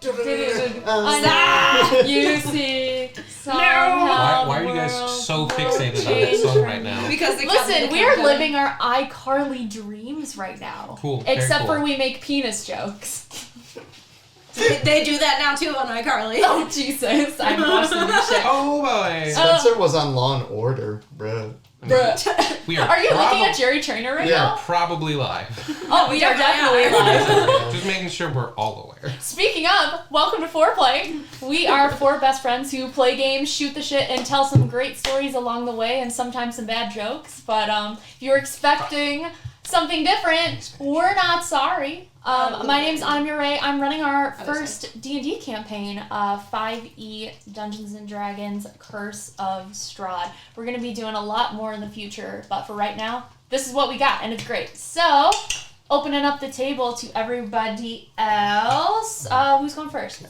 You see. Why are you guys so fixated on that song right now? Because listen, we're living our iCarly dreams right now. Cool. Except for we make penis jokes. They do that now too on iCarly. Oh Jesus! I'm watching this shit. Oh boy. Spencer was on Law and Order, bruh. We are you looking at Jerry Trainer right now? Probably live. Oh, we are definitely live. Just making sure we're all aware. Speaking of, welcome to FourPlay. We are four best friends who play games, shoot the shit, and tell some great stories along the way, and sometimes some bad jokes. But if you're expecting something different, we're not sorry. My name's Anna Murray. I'm running our first D&D campaign, 5e Dungeons & Dragons Curse of Strahd. We're going to be doing a lot more in the future, but for right now, this is what we got, and it's great. So, opening up the table to everybody else. Who's going first?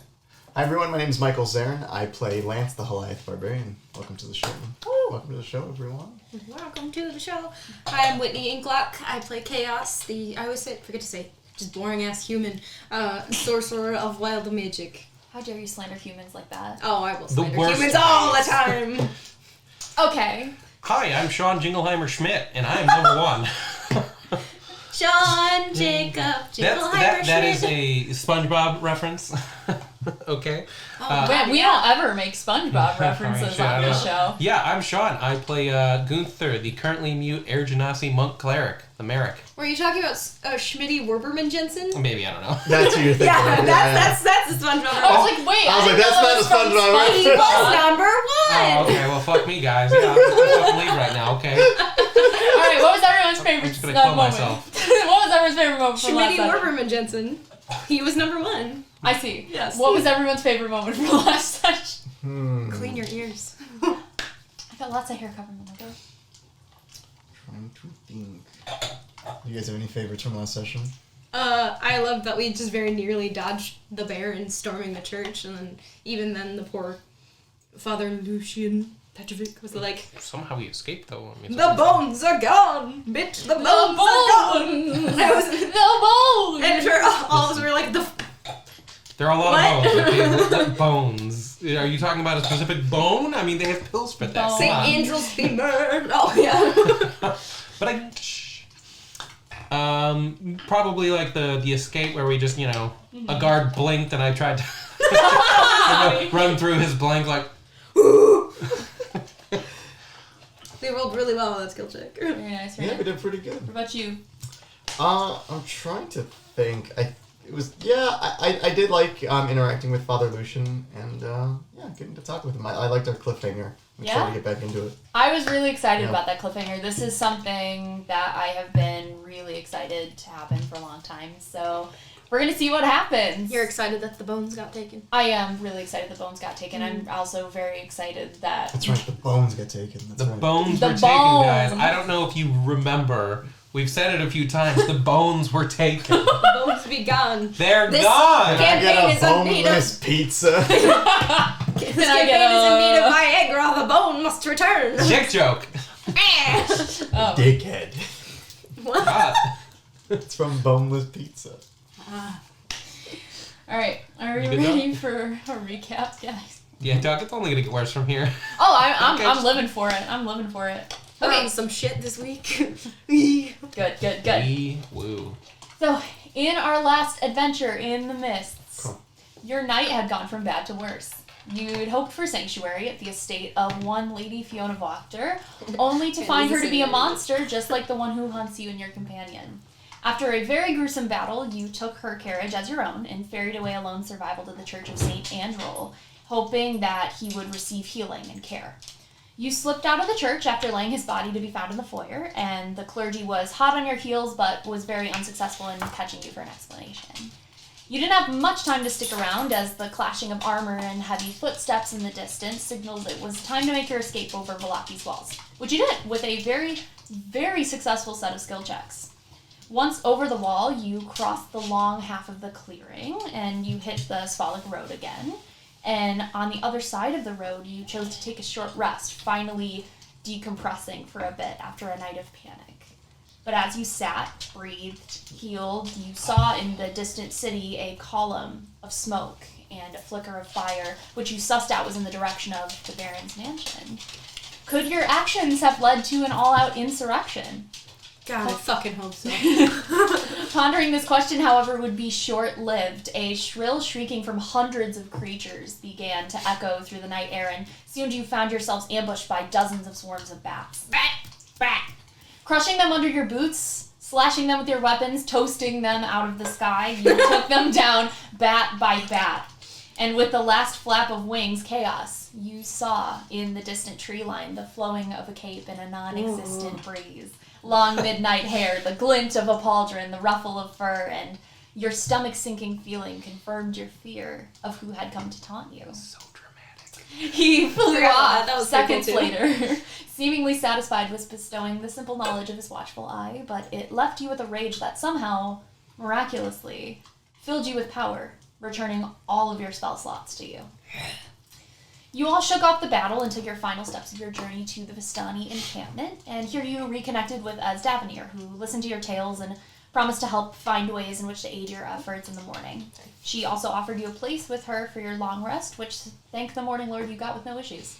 Hi everyone, my name is Michael Zarin. I play Lance the Goliath Barbarian. Welcome to the show. Woo. Welcome to the show, everyone. Welcome to the show. Hi, I'm Whitney Inklock. I play Chaos, I always forget to say it, just boring ass human, sorcerer of wild magic. How dare you slander humans like that? Oh, I will slander humans all the time. Okay. Hi, I'm Sean Jingleheimer Schmidt, and I'm number one. Sean Jacob Jingleheimer Schmidt. That is a SpongeBob reference. Okay. We don't ever make SpongeBob references on this show. Yeah, I'm Sean. I play Gunther, the currently mute Air Genasi monk cleric, the Merrick. Were you talking about Schmitty Werberman Jensen? Maybe, I don't know. That's who you're thinking of. That's the SpongeBob reference. I was like, wait, I was like, that's not a SpongeBob reference. He was number one! Oh, okay, well, fuck me, guys. Yeah, I'm fucking leave right now, okay? Alright, what was everyone's favorite I'm just gonna kill moment? myself. What was everyone's favorite moment from last Schmitty session? Werberman Jensen. He was number one. I see. Yes. What was everyone's favorite moment from last session? Clean your ears. I got lots of hair covering my mouth. Trying to think. You guys have any favorites from last session? I love that we just very nearly dodged the bear in storming the church, and then the poor Father Lucian Petrovic was like, Somehow he escaped, though. I mean, the bones are gone, bitch, the bones are gone. The bones! And all of us were like, there are a lot of bones. Okay? What bones? Are you talking about a specific bone? I mean, they have pills for that. St. Angel's femur. Oh, yeah. But probably like the escape where we just, a guard blinked and I tried to run through his blank like, They rolled really well on that skill check. Very nice, very Yeah, we nice. did pretty good. What about you? I'm trying to think. I did like interacting with Father Lucian and getting to talk with him. I liked our cliffhanger. I'm excited to get back into it. I was really excited about that cliffhanger. This is something that I have been really excited to happen for a long time. So we're going to see what happens. You're excited that the bones got taken? I am really excited the bones got taken. I'm also very excited that... That's right, the bones get taken. That's right. Bones The were taken, guys. bones. I don't know if you remember. We've said it a few times. The bones were taken. The bones be gone. They're This gone! Can I campaign get is a in need boneless of... pizza? This campaign is in need of Viagra. The bone must return. Dick joke. Oh. Dickhead. What? God. It's from Boneless Pizza. Alright, are we You good ready for a recap, guys? Yeah, Doc, it's only gonna get worse from here. Oh, I'm Okay. living for it. I'm living for it. Okay, some shit this week. Good. Woo. So, in our last adventure in the mists, Cool. your night had gone from bad to worse. You'd hoped for sanctuary at the estate of one Lady Fiona Wachter, only to find her to be a monster just like the one who hunts you and your companion. After a very gruesome battle, you took her carriage as your own and ferried away a lone survival to the Church of St. Androl, hoping that he would receive healing and care. You slipped out of the church after laying his body to be found in the foyer, and the clergy was hot on your heels but was very unsuccessful in catching you for an explanation. You didn't have much time to stick around as the clashing of armor and heavy footsteps in the distance signaled it was time to make your escape over Valaki's walls, which you did with a very, very successful set of skill checks. Once over the wall, you crossed the long half of the clearing and you hit the Svalak Road again. And on the other side of the road, you chose to take a short rest, finally decompressing for a bit after a night of panic. But as you sat, breathed, healed, you saw in the distant city a column of smoke and a flicker of fire, which you sussed out was in the direction of the Baron's mansion. Could your actions have led to an all-out insurrection? God, I fucking hope so. Pondering this question, however, would be short-lived. A shrill shrieking from hundreds of creatures began to echo through the night air, and soon you found yourselves ambushed by dozens of swarms of bats. Bat! Bat! Crushing them under your boots, slashing them with your weapons, toasting them out of the sky, you took them down bat by bat. And with the last flap of wings, Chaos, you saw in the distant tree line the flowing of a cape in a non-existent breeze. Long midnight hair, the glint of a pauldron, the ruffle of fur, and your stomach-sinking feeling confirmed your fear of who had come to taunt you. So dramatic. He flew off that was seconds cool too. later, seemingly satisfied with bestowing the simple knowledge of his watchful eye, but it left you with a rage that somehow, miraculously, filled you with power, returning all of your spell slots to you. You all shook off the battle and took your final steps of your journey to the Vistani encampment, and here you reconnected with Davenir, who listened to your tales and promised to help find ways in which to aid your efforts in the morning. She also offered you a place with her for your long rest, which, thank the Morning Lord, you got with no issues.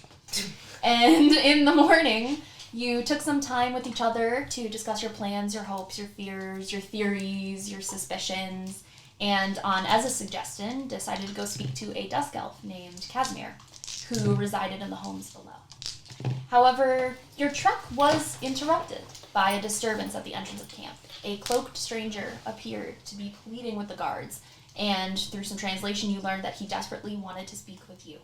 And in the morning, you took some time with each other to discuss your plans, your hopes, your fears, your theories, your suspicions, and on Ez's suggestion, decided to go speak to a dusk elf named Casimir, who resided in the homes below. However, your trek was interrupted by a disturbance at the entrance of camp. A cloaked stranger appeared to be pleading with the guards, and through some translation you learned that he desperately wanted to speak with you.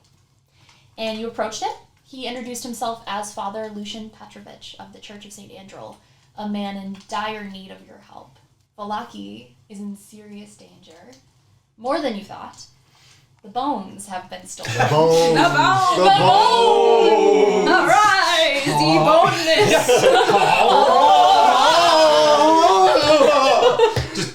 And you approached him. He introduced himself as Father Lucian Petrovich of the Church of St. Andrel, a man in dire need of your help. Valaki is in serious danger. More than you thought. The bones have been stolen. The bones! The bones! The bones! Arise, ye boneless!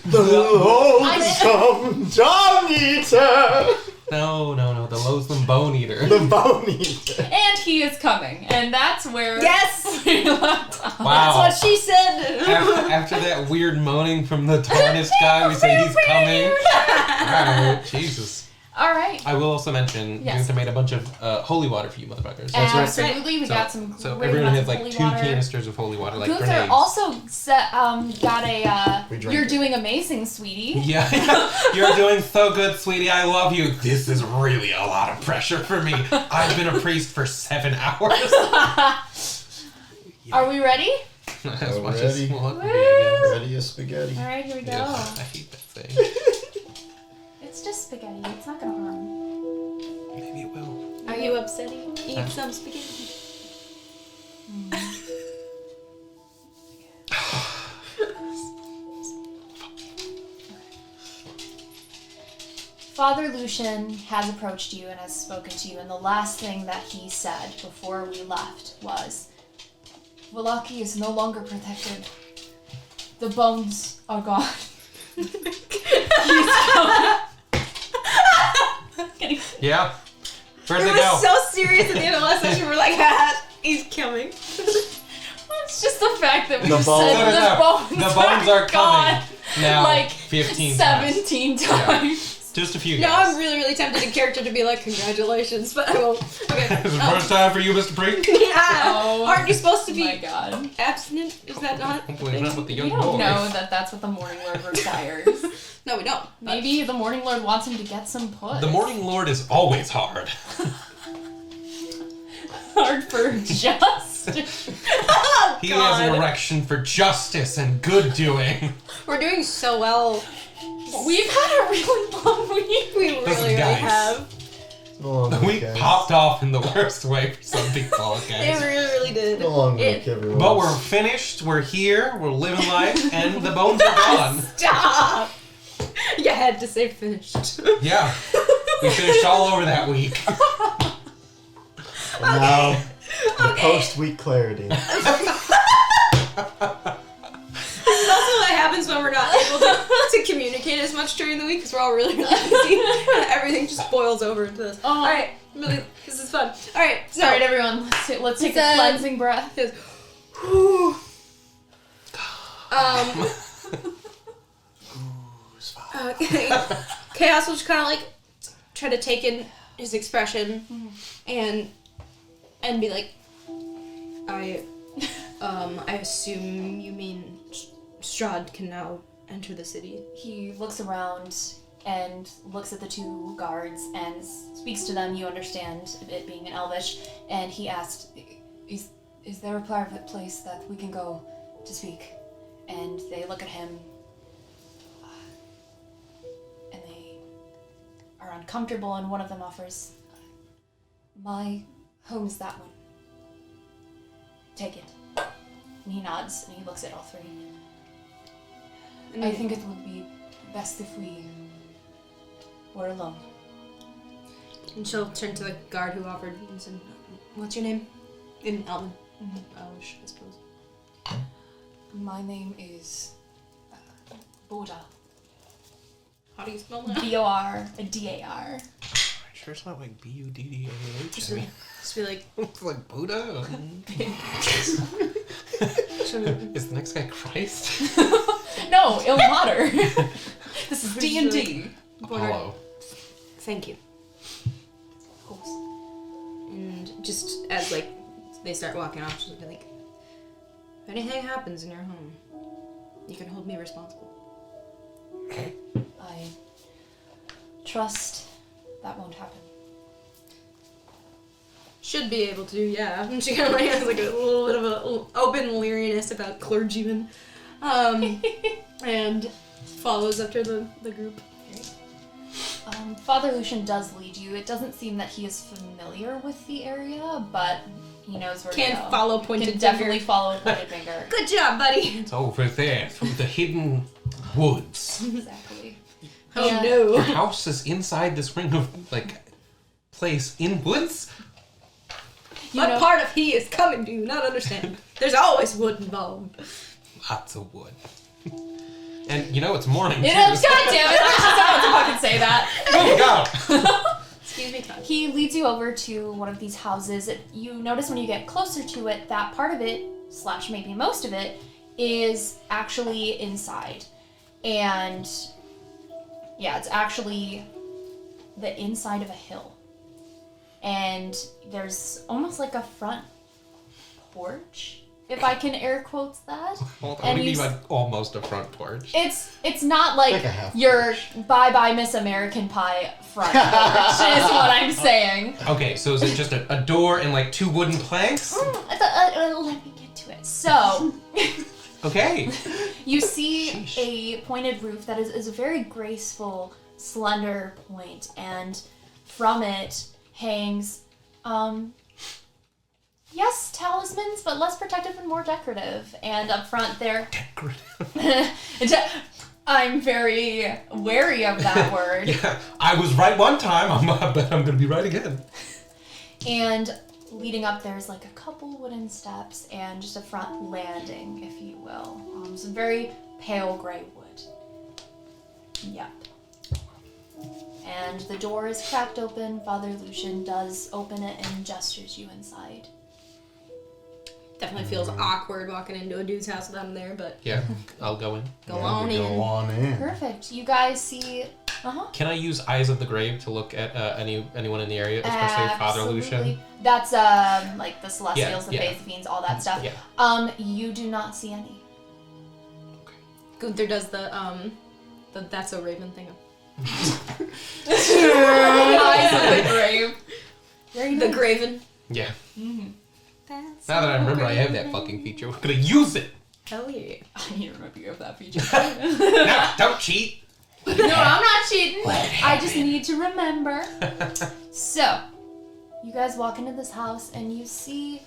The loathsome Dung Eater! No, the loathsome bone eater. The Bone Eater. And he is coming. And that's where Yes! we left off. Wow. That's what she said! After that weird moaning from the TARDIS guy, we say he's coming. Alright, Jesus. All right. I will also mention, Yes. Gunther made a bunch of holy water for you motherfuckers. That's right. Absolutely. We got some So great everyone amounts has of like holy 2 water. canisters of holy water, like Gunther grenades. also got a, We drank you're it. doing amazing, sweetie. Yeah, you're doing so good, sweetie. I love you. This is really a lot of pressure for me. I've been a priest for 7 hours. Are we ready? As much Ready. as we'll be, I guess. Ready as spaghetti. All right, here we go. Yeah, I hate that thing. It's just spaghetti. It's not gonna harm. Maybe it will. Are you upsetting? Eat some spaghetti. Father Lucian has approached you and has spoken to you, and the last thing that he said before we left was, Valaki is no longer protected. The bones are gone. He's coming. Yeah. Where'd It they was go? so serious at the end of last session. We're like, he's coming. It's just the fact that we The said bones. the bones, The bones are gone coming. Now, like 15 times. 17 times. Just a few Now guys. I'm really, really tempted in character to be like, congratulations, but I won't. Okay. Is it first time for you, Mr. Priest? Yeah. Oh, Aren't you supposed to Oh be my god. abstinent? Is that not? Hopefully not with the We young don't boy. know that that's what the Morning Lord requires. No, we don't. but- Maybe the Morning Lord wants him to get some puss. The Morning Lord is always hard. Hard for justice. Oh, He God. has an erection for justice and good doing. We're doing so well. We've had a really long week. We really, Listen, really guys. have. It's a long The week, week guys. popped off in the worst way for some people, It okay? really, really did. It's a long It- week, everyone. But we're finished, we're here, we're living life, and the bones are gone. Stop! You had to say finished. Yeah. We finished all over that week. And now, the Okay. post-week clarity. This is also what happens when we're not able to communicate as much during the week because we're all really, really busy. And everything just boils over into this. Oh. Alright, really, this is fun. Alright, so. Alright, everyone, let's take a It's, cleansing breath. Whew. Okay. Chaos will just kind of like try to take in his expression and be like, I assume you mean Strahd can now enter the city. He looks around and looks at the two guards and speaks to them. You understand it being in Elvish, and he asked, is there a private place that we can go to speak? And they look at him, and they are uncomfortable, and one of them offers, my home is that one. Take it. And he nods, and he looks at all three. I think it would be best if we were alone. And she'll turn to the guard who offered and said, what's your name? In Elven. Elvish, I suppose. My name is Boda. How do you spell that? B-O-R-D-A-R. Sure, it's not like B-U-D-D-A-H. Just be like, It's like Buddha. Is the next guy Christ? No, Ilmater. This is D&D. Apollo. thank you. Of course. And just as, like, they start walking off, she'll be like, if anything happens in your home, you can hold me responsible. I trust that won't happen. Should be able to, yeah. And she kind of like has like a little bit of a open leeriness about clergymen. And follows after the group. Father Lucian does lead you. It doesn't seem that he is familiar with the area, but he knows where to go. Can't follow pointed Can finger. definitely follow a pointed finger. Good job, buddy! It's over there, through the hidden woods. Exactly. Oh And- Your no. house is inside this ring of, like, place in woods? What know- part of he is coming do you not understand? There's always wood involved. Lots of wood. And you know it's morning, too. God damn it! I just wanted to fucking say that. Oh, go! Excuse me, Todd. He leads you over to one of these houses. You notice when you get closer to it, that part of it, / maybe most of it, is actually inside. And yeah, it's actually the inside of a hill. And there's almost like a front porch, if I can air quotes that. Well, what And do you you mean by almost a front porch? It's not like Like a half your bye-bye Miss American Pie front porch is what I'm saying. Okay, so is it just a door and like two wooden planks? Let me get to it. So, Okay. you see Sheesh. a pointed roof that is a very graceful, slender point, and from it hangs, yes, talismans, but less protective and more decorative. And up front there, I'm very wary of that word. Yeah, I was right one time, I bet I'm gonna be right again. And leading up, there's like a couple wooden steps and just a front landing, if you will. Some very pale gray wood. Yep. And the door is cracked open. Father Lucian does open it and gestures you inside. Definitely feels awkward walking into a dude's house without him there, but Yeah, I'll go in. go on in. Go on in. Perfect. You guys see... Can I use Eyes of the Grave to look at anyone in the area, especially Father Lucian? That's like the Celestials, the yeah. Phase all that stuff. Yeah. You do not see any. Gunther does the That's a Raven thing. Eyes of the grave. Very The nice. Graven. Yeah. That's Now that I remember I have that fucking feature, we're gonna use it! Hell yeah. I need to remember you have that feature. No, don't cheat! No, I'm not cheating. I just need to remember. So, you guys walk into this house and you see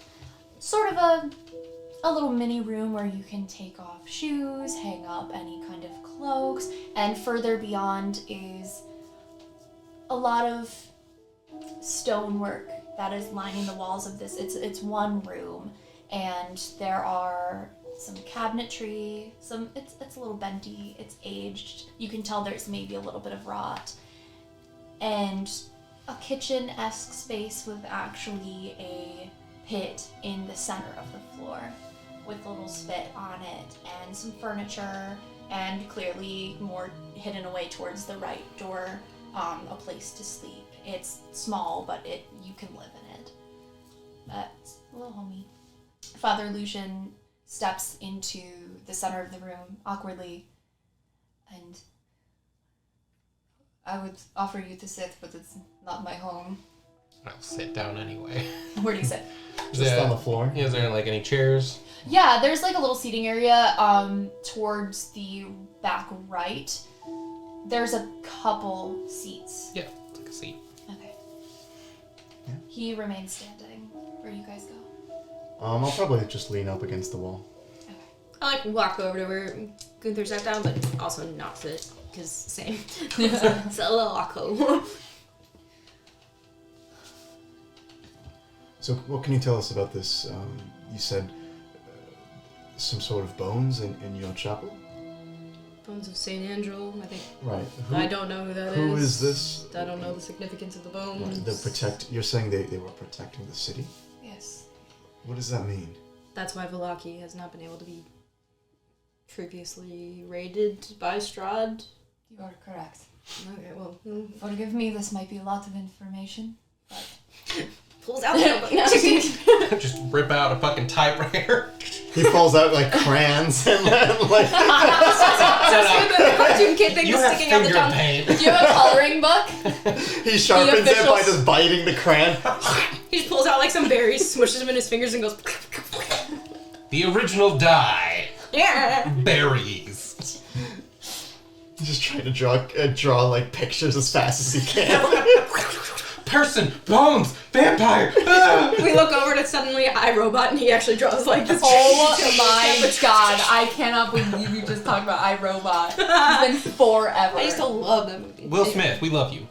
sort of a little mini room where you can take off shoes, hang up any kind of cloaks, and further beyond is a lot of stonework that is lining the walls of this. It's one room, and there are some cabinetry, it's a little bendy, it's aged. You can tell there's maybe a little bit of rot. And a kitchen-esque space with actually a pit in the center of the floor with a little spit on it and some furniture, and clearly more hidden away towards the right door, a place to sleep. It's small, but you can live in it. Hello, homie. Father Lucian steps into the center of the room awkwardly, and I would offer you to sit, but it's not my home. I'll sit down anyway. Where do you sit? Just on the floor. Is there like any chairs? Yeah, there's like a little seating area towards the back right. There's a couple seats. Yeah, take a seat. Okay. Yeah. He remains standing. Where do you guys go? I'll probably just lean up against the wall. Okay. I like walk over to where Gunther sat down, but also not sit, because same. It's a little awkward. So what can you tell us about this? You said some sort of bones in your chapel? Bones of St. Andrew, I think. Right. I don't know who that is. Who is this? I don't know the significance of the bones. Right, you're saying they were protecting the city? Yes. What does that mean? That's why Valaki has not been able to be previously raided by Strahd. You are correct. Okay, well. Forgive me, this might be a lot of information, but... Pulls out the notebook now. Just rip out a fucking typewriter. He pulls out like crayons and like... the cartoon kid thing You is have sticking out the finger tongue. paint. Do you have a coloring book? He sharpens it by officials. just biting the crayon. He just pulls out like some berries, smushes them in his fingers, and goes. The original dye. Yeah. Berries. He's just trying to draw like pictures as fast as he can. Person, bones, vampire. Ah! We look over to suddenly iRobot, and he actually draws like this. Oh my god, I cannot believe you just talked about iRobot. It's been forever. I used to love that movie. Will Smith, we love you.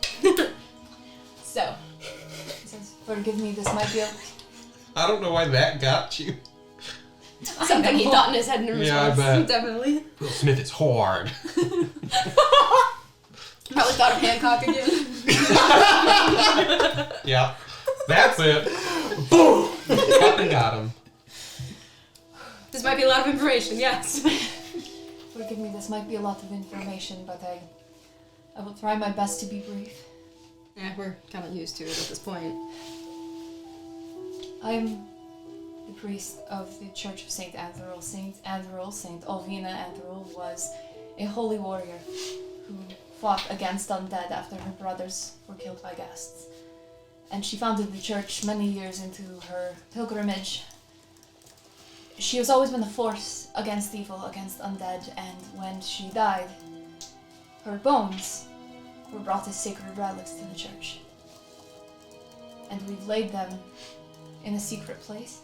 So, he says, forgive me, this might be a... I don't know why that got you. Something he thought in his head in response. Yeah, I bet. Definitely. Will Smith is hard. Probably thought of Hancock again. Yeah, that's it. Boom! Fucking got him. This might be a lot of information, yes. Forgive me, this might be a lot of information, but I will try my best to be brief. Yeah, we're kind of used to it at this point. I'm the priest of the Church of St. Andrew. St. Alvina Andrew was a holy warrior who fought against undead after her brothers were killed by ghasts. And she founded the church many years into her pilgrimage. She has always been a force against evil, against undead, and when she died, her bones were brought as sacred relics to the church. And we've laid them in a secret place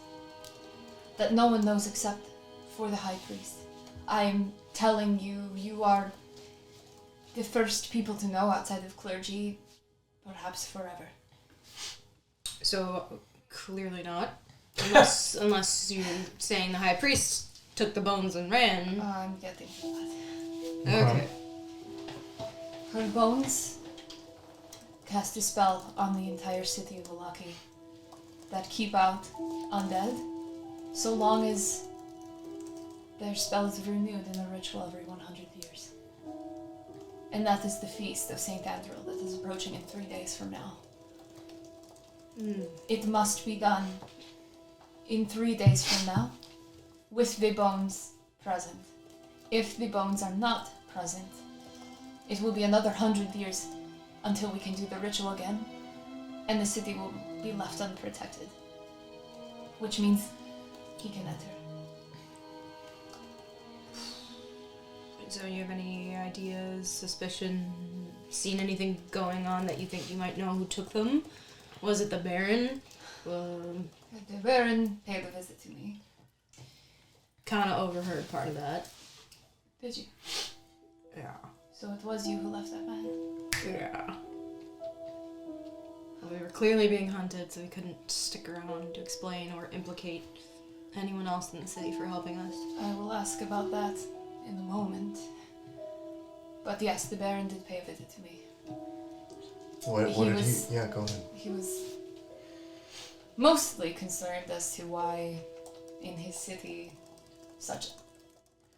that no one knows except for the high priest. I'm telling you, you are the first people to know outside of clergy, perhaps forever. So, clearly not. Unless you're saying the high priest took the bones and ran. I'm getting to that. Okay. Her bones cast a spell on the entire city of Valaki that keep out undead so long as their spell is renewed in a ritual every 100 years. And that is the feast of St. Andrew that is approaching in 3 days from now. It must be done in 3 days from now with the bones present. If the bones are not present, it will be another 100 years until we can do the ritual again, and the city will be left unprotected. Which means he can enter. So you have any ideas, suspicion, seen anything going on that you think you might know who took them? Was it the Baron? The Baron paid a visit to me. Kind of overheard part of that. Did you? Yeah. So it was you who left that man? Yeah. Well, we were clearly being hunted, so we couldn't stick around to explain or implicate anyone else in the city for helping us. I will ask about that in a moment. But yes, the Baron did pay a visit to me. What did was- he? Yeah, go ahead. He was mostly concerned as to why in his city such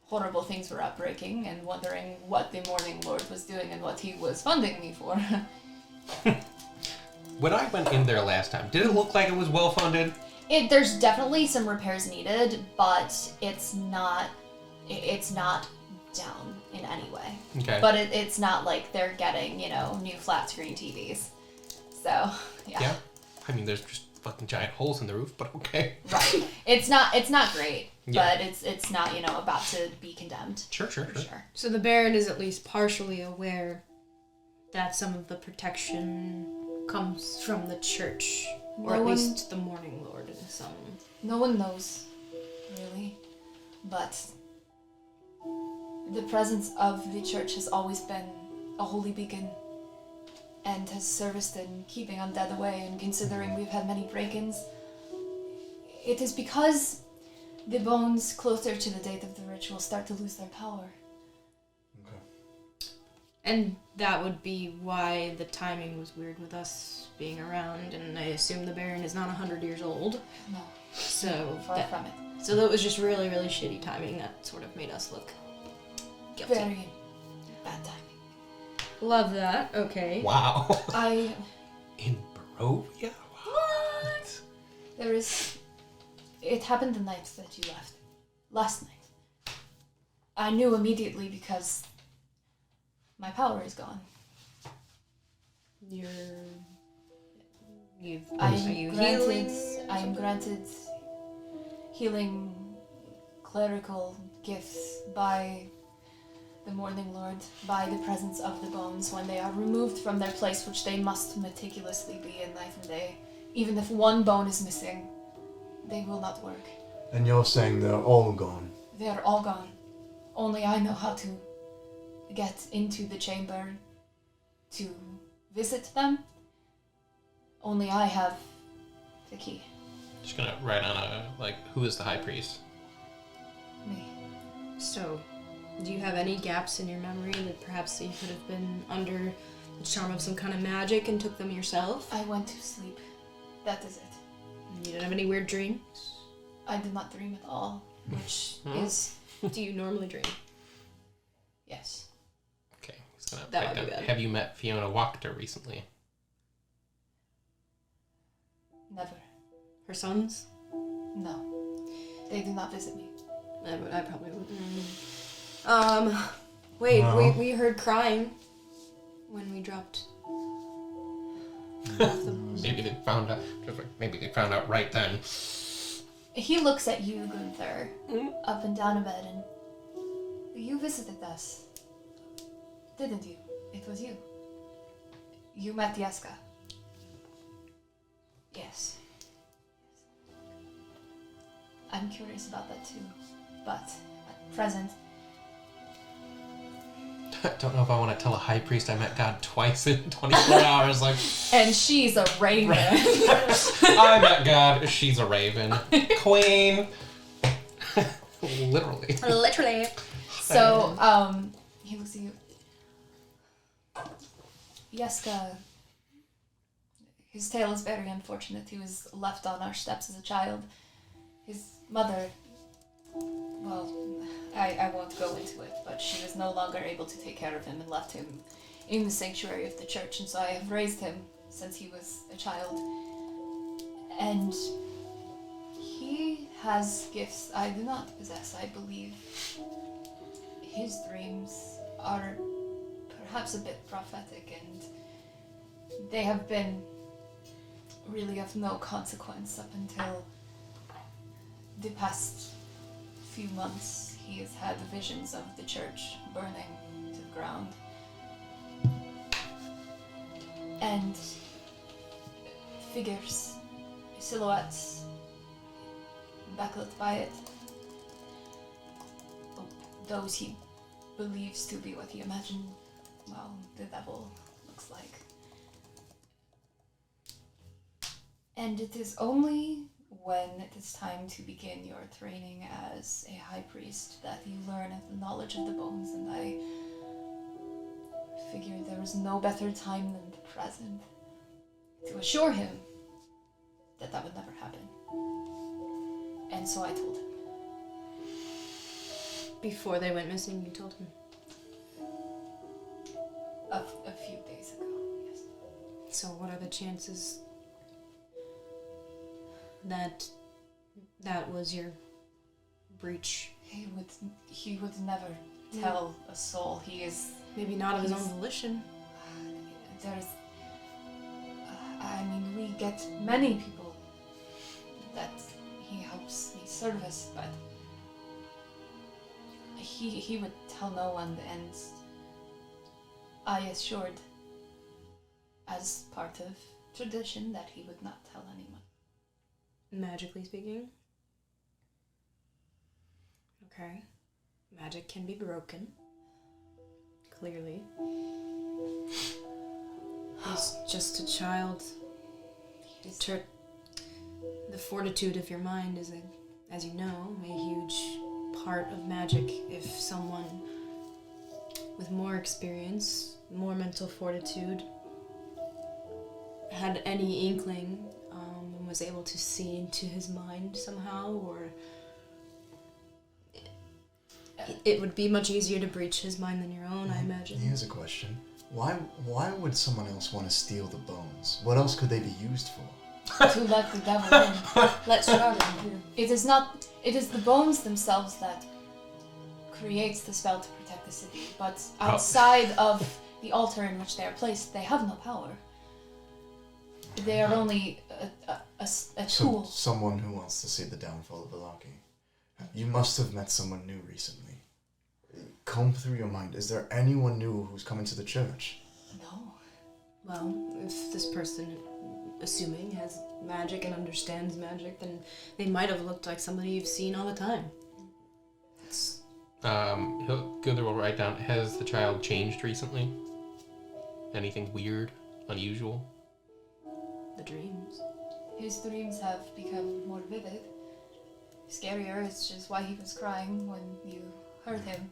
horrible things were outbreaking and wondering what the Morning Lord was doing and what he was funding me for. When I went in there last time, did it look like it was well funded? There's definitely some repairs needed, but it's not down in any way. Okay. But it's not like they're getting, new flat screen TVs. So, Yeah. I mean, there's just fucking giant holes in the roof, but okay. Right. It's not great, Yeah. but it's not, about to be condemned. Sure. For sure. So the Baron is at least partially aware that some of the protection comes from the church, or at least the Morning Lord in some. No one knows, really. But the presence of the church has always been a holy beacon and has serviced in keeping undead away, and considering we've had many break-ins, it is because the bones closer to the date of the ritual start to lose their power. Okay. And that would be why the timing was weird with us being around, and I assume the Baron is not 100 years old. No, So far from it. So that was just really, really shitty timing that sort of made us look guilty. Very bad timing. Love that. Okay. Wow. In Barovia? What? It happened the night that you left. Last night. I knew immediately because my power is gone. Are you healing? I am granted healing clerical gifts by the Morning Lord, by the presence of the bones when they are removed from their place, which they must meticulously be in night and day. Even if one bone is missing, they will not work. And you're saying they're all gone? They are all gone. Only I know how to get into the chamber to visit them. Only I have the key. Just gonna write on who is the high priest? Me. So, do you have any gaps in your memory that perhaps you could have been under the charm of some kind of magic and took them yourself? I went to sleep. That is it. You didn't have any weird dreams? I did not dream at all, which is... Do you normally dream? Yes. Okay, he's gonna That write would be down. good. Have you met Fiona Wachter recently? Never. Her sons? No. They do not visit me. I probably wouldn't. Wait, No. we heard crying when we dropped. Maybe they found out. Maybe they found out right then. He looks at you, Gunther, up and down a bed, and... You visited us. Didn't you? It was you. You met Yaska. Yes. I'm curious about that too, but at present, I don't know if I want to tell a high priest I met God twice in 24 hours. and she's a raven. I met God. She's a raven. Queen. Literally. Literally. So, he looks at you. Yaska, his tale is very unfortunate. He was left on our steps as a child. His mother, well, I won't go into it, but she was no longer able to take care of him and left him in the sanctuary of the church, and so I have raised him since he was a child. And he has gifts I do not possess, I believe. His dreams are perhaps a bit prophetic, and they have been really of no consequence up until the past few months. He has had visions of the church burning to the ground. And figures, silhouettes, backlit by it. Those he believes to be what he imagined, well, the devil looks like. And it is only when it is time to begin your training as a high priest that you learn of the knowledge of the bones, and I figured there was no better time than the present to assure him that that would never happen. And so I told him. Before they went missing, you told him. A few days ago, yes. So what are the chances that that was your breach? He would never tell a soul. He is. Maybe not of his own volition. There's. We get many people that he helps me service, but he would tell no one, and I assured, as part of tradition, that he would not tell anyone. Magically speaking? Okay. Magic can be broken. Clearly. He's just a child. The fortitude of your mind is, as you know, a huge part of magic. If someone with more experience, more mental fortitude, had any inkling and was able to see into his mind somehow, or it would be much easier to breach his mind than your own, I imagine. Here's a question. Why would someone else want to steal the bones? What else could they be used for? To let the devil in. Let's start it. It is the bones themselves that creates the spell to protect the city, but outside of the altar in which they are placed, they have no power. They are only a tool. So, someone who wants to see the downfall of Vallaki. You must have met someone new recently. Comb through your mind. Is there anyone new who's coming to the church? No. Well, if this person, assuming, has magic and understands magic, then they might have looked like somebody you've seen all the time. Gunther will write down, has the child changed recently? Anything weird, unusual? The dreams. His dreams have become more vivid. Scarier, it's just why he was crying when you heard him.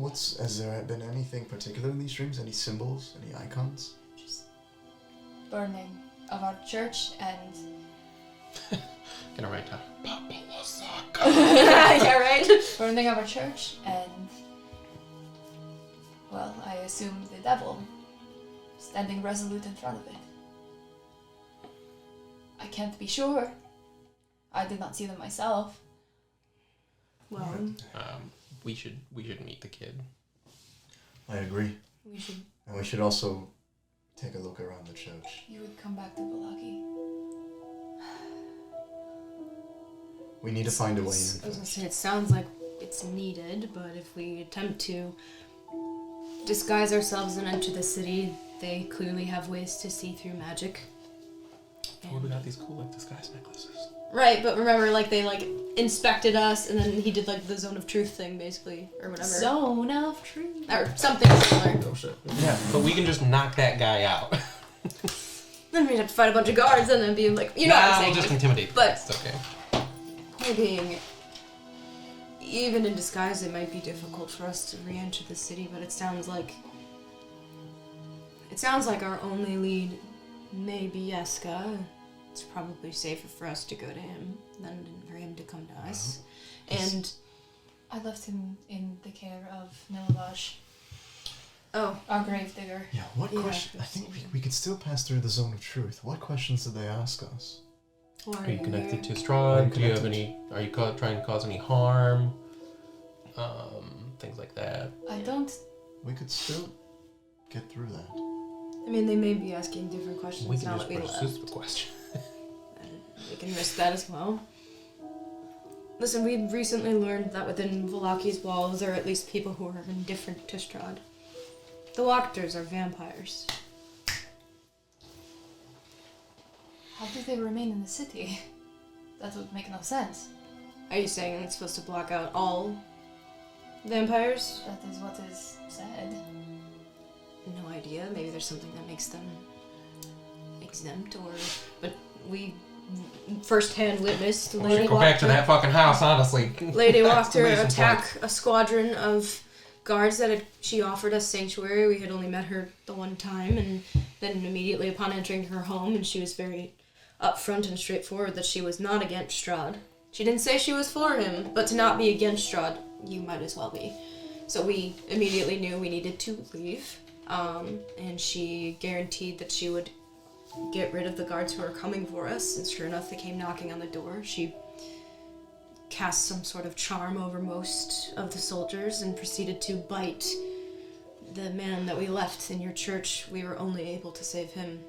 Has there been anything particular in these dreams? Any symbols? Any icons? Just burning of our church and... Gonna write down, Yeah, right? burning of our church and... Well, I assume the devil, standing resolute in front of it. I can't be sure. I did not see them myself. Well, we should meet the kid. I agree. we should... And we should also take a look around the church. You would come back to Vallaki. We need to find a way in I was gonna first. say, it sounds like it's needed, but if we attempt to disguise ourselves and enter the city, they clearly have ways to see through magic. Well, we got these cool disguise necklaces. Right, but remember, they inspected us, and then he did the zone of truth thing, basically, or whatever. Zone of truth. Or something similar. Oh shit. Yeah, but we can just knock that guy out. Then we'd have to fight a bunch of guards, and then be like, you know what I'm saying? We'll just intimidate. but- It's okay. Maybe, even in disguise, it might be difficult for us to re-enter the city, but it sounds like our only lead may be Yeska. It's probably safer for us to go to him than for him to come to us. And I left him in the care of Milovash, our gravedigger. Yeah, what question? I think we could still pass through the zone of truth. What questions did they ask us? why Are you connected to here? Strahd? Do you have any? Are you trying to cause any harm? Things like that. I don't... We could still get through that. I mean, they may be asking different questions We can now just that we left. persist the question. We can risk that as well. Listen, we recently learned that within Vallaki's walls there are at least people who are indifferent to Strahd. The Wachters are vampires. How do they remain in the city? That would make no sense. Are you saying it's supposed to block out all vampires? That is what is said. No idea. Maybe there's something that makes them exempt, but we first-hand witnessed Lady Go back to Wachter- that fucking house, honestly. Lady Wachter Amazing attack a squadron of guards that she offered us sanctuary. We had only met her the one time, and then immediately upon entering her home, and she was very upfront and straightforward that she was not against Strahd. She didn't say she was for him, but to not be against Strahd you might as well be. So we immediately knew we needed to leave, and she guaranteed that she would get rid of the guards who were coming for us, and sure enough, they came knocking on the door. She cast some sort of charm over most of the soldiers and proceeded to bite the man that we left in your church. We were only able to save him.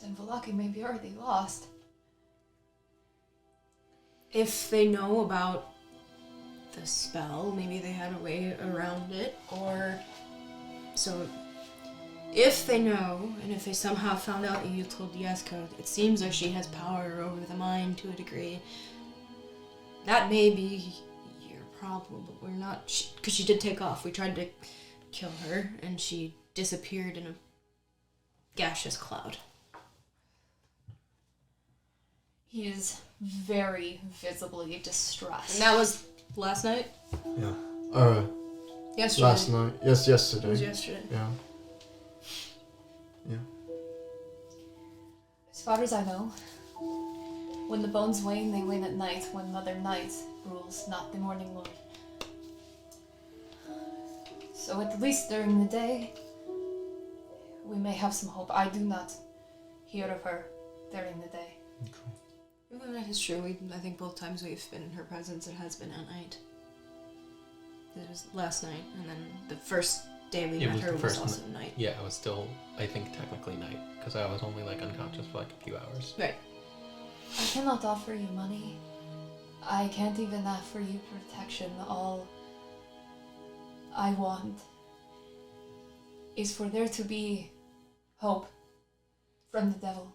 Then Vallaki may be already lost. If they know about the spell, maybe they had a way around it, or... So, if they know, and if they somehow found out that you told Yeska, it seems like she has power over the mind to a degree. That may be your problem, but we're not... Because she did take off. We tried to kill her, and she disappeared in a gaseous cloud. He is very visibly distressed. And that was last night? Yeah. Yesterday. Last night. Yes, yesterday. It was yesterday. Yeah. Yeah. As far as I know, when the bones wane, they wane at night, when Mother Night rules, not the Morning Lord. So at least during the day, we may have some hope. I do not hear of her during the day. Well, that is true. I think both times we've been in her presence, it has been at night. It was last night, and then the first day we met her was also night. Yeah, it was still, I think, technically night, because I was only, unconscious for, a few hours. Right. I cannot offer you money. I can't even offer you protection. All I want is for there to be hope from the devil.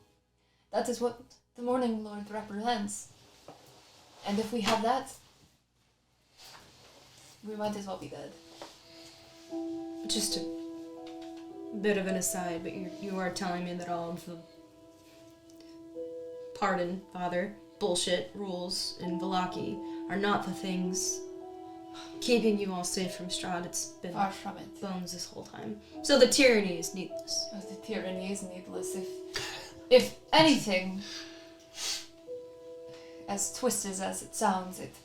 That is what the Morning Lord represents. And if we have that, we might as well be dead. Just a bit of an aside, but you are telling me that all of the pardon, Father, bullshit rules in Vallaki are not the things keeping you all safe from Strahd. It's been Far from it. bones this whole time. So the tyranny is needless. The tyranny is needless. If anything, as twisted as it sounds, it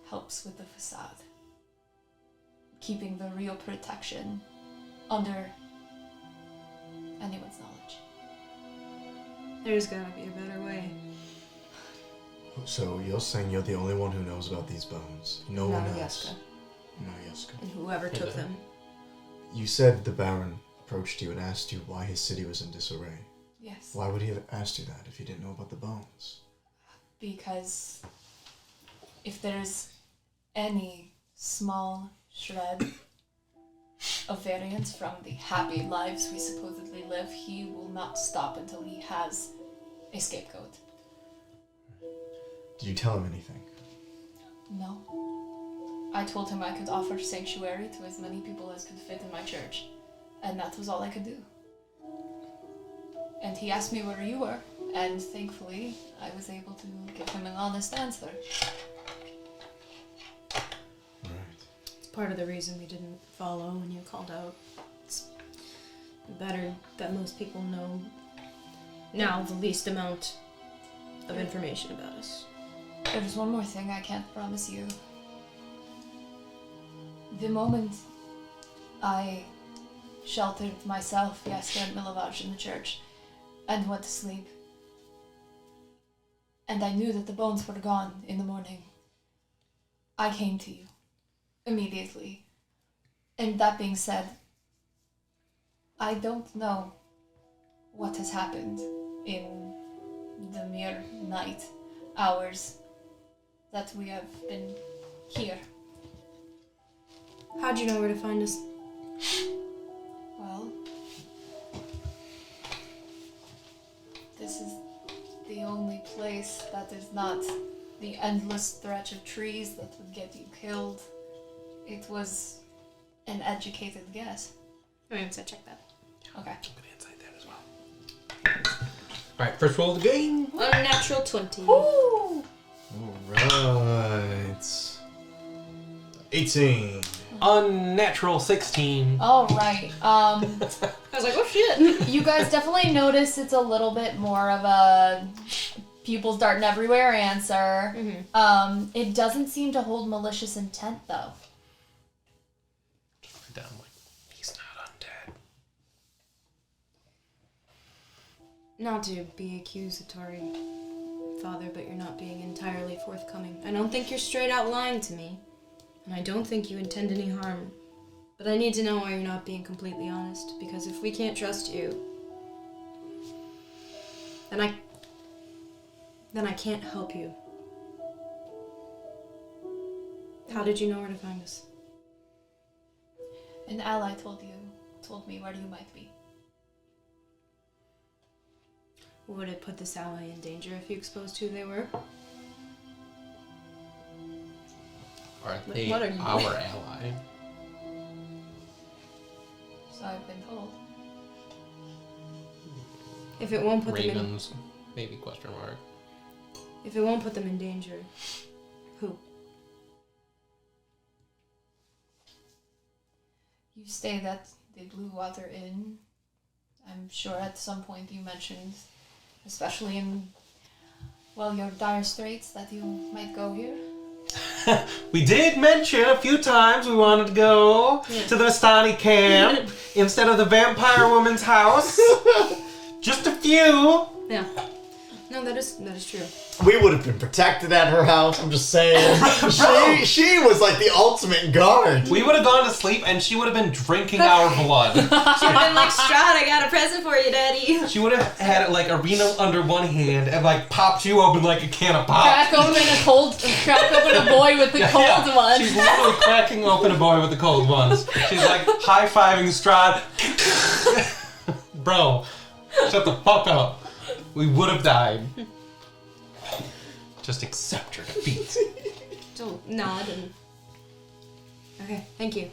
helps with the facade. Keeping the real protection under anyone's knowledge. There's gotta be a better way. So you're saying you're the only one who knows about these bones? No one else? Yeska. No, Yeska. And whoever took them. You said the Baron approached you and asked you why his city was in disarray. Yes. Why would he have asked you that if he didn't know about the bones? Because if there's any small shred of variance from the happy lives we supposedly live, he will not stop until he has a scapegoat. Did you tell him anything? No. I told him I could offer sanctuary to as many people as could fit in my church, and that was all I could do. And he asked me where you were, and thankfully I was able to give him an honest answer. Right. It's part of the reason we didn't follow when you called out. It's better that most people know now the least amount of information about us. There's one more thing I can't promise you. The moment I sheltered myself, Yeska and Milovaj in the church, and went to sleep, and I knew that the bones were gone in the morning, I came to you immediately. And that being said, I don't know what has happened in the mere night hours that we have been here. How'd you know where to find us? Well, this is the only place that is not the endless stretch of trees that would get you killed. It was an educated guess. I'm gonna check that. Okay. I'm gonna insight that as well. Alright, first roll of the game. Unnatural 20. Woo! Alright. 18. Unnatural 16. All right. I was like, oh shit. You guys definitely notice it's a little bit more of a pupils darting everywhere answer. Mm-hmm. It doesn't seem to hold malicious intent, though. Just down like, he's not undead. Not to be accusatory, Father, but you're not being entirely forthcoming. I don't think you're straight out lying to me, and I don't think you intend any harm. But I need to know why you're not being completely honest, because if we can't trust you, then I can't help you. How did you know where to find us? An ally told me where you might be. Would it put this ally in danger if you exposed who they were? Are they What are you our doing? ally? So I've been told. If it won't put them in, Ravens, maybe question mark. if it won't put them in danger, who? You stayed at the Blue Water Inn. I'm sure at some point you mentioned, especially in, well, your dire straits, that you might go here. We did mention a few times we wanted to go to the Vistani camp instead of the vampire woman's house. Just a few. Yeah. No, that is true. We would have been protected at her house, I'm just saying. she was like the ultimate guard. We would have gone to sleep and she would have been drinking our blood. Should have been like, Strahd, I got a present for you, Daddy. She would have had like Arena under one hand and like popped you open like a can of pop. Crack open a boy with the cold one. She's literally cracking open a boy with the cold ones. She's like high-fiving Strahd. Bro, shut the fuck up. We would have died. Just accept your defeat. So nod and. Okay, thank you.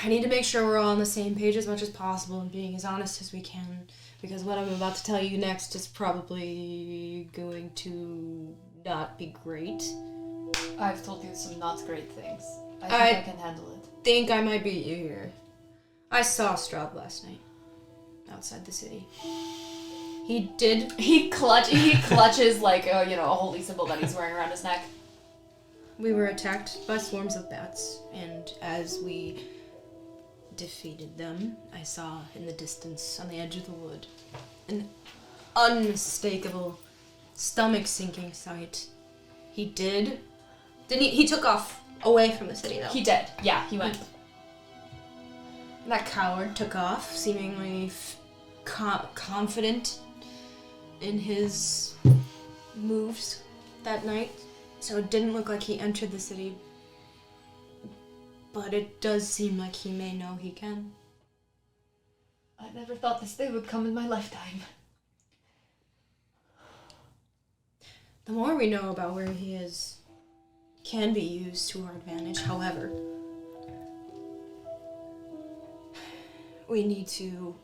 I need to make sure we're all on the same page as much as possible and being as honest as we can, because what I'm about to tell you next is probably going to not be great. I've told you some not great things. I think I can handle it. Think I might beat you here. I saw Strahd last night, outside the city. He clutches like a holy symbol that he's wearing around his neck. We were attacked by swarms of bats, and as we defeated them, I saw in the distance, on the edge of the wood, an unmistakable, stomach-sinking sight. He took off away from the city, though. He did. Yeah, he went. That coward took off, seemingly confident in his moves that night. So it didn't look like he entered the city, but it does seem like he may know he can. I never thought this day would come in my lifetime. The more we know about where he is can be used to our advantage. However, we need to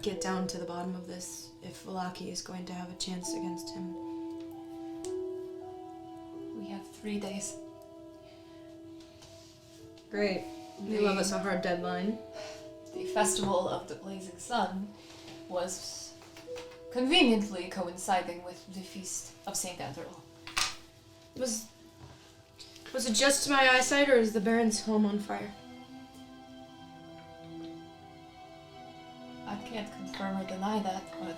get down to the bottom of this if Vallaki is going to have a chance against him. We have 3 days. Great. We love us a hard deadline. The Festival of the Blazing Sun was conveniently coinciding with the Feast of St. Andrew. Was it just my eyesight, or is the Baron's home on fire? I can't confirm or deny that, but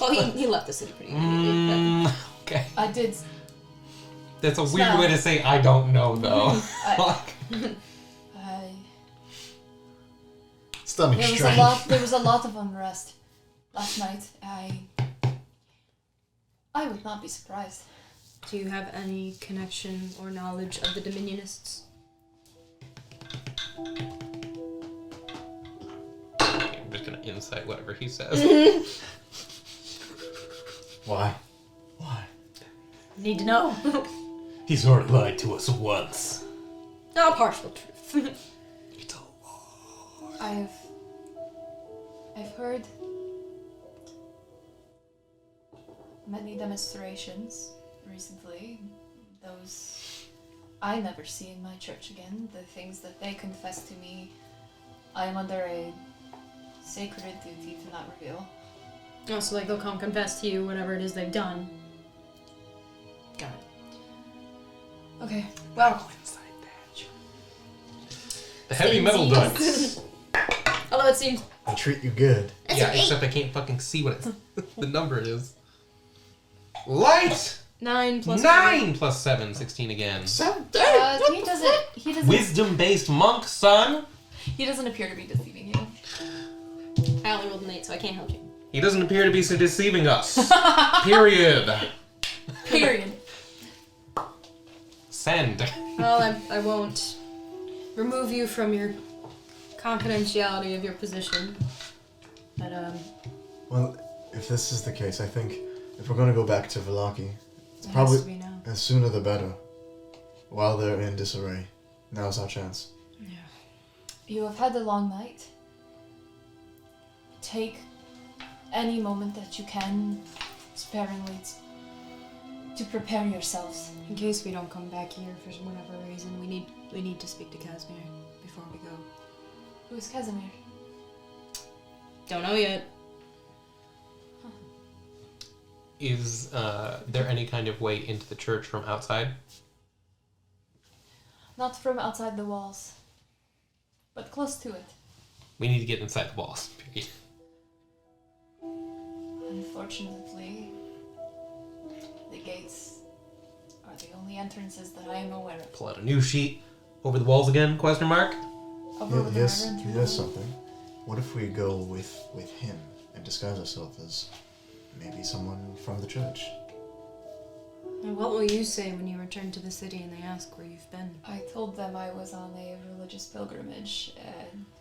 Well, he left the city pretty immediately. Okay. I did. That's a weird way to say I don't know, though. Stomach There was a lot of unrest last night. I would not be surprised. Do you have any connection or knowledge of the Dominionists? I'm just gonna insight whatever he says. Why? Need to know. He's already lied to us once. No, partial truth. It's a lie. I've heard many demonstrations recently. Those I never see in my church again. The things that they confess to me, I am under a sacred duty to not reveal. Oh, so like they'll come confess to you whatever it is they've done. Got it. Okay. Well. The heavy metal dice. Although it seems. I treat you good. Yeah, except I can't fucking see what the number it is. Light! 9 plus 9 plus 7, 16 again. He doesn't. Wisdom-based monk, son. He doesn't appear to be deceiving you. I only rolled an 8, so I can't help you. He doesn't appear to be deceiving us. Period. Period. Send. Well, I won't remove you from your confidentiality of your position. But, Well, if this is the case, I think if we're going to go back to Vallaki, it's it probably has to be now. the sooner the better. While they're in disarray. Now's our chance. Yeah. You have had a long night. Take any moment that you can, sparingly, to prepare yourselves. In case we don't come back here for whatever reason, we need to speak to Casimir before we go. Who is Casimir? Don't know yet. Is there any kind of way into the church from outside? Not from outside the walls, but close to it. We need to get inside the walls. Period. Unfortunately, the gates are the only entrances that I am aware of. Pull out a new sheet. Over the walls again? Question mark. Over the Yes, river and through here's the wall. something. What if we go with him and disguise ourselves as maybe someone from the church? And what will you say when you return to the city and they ask where you've been? I told them I was on a religious pilgrimage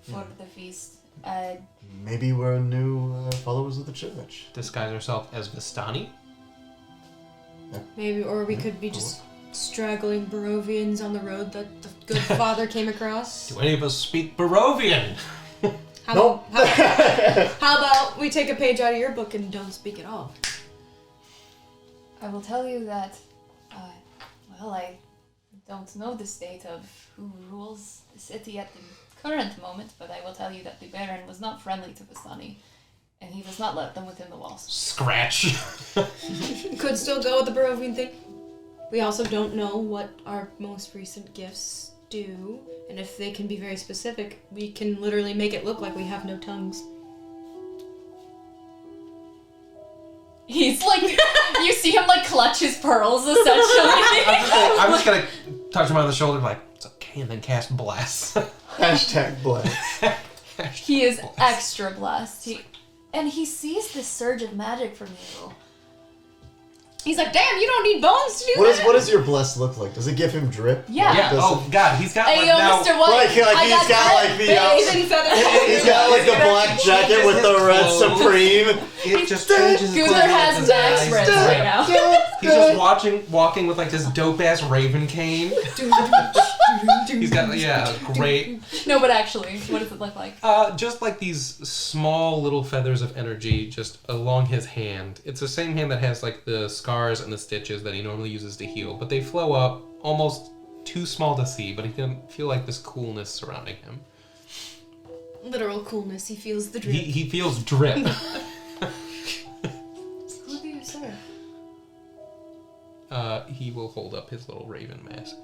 for the feast. Maybe we're new followers of the church. Disguise ourselves as Vistani. Maybe, or we could be just straggling Barovians on the road that the good father came across. Do any of us speak Barovian? How about we take a page out of your book and don't speak at all? I will tell you that, I don't know the state of who rules the city at the current moment, but I will tell you that the Baron was not friendly to Vistani, and he does not let them within the walls. Scratch. Could still go with the Barovian thing. We also don't know what our most recent gifts do, and if they can be very specific, we can literally make it look like we have no tongues. He's like, you see him like clutch his pearls essentially. I'm just gonna touch him on the shoulder like, it's okay, and then cast bless. Hashtag bless. He is extra blessed. And he sees this surge of magic from you. He's like, damn, you don't need bones to do that? What does your bless look like? Does it give him drip? Yeah. Yeah. Does Oh God, he's got Hey, like yo, now. Mr. White. Like he's got like the Bathing feathers. he's got like the black jacket with the red supreme. It just changes. his Gunther has his max eyes. spreads right now. He's just walking with like this dope ass raven cane. He's got great. No, but actually, what does it look like? Just like these small little feathers of energy just along his hand. It's the same hand that has like the scars and the stitches that he normally uses to heal, but they flow up almost too small to see, but he can feel like this coolness surrounding him. Literal coolness, he feels the drip. He feels drip. Who do you serve? He will hold up his little raven mask.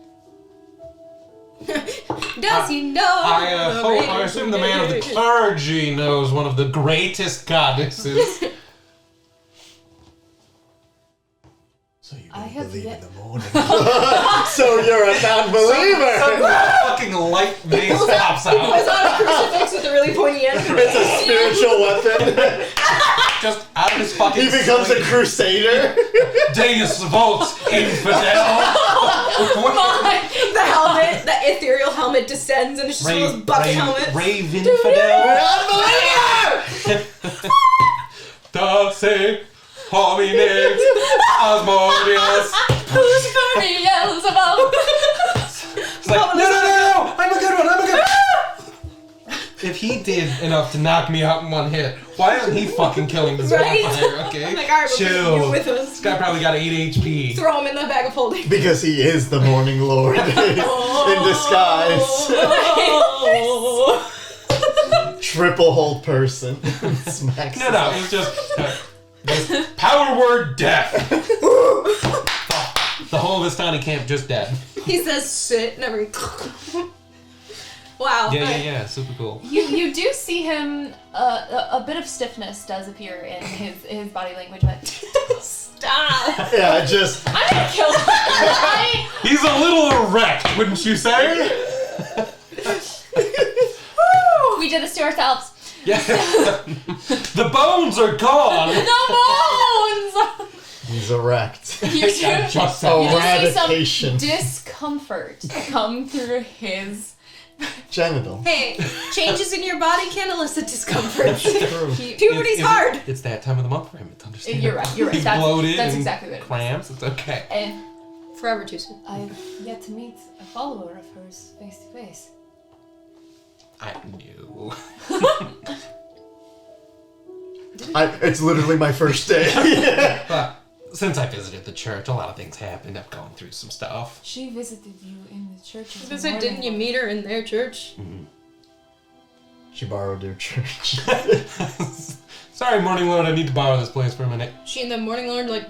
Does he know? I assume the man of the clergy knows one of the greatest goddesses. So you I don't have believe yet- in the morning. So you're a non-believer. Fucking light mace pops He was out. on a crucifix with a really pointy end. It's a spiritual weapon. Just out of his fucking He becomes a sleeve. crusader. Deus Vult, infidel. The helmet, the ethereal helmet descends and it's just one of those bucket helmets. Rave infidel. Non-believer. Dase homine Asmodeus. Who's Beelzebub? It's like, no, I'm a good one. If he did enough to knock me out in one hit, why isn't he fucking killing this Right? vampire, okay? I'm like, alright, we're Chill. bringing you with us. This guy probably got 8 HP. Throw him in the bag of holding. Because he is the morning lord in disguise. Triple hold person. Smacks No, it was just Power word death. The whole of Vistani camp just dead. He says sit and every. Wow. Yeah. Super cool. You do see him. A bit of stiffness does appear in his body language, but stop. Yeah, just. I'm gonna kill him. He's a little erect, wouldn't you say? We did this to ourselves. Yeah. The bones are gone. The bones. He's erect. You do Just see some Eradication. discomfort come through his. Genital. Hey, changes in your body can elicit discomfort. That's true. Puberty's hard. It's that time of the month for him. It's understandable. You're right. He's bloated. That's and exactly what it is. cramps. It's okay. And Forever too soon. I've yet to meet a follower of hers face to face. I knew. It's literally my first day. But since I visited the church, a lot of things happened. I've gone through some stuff. She visited you in the church. I was gonna say, didn't you meet her in their church? She borrowed your church. Sorry, Morning Lord, I need to borrow this place for a minute. She and the Morning Lord like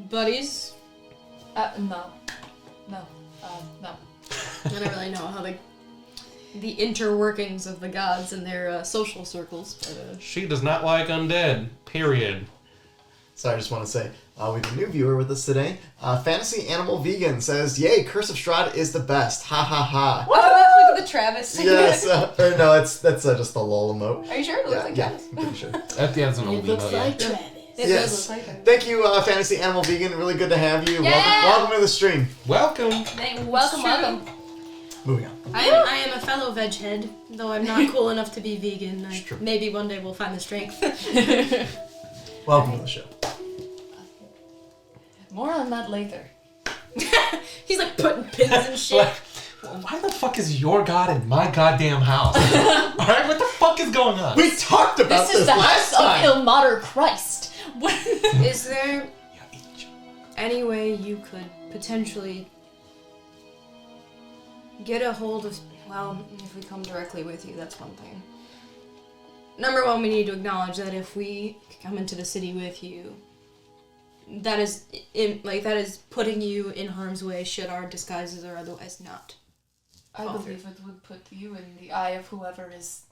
buddies. No. No. I don't really know how the interworkings of the gods and their social circles. But, She does not like undead. Period. So I just want to say, we have a new viewer with us today. Fantasy Animal Vegan says, "Yay, Curse of Strahd is the best. Ha ha ha." look at the Travis. Yes, or no, that's just the lol emote. Are you sure? It looks like Yeah, Travis. I'm pretty sure. That's an old email, yeah. Travis. It Yes. does look like her. Thank you, Fantasy Animal Vegan. Really good to have you. Yeah. Welcome to the stream. Welcome. Welcome. Moving on. I am a fellow veg head, though I'm not cool enough to be vegan. It's true. Maybe one day we'll find the strength. Welcome to the show. More on that later. He's like putting pins and shit. Why the fuck is your god in my goddamn house? Alright, what the fuck is going on? We talked about This is the last house time. of Ilmater Christ. What? Is there any way you could potentially get a hold of... Well, if we come directly with you, that's one thing. Number one, we need to acknowledge that if we come into the city with you, that is putting you in harm's way should our disguises or otherwise not. I believe it would put you in the eye of whoever is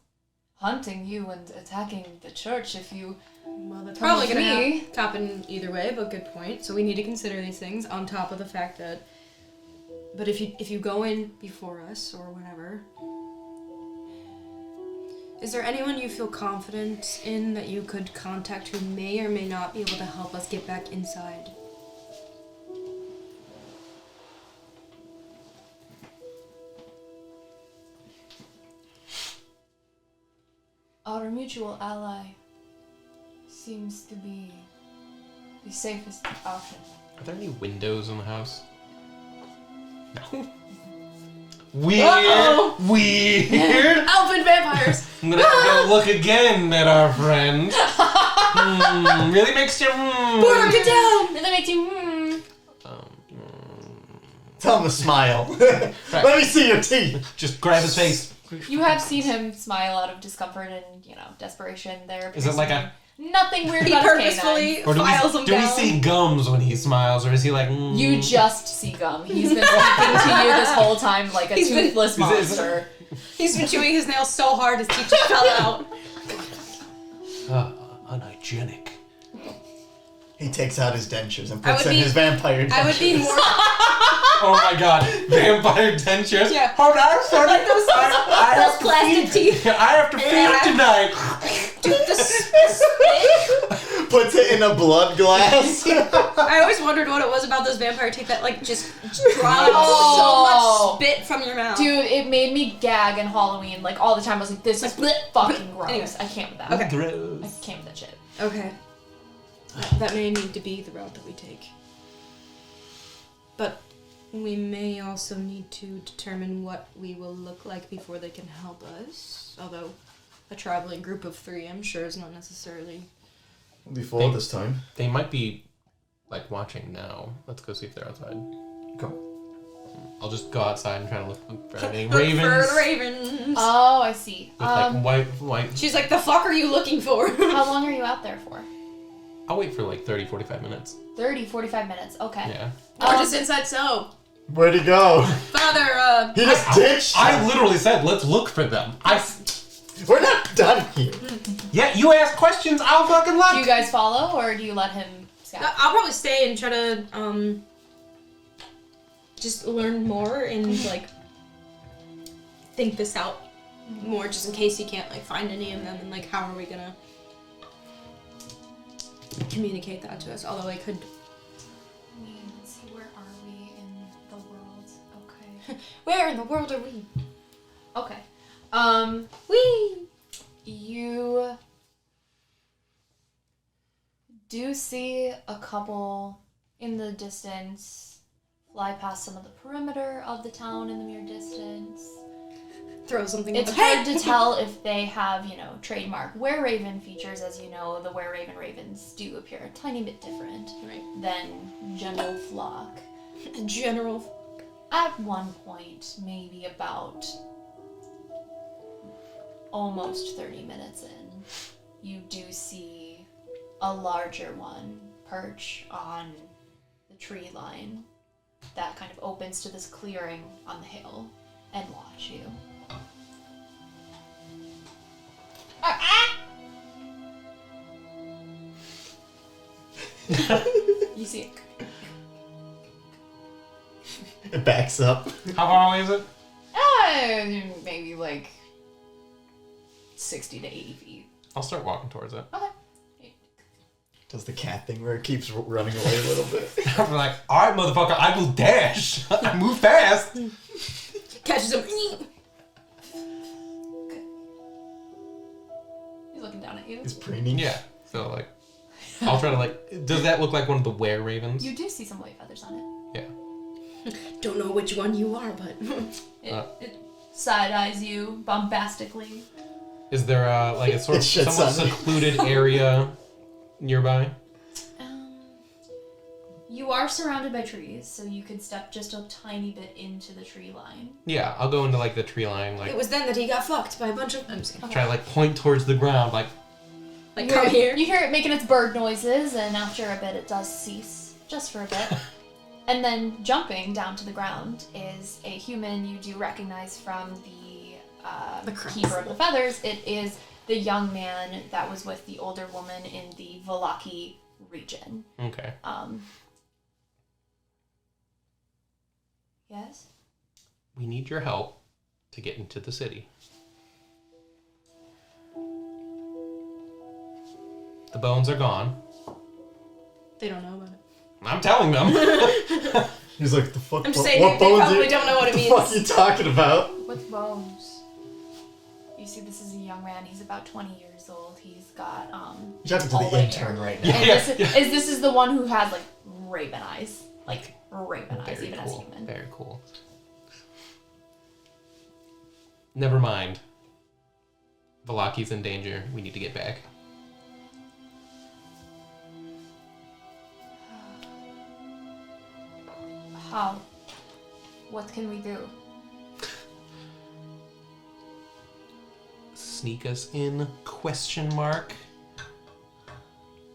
hunting you and attacking the church if you... Well, that's Come probably with going me. to happen either way, but good point. So we need to consider these things on top of the fact that... But if you go in before us or whatever... Is there anyone you feel confident in that you could contact who may or may not be able to help us get back inside? Our mutual ally seems to be the safest option. Are there any windows in the house? No. Weird. Uh-oh. Weird. Elfin vampires! I'm gonna have to go look again at our friend. Really makes you. Bora, get down! Really makes you Tell him to smile. Let me see your teeth. Just grab his face. You have seen him smile out of discomfort and, desperation there. Is it like a? Nothing weird He about his purposefully canine. Or files them do we down. see gums when he smiles, or is he like? You just see gum. He's been speaking to you this whole time like a He's been- toothless Is it- monster. He's been chewing his nails so hard his teeth just fell out. Unhygienic. He takes out his dentures and I puts would in be- his vampire dentures. I would be more... Oh my god, vampire dentures. Yeah. Hold on, son. Like those plastic teeth. I have to feed it tonight. Dude, the spit. Puts it in a blood glass. I always wondered what it was about those vampire teeth that just draw out Oh. so much spit from your mouth. Dude, it made me gag in Halloween like all the time. I was like, this is fucking gross. Anyway. I can't with that. Okay. I Gross. can't with that shit. Okay. That may need to be the route that we take. But we may also need to determine what we will look like before they can help us. Although a traveling group of 3, I'm sure, is not necessarily... Before this time. They might be like watching now. Let's go see if they're outside. Go. I'll just go outside and try to look for any Look ravens. for the ravens. Oh, I see. With like white. She's like, the fuck are you looking for? How long are you out there for? I'll wait for like 30, 45 minutes. 30, 45 minutes. Okay. Yeah. Or just inside so. Where'd he go? Father, He just ditched. I literally said, let's look for them. We're not done here. Yeah, you ask questions, I'll fucking look. Do you guys follow, or do you let him scout? I'll probably stay and try to, just learn more and, like, think this out more, just in case you can't, like, find any of them, and, like, how are we gonna communicate that to us, although I could... Let's see, where are we in the world? Okay. Where in the world are we? Okay. You do see a couple in the distance fly past some of the perimeter of the town in the mere distance. Throw something It's in the hard to tell if they have, trademark were-raven features. As you know, the were-raven ravens do appear a tiny bit different than general flock. General. At one point, maybe about almost 30 minutes in, you do see a larger one perch on the tree line that kind of opens to this clearing on the hill and watch you. You see it. It backs up. How far away is it? Maybe like 60 to 80 feet. I'll start walking towards it. Okay. Does the cat thing where it keeps running away a little bit. I'm like, alright, motherfucker, I will dash. I move fast. Catches him. He's looking down at you. It's preening. Yeah. So, like, I'll try to, like, does that look like one of the were-ravens? You do see some white feathers on it. Yeah. Don't know which one you are, but... It side-eyes you bombastically. Is there, like, a sort of It shits somewhat on me. secluded area nearby? You are surrounded by trees, so you could step just a tiny bit into the tree line. Yeah, I'll go into, like, the tree line, like, It was then that he got fucked by a bunch of... I'm just kidding. try to, like, point towards the ground, like, Like, come here. You hear it making its bird noises, and after a bit it does cease, just for a bit. And then jumping down to the ground is a human you do recognize from the crest. Keeper of the Feathers. It is the young man that was with the older woman in the Vallaki region. okay. Yes? We need your help to get into the city. The bones are gone. They don't know about it. I'm telling them. He's like, the fuck? I'm just what, saying, what they bones probably are- don't know what it means. The fuck you talking about? With bones. You see, this is a young man. He's about 20 years old. He's got, You're talking to all the the intern hair. right now. And Yeah, this is the one who has, like, raven eyes. Like, raven eyes, Very even as cool. human. Very cool. Never mind. Valaki's in danger. We need to get back. How? What can we do? Sneak us in? Question mark.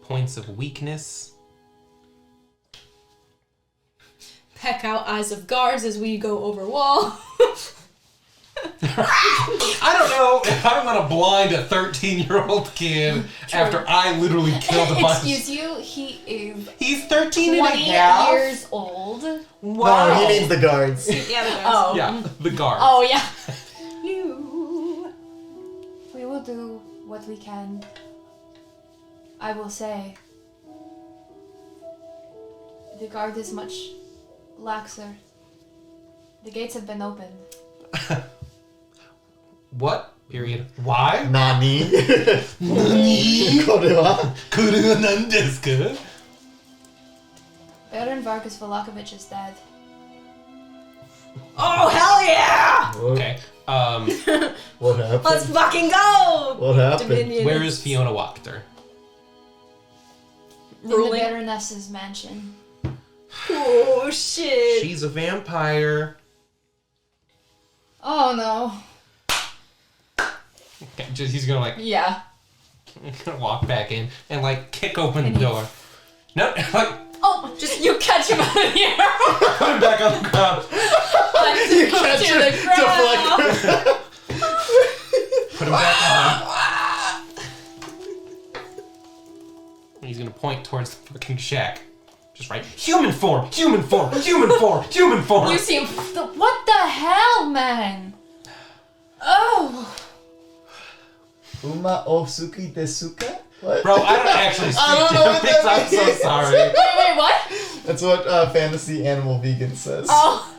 Points of weakness. Peck out eyes of guards as we go over wall. I don't know if I'm gonna blind a 13-year-old kid after I literally killed a bunch. Excuse you, he is He's 13 and a 20 half. years old. Wow. No, he means the guards. Yeah, the guys. Oh. Yeah, the guard. Oh, yeah. No. We will do what we can. I will say, the guard is much laxer. The gates have been opened. What? Period. Why? Nani? Nani? Korewa? Kuru nan desu ka? Baron Vargas Velakovich is dead. Oh, hell yeah! Okay. What happened? Let's fucking go! What happened? Dominion. Where is Fiona Wachter? In the Ruling. Baroness's mansion. Oh, shit. She's a vampire. Oh, no. Okay, he's gonna like Yeah. I'm gonna walk back in and like kick open the door. No, like Oh, just you catch him out of the air. put him back on the ground. You catch to it, the ground. deflect. Put him back on. He's gonna point towards the fucking shack. Just right. Human form! Human form! Human form! Human form! You see him. What the hell, man? Oh. Uma osuki desuka? What? Bro, I don't actually speak I don't know what Japanese. that I'm so means. sorry. Wait, what? That's what fantasy animal vegan says. Oh.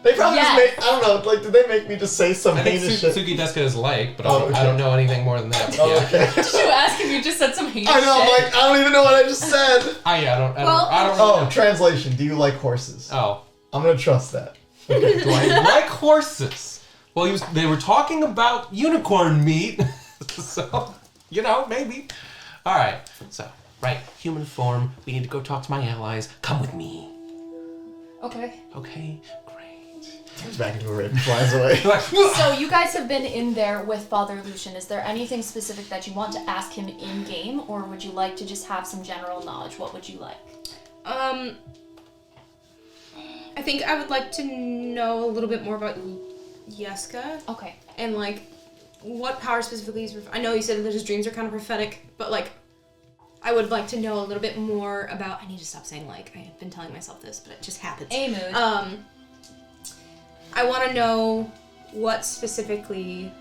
They probably Yes. just make, I don't know, like, did they make me just say some I think heinous shit? Suki Deska is like, but Oh, okay. I don't know anything more than that. But Oh, yeah. okay. Did you ask if you just said some heinous I know, I'm shit? like, I don't even know what I just said. I don't Oh, know. translation. Do you like horses? Oh. I'm gonna trust that. Do I like horses? Well, they were talking about unicorn meat. So, maybe. Alright, so, right, human form. We need to go talk to my allies. Come with me. Okay. Okay, great. Turns back into a raven, flies away. Like, So you guys have been in there with Father Lucian. Is there anything specific that you want to ask him in game, or would you like to just have some general knowledge? What would you like? I think I would like to know a little bit more about Yeska Okay. and like what power specifically is. I know you said that his dreams are kind of prophetic, but like I would like to know a little bit more about. I need to stop saying like. I have been telling myself this, but it just happens. A mood. I want to know what specifically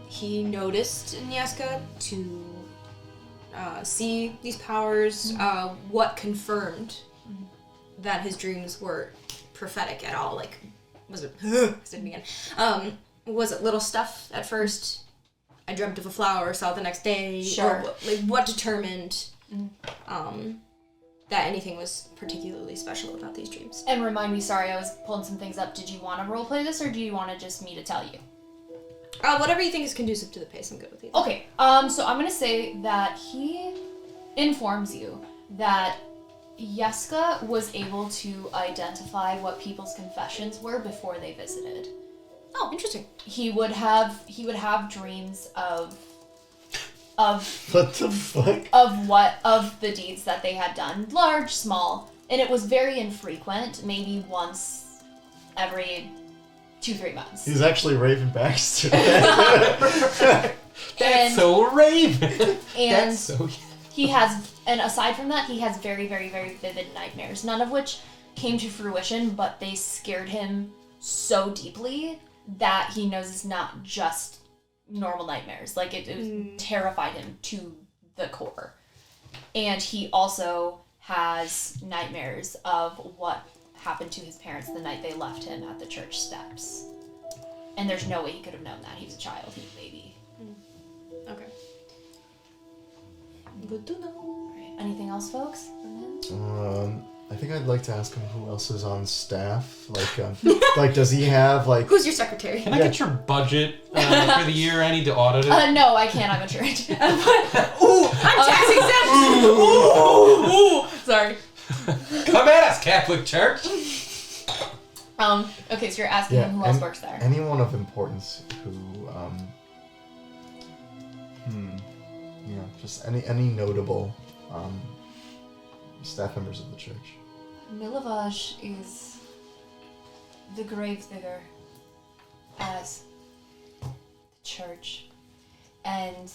he noticed in Yeska to see these powers. What confirmed that his dreams were prophetic at all? Like, was it? Was it little stuff at first? I dreamt of a flower, saw it the next day. Sure. Or, like, what determined that anything was particularly special about these dreams? And remind me, sorry, I was pulling some things up. Did you want to roleplay this, or do you want to just me to tell you? Whatever you think is conducive to the pace, I'm good with you. Okay, so I'm gonna say that he informs you that Yeska was able to identify what people's confessions were before they visited. Oh, interesting. He would have dreams of What the fuck? of the deeds that they had done, large, small, and it was very infrequent, maybe once every 2-3 months. He's actually Raven Baxter. that's so Raven. And That's so... he has, and aside from that, he has very, very, very vivid nightmares, none of which came to fruition, but they scared him so deeply that he knows it's not just normal nightmares. Like, it terrified him to the core. And he also has nightmares of what happened to his parents the night they left him at the church steps. And there's no way he could have known that. He was a child. He was a baby. Okay. Good to know. Alright, anything else, folks? I think I'd like to ask him who else is on staff. Like, does he have like? Who's your secretary? Can I get your budget for the year? I need to audit it. No, I can't. I'm a church. Ooh, I'm tax exempt. Sorry. Come at us, Catholic Church. Okay, so you're asking him who else works there. Anyone of importance who, just any notable, staff members of the church. Milovaj is the gravedigger as the church, and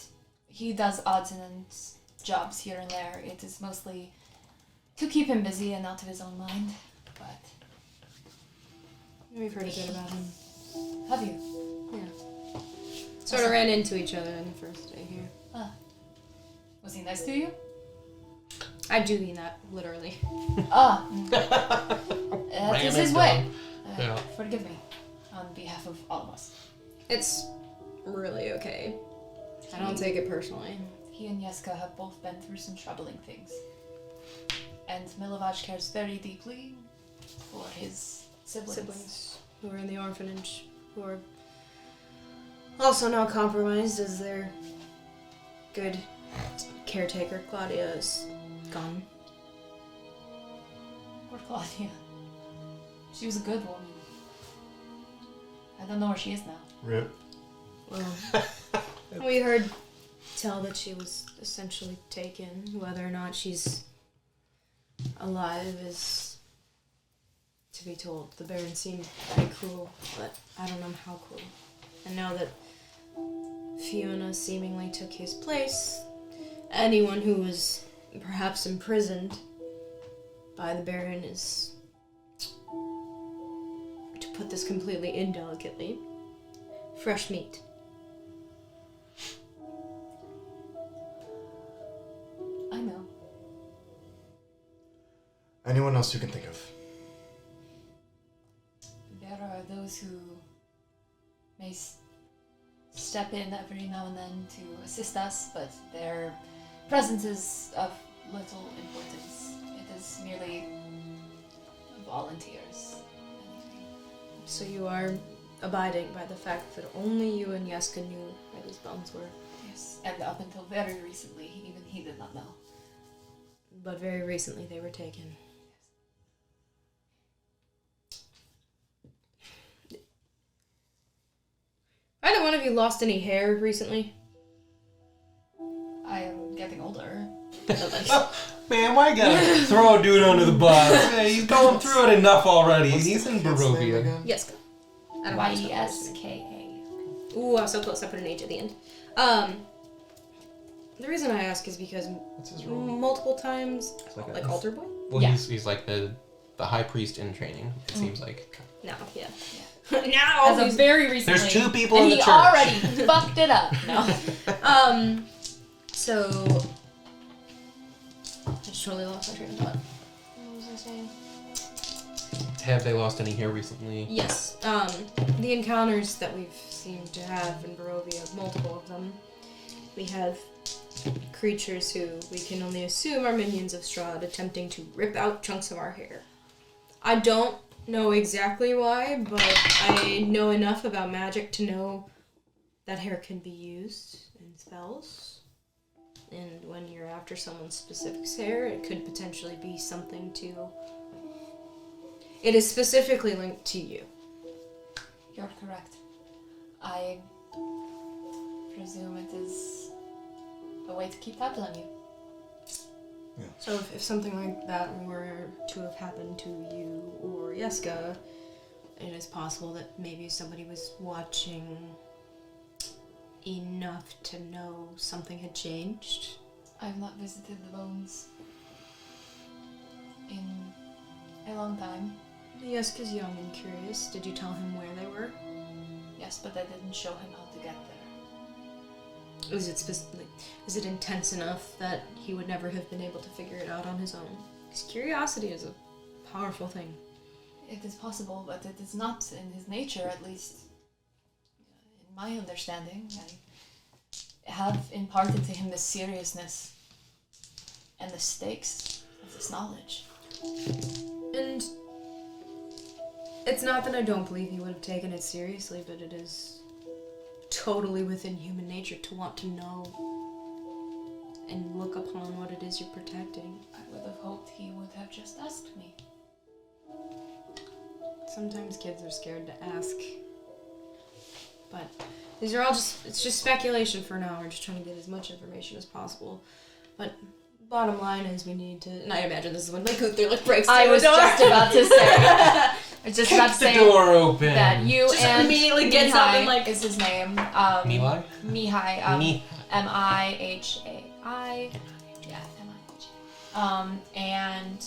he does odds and ends jobs here and there. It is mostly to keep him busy and not to his own mind, but... We've heard a bit about him. Have you? Yeah. Sort of ran into each other on the first day here. Was he nice to you? I do mean that, literally. That is his way. Yeah. Forgive me on behalf of all of us. It's really okay. I don't take it personally. He and Yeska have both been through some troubling things. And Milovaj cares very deeply for his siblings. Who are in the orphanage, who are also now compromised as their good caretaker, Claudia, is gone. Poor Claudia. She was a good woman. I don't know where she is now. Rip. Well, we heard tell that she was essentially taken. Whether or not she's alive is to be told. The Baron seemed pretty cruel, but I don't know how cruel. And now that Fiona seemingly took his place, anyone who was perhaps imprisoned by the Baron is, to put this completely indelicately, fresh meat. I know. Anyone else you can think of? There are those who may step in every now and then to assist us, but their presence is of little importance. It is merely volunteers. So you are abiding by the fact that only you and Yeska knew where these bones were. Yes, and up until very recently, even he did not know. But very recently they were taken. Either one of you lost any hair recently? I am getting older. Man, why you gotta throw a dude under the bus? Hey, he's going through it enough already. What's He's the in kid's name Barovia. again? Yeska. I don't know how to spell her last name. Yeska. Ooh, I was so close. I put an H at the end. The reason I ask is because What's his role? multiple times, like like a- altar boy. Well, Yeah. he's like the high priest in training. It seems like. No, yeah. Yeah. now As of very recently. There's two people and in the he church. already fucked it up. No. So I just totally lost my train of thought. What was I saying? Have they lost any hair recently? Yes. The encounters that we've seemed to have in Barovia, multiple of them, we have creatures who we can only assume are minions of Strahd attempting to rip out chunks of our hair. I don't know exactly why, but I know enough about magic to know that hair can be used in spells. And when you're after someone's specific hair, it could potentially be something to... It is specifically linked to you. You're correct. I presume it is a way to keep tabs on you. So if something like that were to have happened to you or Yeska, it is possible that maybe somebody was watching enough to know something had changed. I've not visited the bones in a long time. Yeska's young and curious. Did you tell him where they were? Yes, but I didn't show him how to get there. Is it intense enough that he would never have been able to figure it out on his own? Because curiosity is a powerful thing. It is possible, but it is not in his nature, at least in my understanding. I have imparted to him the seriousness and the stakes of this knowledge. And it's not that I don't believe he would have taken it seriously, but it is totally within human nature to want to know and look upon what it is you're protecting. I would have hoped he would have just asked me. Sometimes kids are scared to ask. But these are all it's just speculation for now. We're just trying to get as much information as possible. But bottom line is we need to, and I imagine this is when Gunther breaks I through was the door. just about to say. I was just about to The say door open. that you Just and immediately gets up and, like- is his name. Mihai? Mihai. Me. Mihai. Yeah, Mihai. And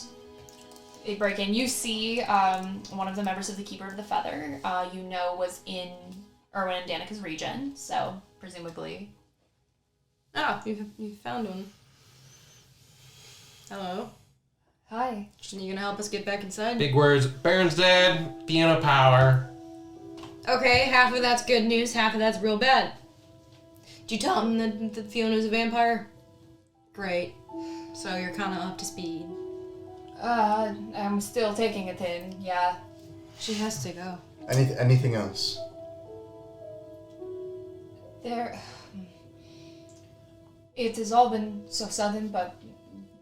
they break in. You see one of the members of the Keeper of the Feather, was in Erwin and Danica's region, so presumably. Ah, you found one. Hello. Hi. You gonna help us get back inside? Big words. Baron's dead. Fiona power. Okay, half of that's good news, half of that's real bad. Did you tell him that Fiona's a vampire? Great. So you're kind of up to speed. I'm still taking it in, yeah. She has to go. Anything else? It has all been so sudden, but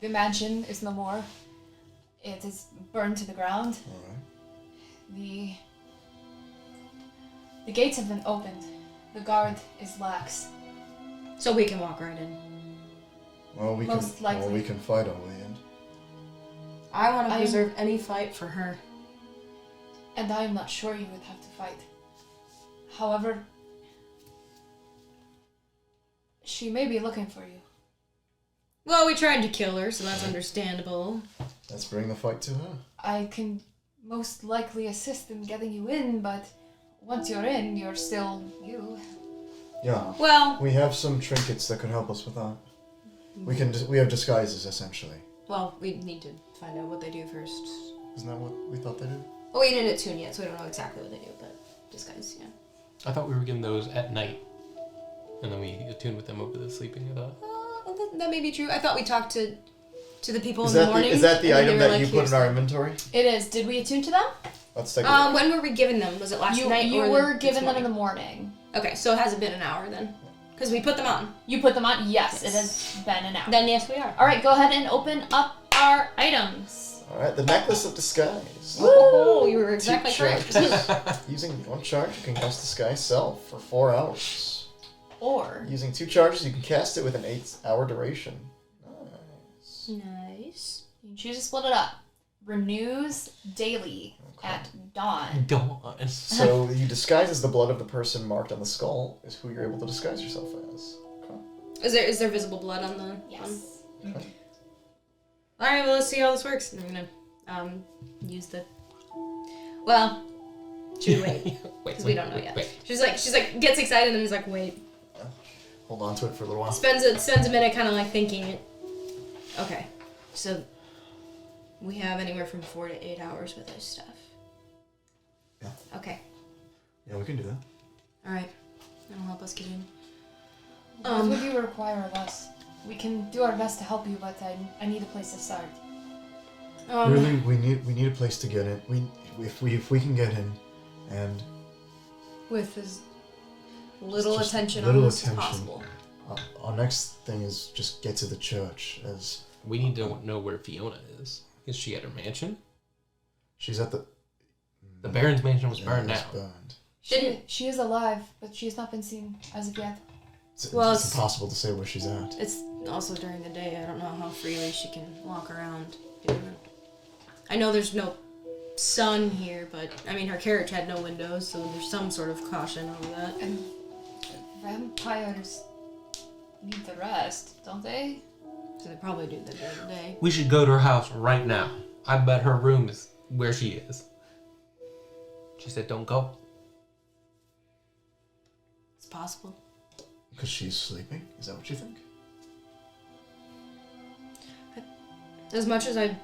the mansion is no more. It is burned to the ground. Alright. The gates have been opened, The guard is lax. So we can walk right in. Well, Most likely. we can fight our way in. I want to preserve any fight for her. And I am not sure you would have to fight. However, she may be looking for you. Well, we tried to kill her, so that's understandable. Let's bring the fight to her. I can most likely assist in getting you in, but once you're in, you're still you. Yeah. Well, We have some trinkets that could help us with that. We have disguises, essentially. we need to find out what they do first. Isn't that what we thought they did? Well, we didn't attune yet, so we don't know exactly what they do, but disguise, yeah. I thought we were getting those at night. And then we attuned with them over the sleeping, I thought. That may be true. I thought we talked to the people Is in the that morning. is that the and then item they were that like, you put "Here's in our the-" inventory? It is. Did we attune to them? Let's take a look. When were we given them? Was it last You night? or were this given them in morning? the morning. Okay, so it hasn't been an hour then. Because we put them on. You put them on? Yes, it has been an hour. Then yes, we are. Alright, go ahead and open up our items. All right, the necklace of disguise. Oh, you were exactly Two correct. charges. Using one charge, you can cast disguise self for 4 hours. Or Using 2 charges, you can cast it with an 8-hour duration. Nice. Nice. you can choose to split it up. Renews daily at dawn. Dawn. So you disguise as the blood of the person marked on the skull is who you're able to disguise yourself as. Okay. Is there visible blood on the? Yes. Okay. All right. Well, let's see how this works. I'm gonna use the. Well, should we wait? Because we don't know yet. Wait. She's like gets excited and is like, wait. Hold on to it for a little while. Spends a minute kind of like thinking it. Okay, so we have anywhere from 4 to 8 hours with this stuff. Yeah. Okay. Yeah, we can do that. All right. That'll help us get in. What would you require of us? We can do our best to help you, but I need a place to start. Really, we need a place to get in. If we can get in, and with as little just attention little on us as attention. possible. our next thing is just get to the church, as We need to know where Fiona is. Is she at her mansion? she's at the. The Baron's mansion was burned it's down. burned. She is alive, but she has not been seen as of yet. It's It's impossible to say where she's at. It's also during the day. I don't know how freely she can walk around. I know there's no sun here, but I mean her carriage had no windows, so there's some sort of caution over that. And vampires need the rest, don't they? So they probably do that during the day. We should go to her house right now. I bet her room is where she is. She said don't go. It's possible. Because she's sleeping? Is that what you think? As much as I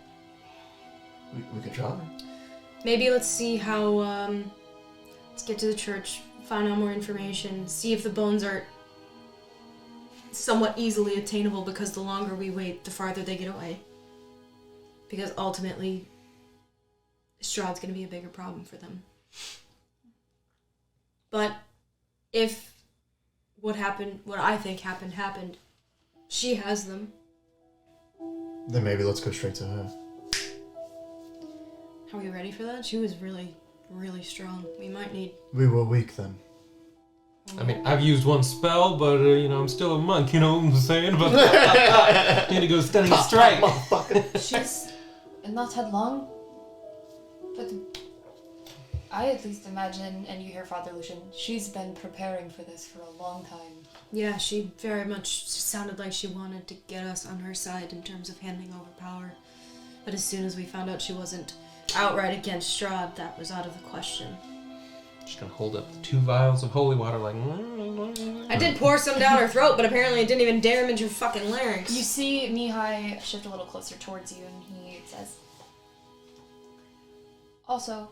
We could try. maybe let's see how let's get to the church, find out more information, see if the bones are somewhat easily attainable, because the longer we wait, the farther they get away. Because ultimately Strahd's gonna be a bigger problem for them. But if what I think happened, she has them. Then maybe let's go straight to her. Are we ready for that? She was really, really strong. We might need... We were weak then. I mean, I've used one spell, but, I'm still a monk, you know what I'm saying? But need to go standing straight. She's not had long, but I at least imagine, and you hear Father Lucian, she's been preparing for this for a long time. Yeah, she very much sounded like she wanted to get us on her side in terms of handing over power. But as soon as we found out she wasn't outright against Strahd, that was out of the question. She's gonna hold up 2 vials of holy water like... I did pour some down her throat, but apparently it didn't even damage her fucking larynx. You see Mihai shift a little closer towards you, and he says, also,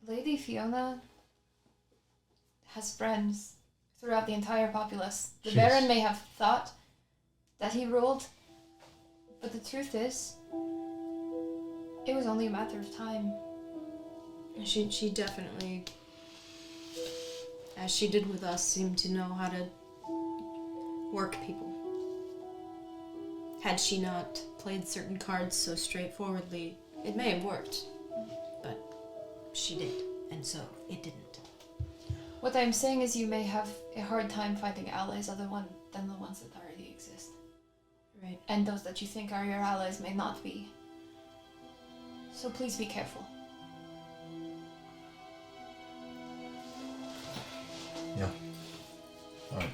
Lady Fiona has friends throughout the entire populace. The Jeez. Baron may have thought that he ruled, but the truth is, it was only a matter of time. She definitely, as she did with us, seemed to know how to work people. Had she not played certain cards so straightforwardly, it may have worked. But she did, and so it didn't. What I'm saying is you may have a hard time finding allies than the ones that already exist. Right. And those that you think are your allies may not be. So please be careful. Yeah. Alright.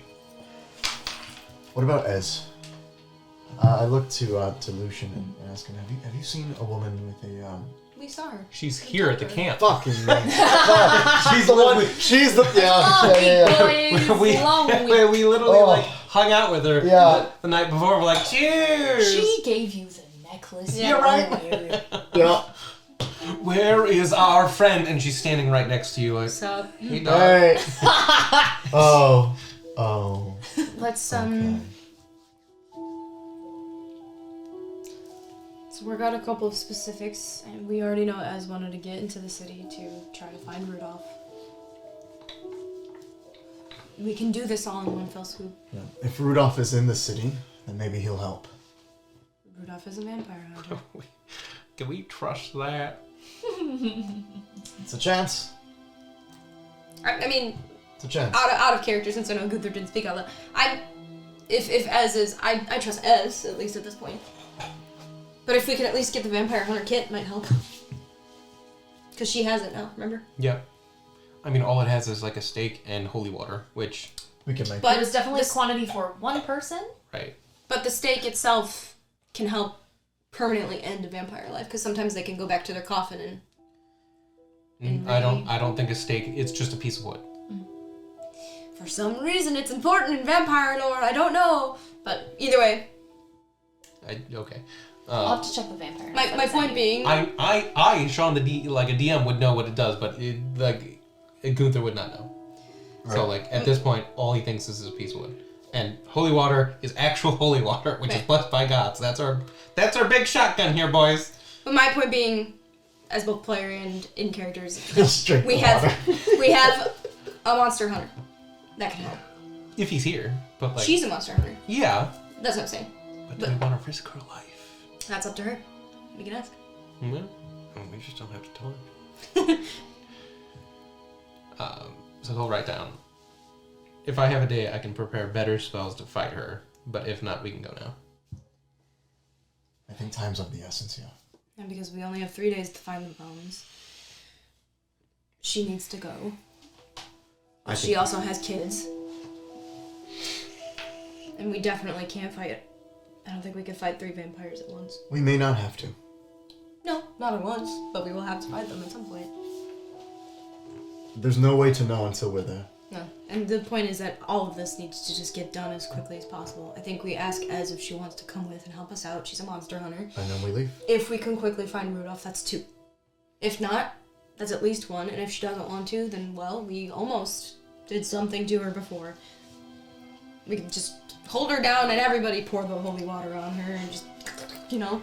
What about Ez? I look to Lucian and ask him, have you seen a woman with a We saw her. She's here at the camp. fucking man. She's the one. She's the We literally hung out with her the night before. We're like, cheers. She gave you the necklace. Yeah. You're right. Yeah. Where is our friend? And she's standing right next to you, like, What's up? hey, dog. Hey. Oh. Let's Okay. let's work out a couple of specifics, and we already know Ez wanted to get into the city to try to find Rudolph. We can do this all in one fell swoop. Yeah. If Rudolph is in the city, then maybe he'll help. Rudolph is a vampire hunter. Can we trust that? It's a chance. I mean, It's a chance. out of character, since I know Gunther didn't speak out loud. If Ez is, I trust Ez, at least at this point. But if we could at least get the vampire hunter kit, it might help. Because she has it now, remember? Yeah. I mean, all it has is like a steak and holy water, which, We can make But It was definitely this- a quantity for one person. right. But the steak itself can help permanently end a vampire life, because sometimes they can go back to their coffin and... I don't think a steak, it's just a piece of wood. For some reason, it's important in vampire lore. I don't know, but either way, Okay. I'll have to check the vampire. my point being, I, Sean, a DM would know what it does, but Gunther would not know. So, Right. at this point, all he thinks is a piece of wood. And holy water is actual holy water, which is Right. blessed by God. So that's our big shotgun here, boys. but my point being, as both player and in characters, Just drink we the have water. we have a monster hunter that can help. If he's here, but She's a monster hunter. yeah. That's what I'm saying. But do we want to risk her life? That's up to her. We can ask. Yeah. We just don't have to tell her. So he'll write down. If I have a day, I can prepare better spells to fight her. But if not, we can go now. I think time's of the essence, yeah. And because we only have 3 days to find the bones, she needs to go. I She think- also has kids. And we definitely can't fight. I don't think we could fight 3 vampires at once. We may not have to. No, not at once, but we will have to fight them at some point. There's no way to know until we're there. No, and the point is that all of this needs to just get done as quickly as possible. I think we ask Ez if she wants to come with and help us out. She's a monster hunter. And then we leave. If we can quickly find Rudolph, that's 2. If not, that's at least 1. And if she doesn't want to, then, well, we almost did something to her before. We can just hold her down and everybody pour the holy water on her and just, you know.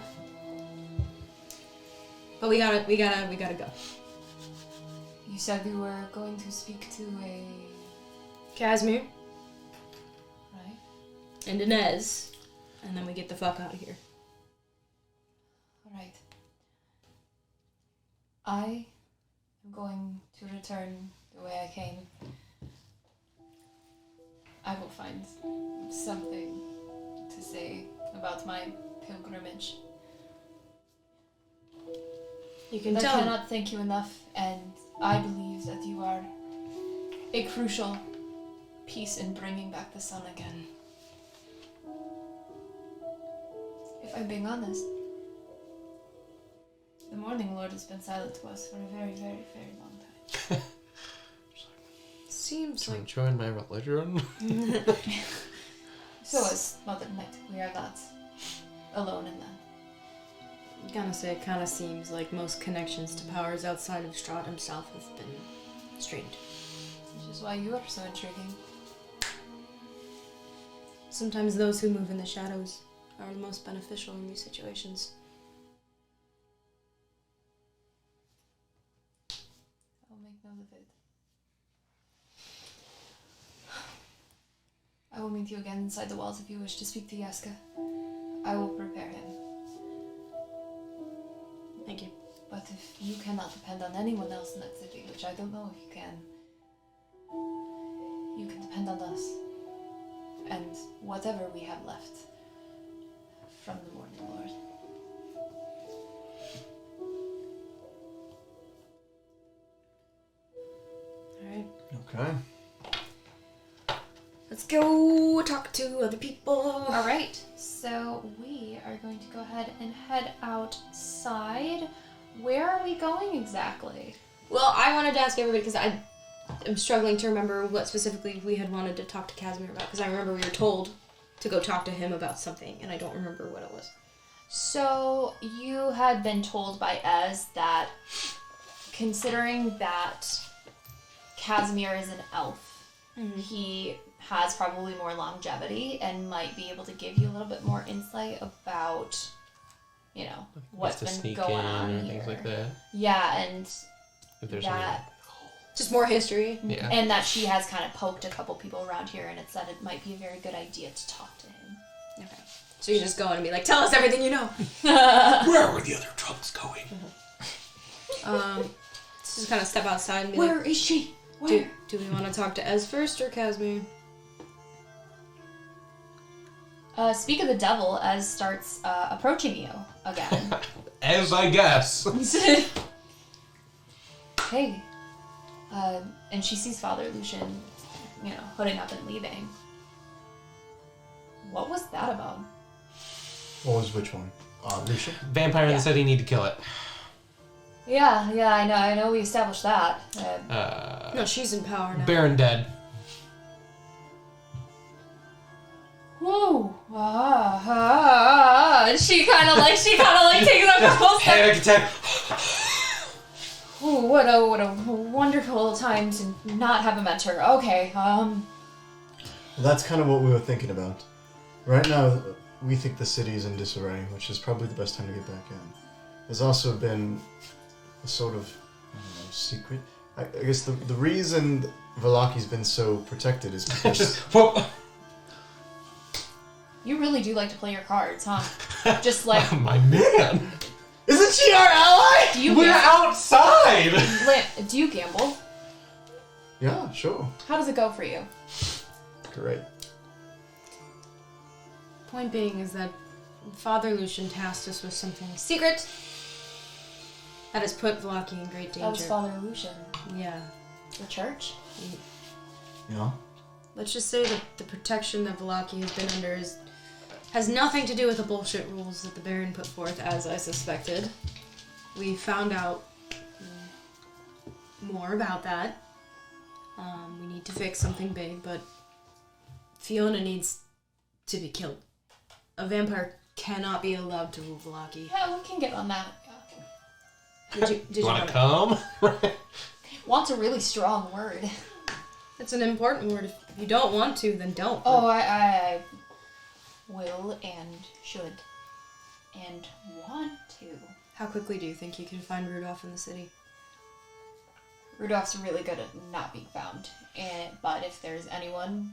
But we gotta go. You said we were going to speak to a... Casimir Right? and Inez, and then we get the fuck out of here. Alright. I am going to return the way I came. I will find something to say about my pilgrimage. You can I tell. cannot thank you enough, and I believe that you are a crucial piece in bringing back the sun again. If I'm being honest, the Morning Lord has been silent to us for a very, very, very long time. Seems So like join my religion. So is Mother Night. We are not alone in that. I'm gonna say it kind of seems like most connections to powers outside of Strahd himself have been strained. Which is why you are so intriguing. Sometimes those who move in the shadows are the most beneficial in these situations. I'll make note of it. I will meet you again inside the walls if you wish to speak to Yaska. I will prepare him. Thank you. But if you cannot depend on anyone else in that city, which I don't know if you can, You can depend on us. And whatever we have left from the Morning Lord. Alright. Okay. Let's go talk to other people. Alright, so we are going to go ahead and head outside. Where are we going exactly? Well, I wanted to ask everybody because I am struggling to remember what specifically we had wanted to talk to Casimir about. Because I remember we were told to go talk to him about something, and I don't remember what it was. So, you had been told by Ez that, considering that Casimir is an elf, he has probably more longevity and might be able to give you a little bit more insight about, you know, what's Just to been sneak going in on or here. things like that. Yeah, and If there's that, Just more history. yeah. and that she has kind of poked a couple people around here, and it said it might be a very good idea to talk to him. Okay. So you just go in and be like, tell us everything you know. Where were the other troubles going? Just kind of step outside and be Where like, is she? Where? do we want to talk to Ez first or Casimir? Speak of the devil, Ez starts approaching you again. As I guess. Hey. And she sees Father Lucian, you know, hooding up and leaving. What was that about? What was which one? Lucian? Vampire in the city, need to kill it. Yeah, I know we established that. No, she's in power now. Baron dead. Whoa. And she kind of like takes a couple steps. Panic attack. Ooh, what a wonderful time to not have a mentor. Okay, Well, that's kind of what we were thinking about. Right now, we think the city is in disarray, which is probably the best time to get back in. There's also been a sort of, I don't know, secret. I guess the reason Valaki's been so protected is because... Whoa. you really do like to play your cards, huh? Just like, My man. Isn't she our ally? do you We're gamble? outside. Do you gamble? Yeah, sure. How does it go for you? Great. Point being is that Father Lucian tasked us with something secret that has put Vlaki in great danger. That was Father Lucian. Yeah. The church? Yeah? Let's just say that the protection that Vlaki has been under has nothing to do with the bullshit rules that the Baron put forth, as I suspected. We found out more about that. We need to fix something big, but Fiona needs to be killed. A vampire cannot be allowed to rule Vlaki. Yeah, we can get on that. Did you Want want to come? Want's a really strong word. It's an important word. If you don't want to, then don't. Oh, I will and should and want to. How quickly do you think you can find Rudolph in the city? Rudolph's really good at not being found, but if there's anyone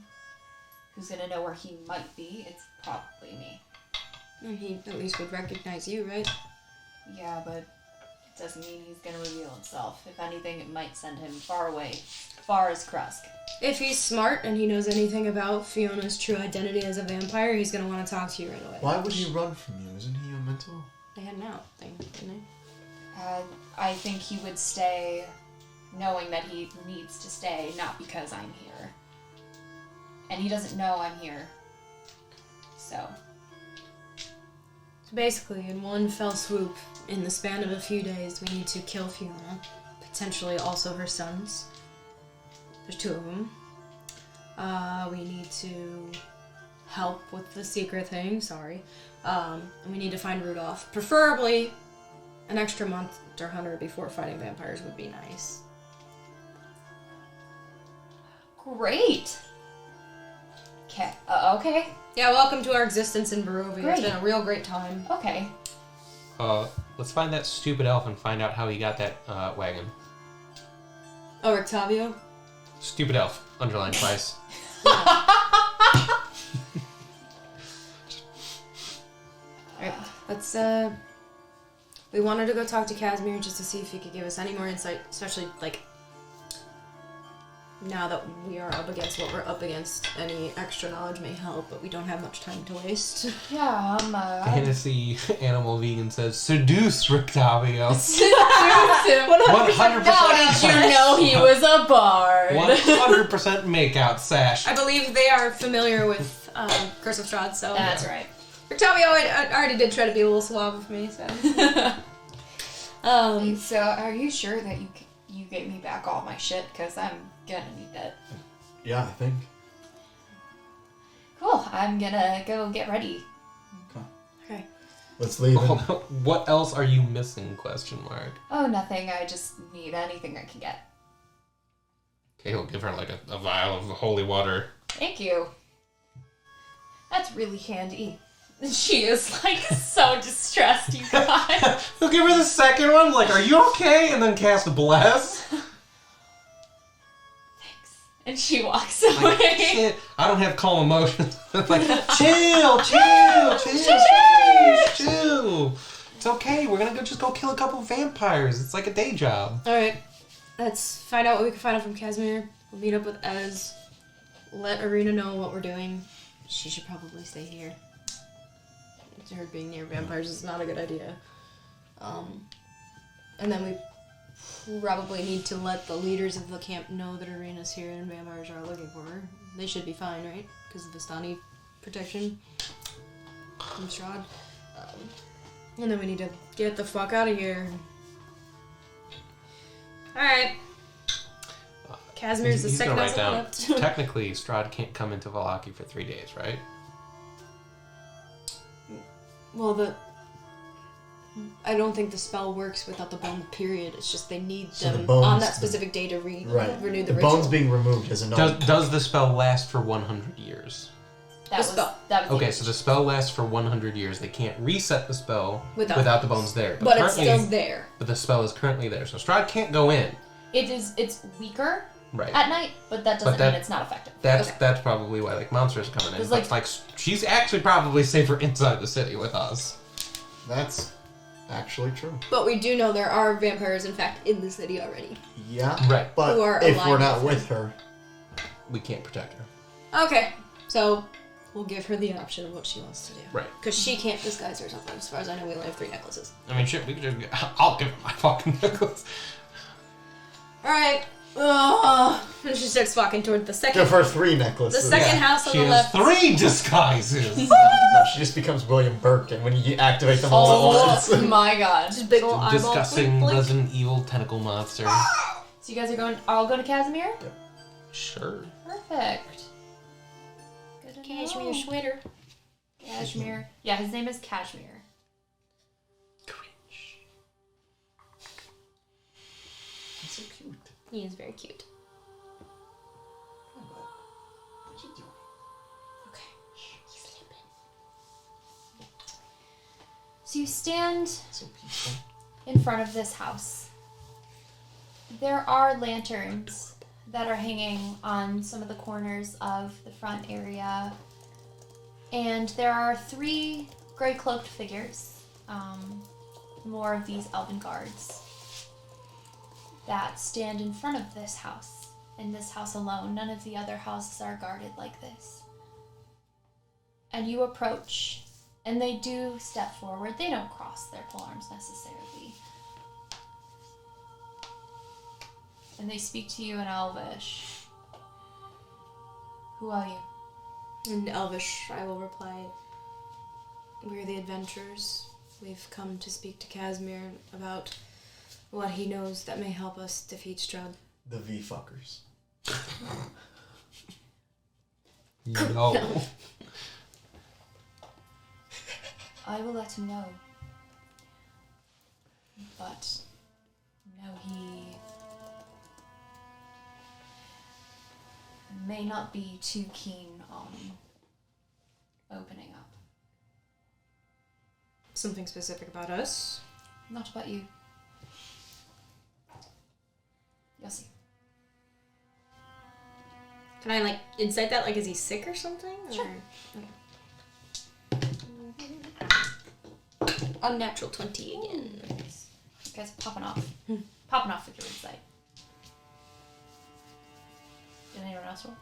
who's gonna know where he might be, it's probably me. And he at least would recognize you, right? Yeah, but it doesn't mean he's gonna reveal himself. If anything, it might send him far away, far as Krusk. If he's smart and he knows anything about Fiona's true identity as a vampire, he's gonna want to talk to you right away. Why would he run from you? Isn't he a mentor? They had an out thing, didn't they? I think he would stay knowing that he needs to stay, not because I'm here. And he doesn't know I'm here. So Basically, in one fell swoop, in the span of a few days, we need to kill Fiona, potentially also her sons. There's 2 of them. We need to help with the secret thing, and we need to find Rudolph. Preferably, an extra monster hunter before fighting vampires would be nice. great. Okay. Yeah, welcome to our existence in Barovia. Great. It's been a real great time. Okay. Let's find that stupid elf and find out how he got that wagon. Oh, Octavio? Stupid elf. Underline twice. Alright, let's, we wanted to go talk to Casimir just to see if he could give us any more insight, especially, like, now that we are up against what we're up against, any extra knowledge may help, but we don't have much time to waste. Yeah, Fantasy Animal Vegan says, seduce Rictavio. 100%. 100%. How did you know he was a bard? 100% makeout sash. I believe they are familiar with Curse of Strahd, so... That's right. Octavio already did try to be a little suave with me, so... So, are you sure that you gave me back all my shit? Because I'm gonna need that. Yeah, I think. Cool. I'm gonna go get ready. Okay. Let's leave. Oh, no. What else are you missing? Question mark. Oh, nothing. I just need anything I can get. Okay, he'll give her like a vial of holy water. Thank you. That's really handy. She is like so distressed, you guys. He'll give her the second one, like, are you okay? And then cast Bless. Thanks. And she walks away. Like, shit, I don't have calm emotions. Like, chill. It's okay, we're gonna just go kill a couple vampires. It's like a day job. Alright. Let's find out what we can find out from Casimir. We'll meet up with Ez. Let Arena know what we're doing. She should probably stay here. Her being near vampires is not a good idea. And then we probably need to let the leaders of the camp know that Arena's here and vampires are looking for her. They should be fine, right? Because of Vistani protection from Strahd. And then we need to get the fuck out of here. Alright. Casimir's the He's second gonna house write on down. the left. Technically, Strahd can't come into Vallaki for 3 days, right? Well, I don't think the spell works without the bone, period. It's just they need So them the bones- on that specific day to renew the The ritual. bones being removed is a no. Does the spell last for 100 years? That was spell. That was Okay, so the spell lasts for 100 years. They can't reset the spell Without the bones there. But it's currently- still there. But the spell is currently there, so Strahd can't go in. It's weaker Right. at night, but that doesn't that- mean it's not effective. That's probably why like monsters are coming in. It's But like she's actually probably safer inside the city with us. That's actually true. But we do know there are vampires, in fact, in the city already. Yeah. Right. But Who are if aligned we're not with with her, We can't protect her. Okay, so we'll give her the option of what she wants to do. Right. Because she can't disguise herself. As far as I know, we only have 3 necklaces. I mean, shit. We could just. I'll give her my fucking necklace. All right. And she starts walking toward the second. give her 3 The necklaces. second house on She the has left. 3 disguises. No, she just becomes William Birkin when you activate them all at once. Oh my god. Just big old eyeballs. Discussing Blink, blink. Resident Evil tentacle monster. So you guys are going. I'll go to Casimir. Sure. Perfect. Good to Cashmere know. sweater. Cashmere. Yeah, his name is Cashmere. Cringe. He's so cute. He is very cute. What you doing? Okay. He's sleeping. So you stand So peaceful. in front of this house. There are lanterns that are hanging on some of the corners of the front area. And there are 3 gray cloaked figures, more of these elven guards, that stand in front of this house. In this house alone, none of the other houses are guarded like this. And you approach, and they do step forward. They don't cross their polearms necessarily. And they speak to you in Elvish. Who are you? In Elvish, I will reply, we're the adventurers. We've come to speak to Casimir about what he knows that may help us defeat Strahd. The V fuckers. No. I will let him know. But no, he may not be too keen on opening up. Something specific about us? Not about you. You'll see. Can I, like, incite that? Like, is he sick or something? Sure. Okay. Unnatural 20 again. You guys are popping off. Popping off with your insight. master roll.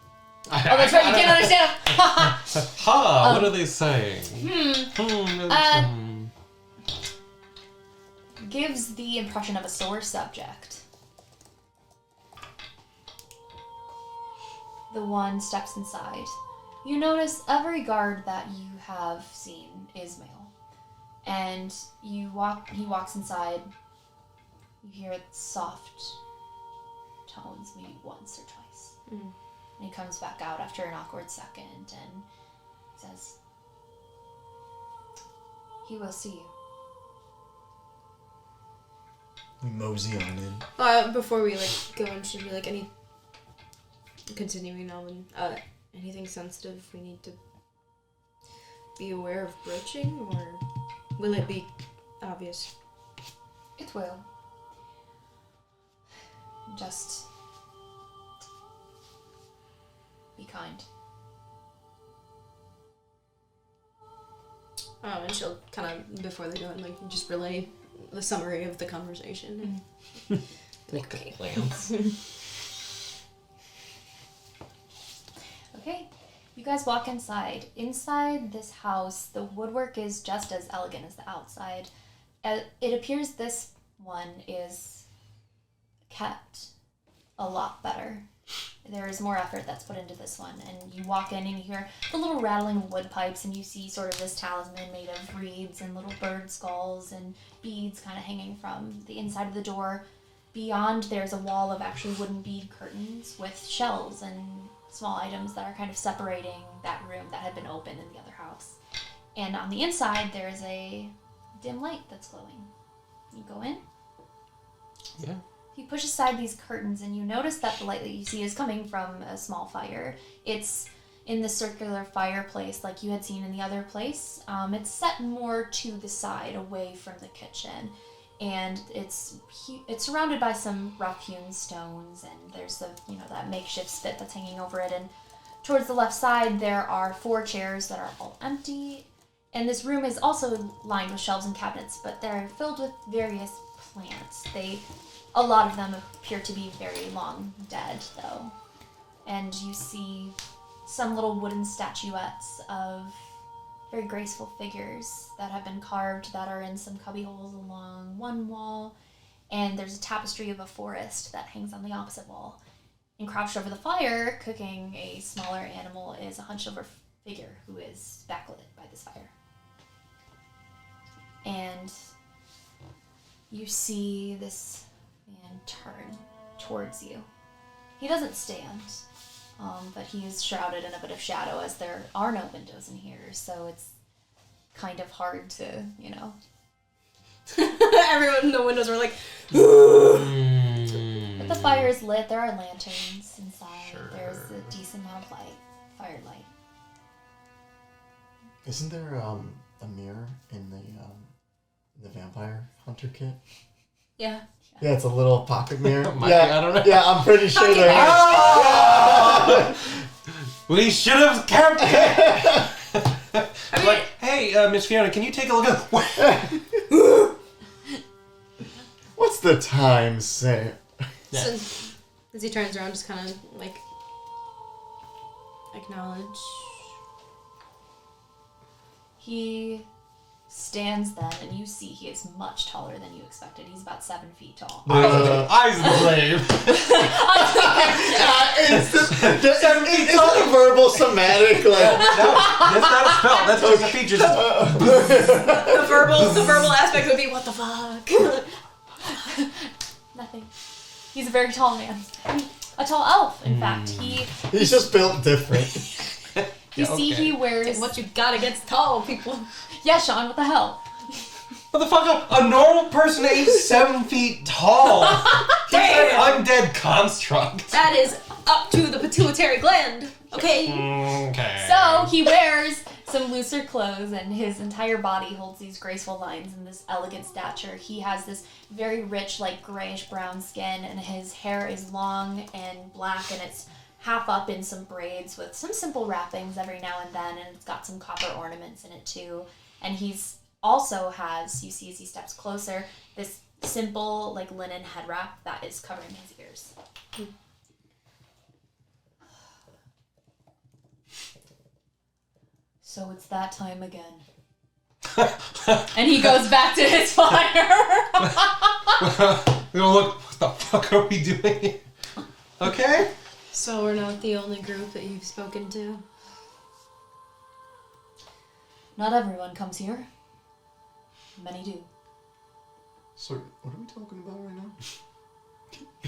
Oh, that's right. You can't understand them. Ha! What are they saying? Gives the impression of a sore subject. The one steps inside. You notice every guard that you have seen is male. And he walks inside. You hear soft tones maybe once or twice. Mm. And he comes back out after an awkward second and says, he will see you. We mosey on in. Before we go in, should we any continuing on? Anything sensitive we need to be aware of broaching, or will it be obvious? It will. Just be kind. And she'll kind of, before they go in, just relay the summary of the conversation. Okay. Lance. Okay, you guys walk inside. Inside this house, the woodwork is just as elegant as the outside. It appears this one is kept a lot better. There is more effort that's put into this one. And you walk in and you hear the little rattling of wood pipes, and you see sort of this talisman made of reeds and little bird skulls and beads kind of hanging from the inside of the door. Beyond, there's a wall of actually wooden bead curtains with shelves and small items that are kind of separating that room that had been open in the other house. And on the inside, there's a dim light that's glowing. You go in. Yeah. You push aside these curtains and you notice that the light that you see is coming from a small fire. It's in the circular fireplace like you had seen in the other place. It's set more to the side, away from the kitchen. And it's surrounded by some rough-hewn stones, and there's that makeshift spit that's hanging over it. And towards the left side, there are 4 chairs that are all empty. And this room is also lined with shelves and cabinets, but they're filled with various plants. A lot of them appear to be very long dead, though. And you see some little wooden statuettes of very graceful figures that have been carved that are in some cubby holes along one wall. And there's a tapestry of a forest that hangs on the opposite wall. And crouched over the fire, cooking a smaller animal, is a hunched-over figure who is backlit by this fire. And you see this man turn towards you. He doesn't stand, but he is shrouded in a bit of shadow as there are no windows in here, so it's kind of hard to, Everyone in the windows were like, But the fire is lit, there are lanterns inside, Sure. There's a decent amount of light, firelight. Isn't there a mirror in the vampire hunter kit? yeah. Yeah, it's a little pocket mirror. Might be, I don't know. Yeah, I'm pretty sure there is. Oh! We should have kept it! Hey, Miss Fiona, can you take a look at... What's the time say? Yeah. So, as he turns around, just kind of, acknowledge. He stands then, and you see he is much taller than you expected. He's about 7 feet tall. Eyes of the slave. It's not a verbal somatic, No, that's not a spell. That's just a feature. The verbal aspect would be, what the fuck? Nothing. He's a very tall man. A tall elf, in fact. He's just built different. You see he wears... What you got against tall people? Yeah, Sean, what the hell? Motherfucker, a normal person is 7 feet tall. He's an undead construct. That is up to the pituitary gland. Okay. Okay. So, he wears some looser clothes, and his entire body holds these graceful lines and this elegant stature. He has this very rich, grayish-brown skin, and his hair is long and black, and it's half up in some braids with some simple wrappings every now and then, and it's got some copper ornaments in it, too. And he's also has, you see as he steps closer, this simple, linen head wrap that is covering his ears. So it's that time again. And he goes back to his fire. Look, what the fuck are we doing here? Okay? So we're not the only group that you've spoken to? Not everyone comes here. Many do. So, what are we talking about right now?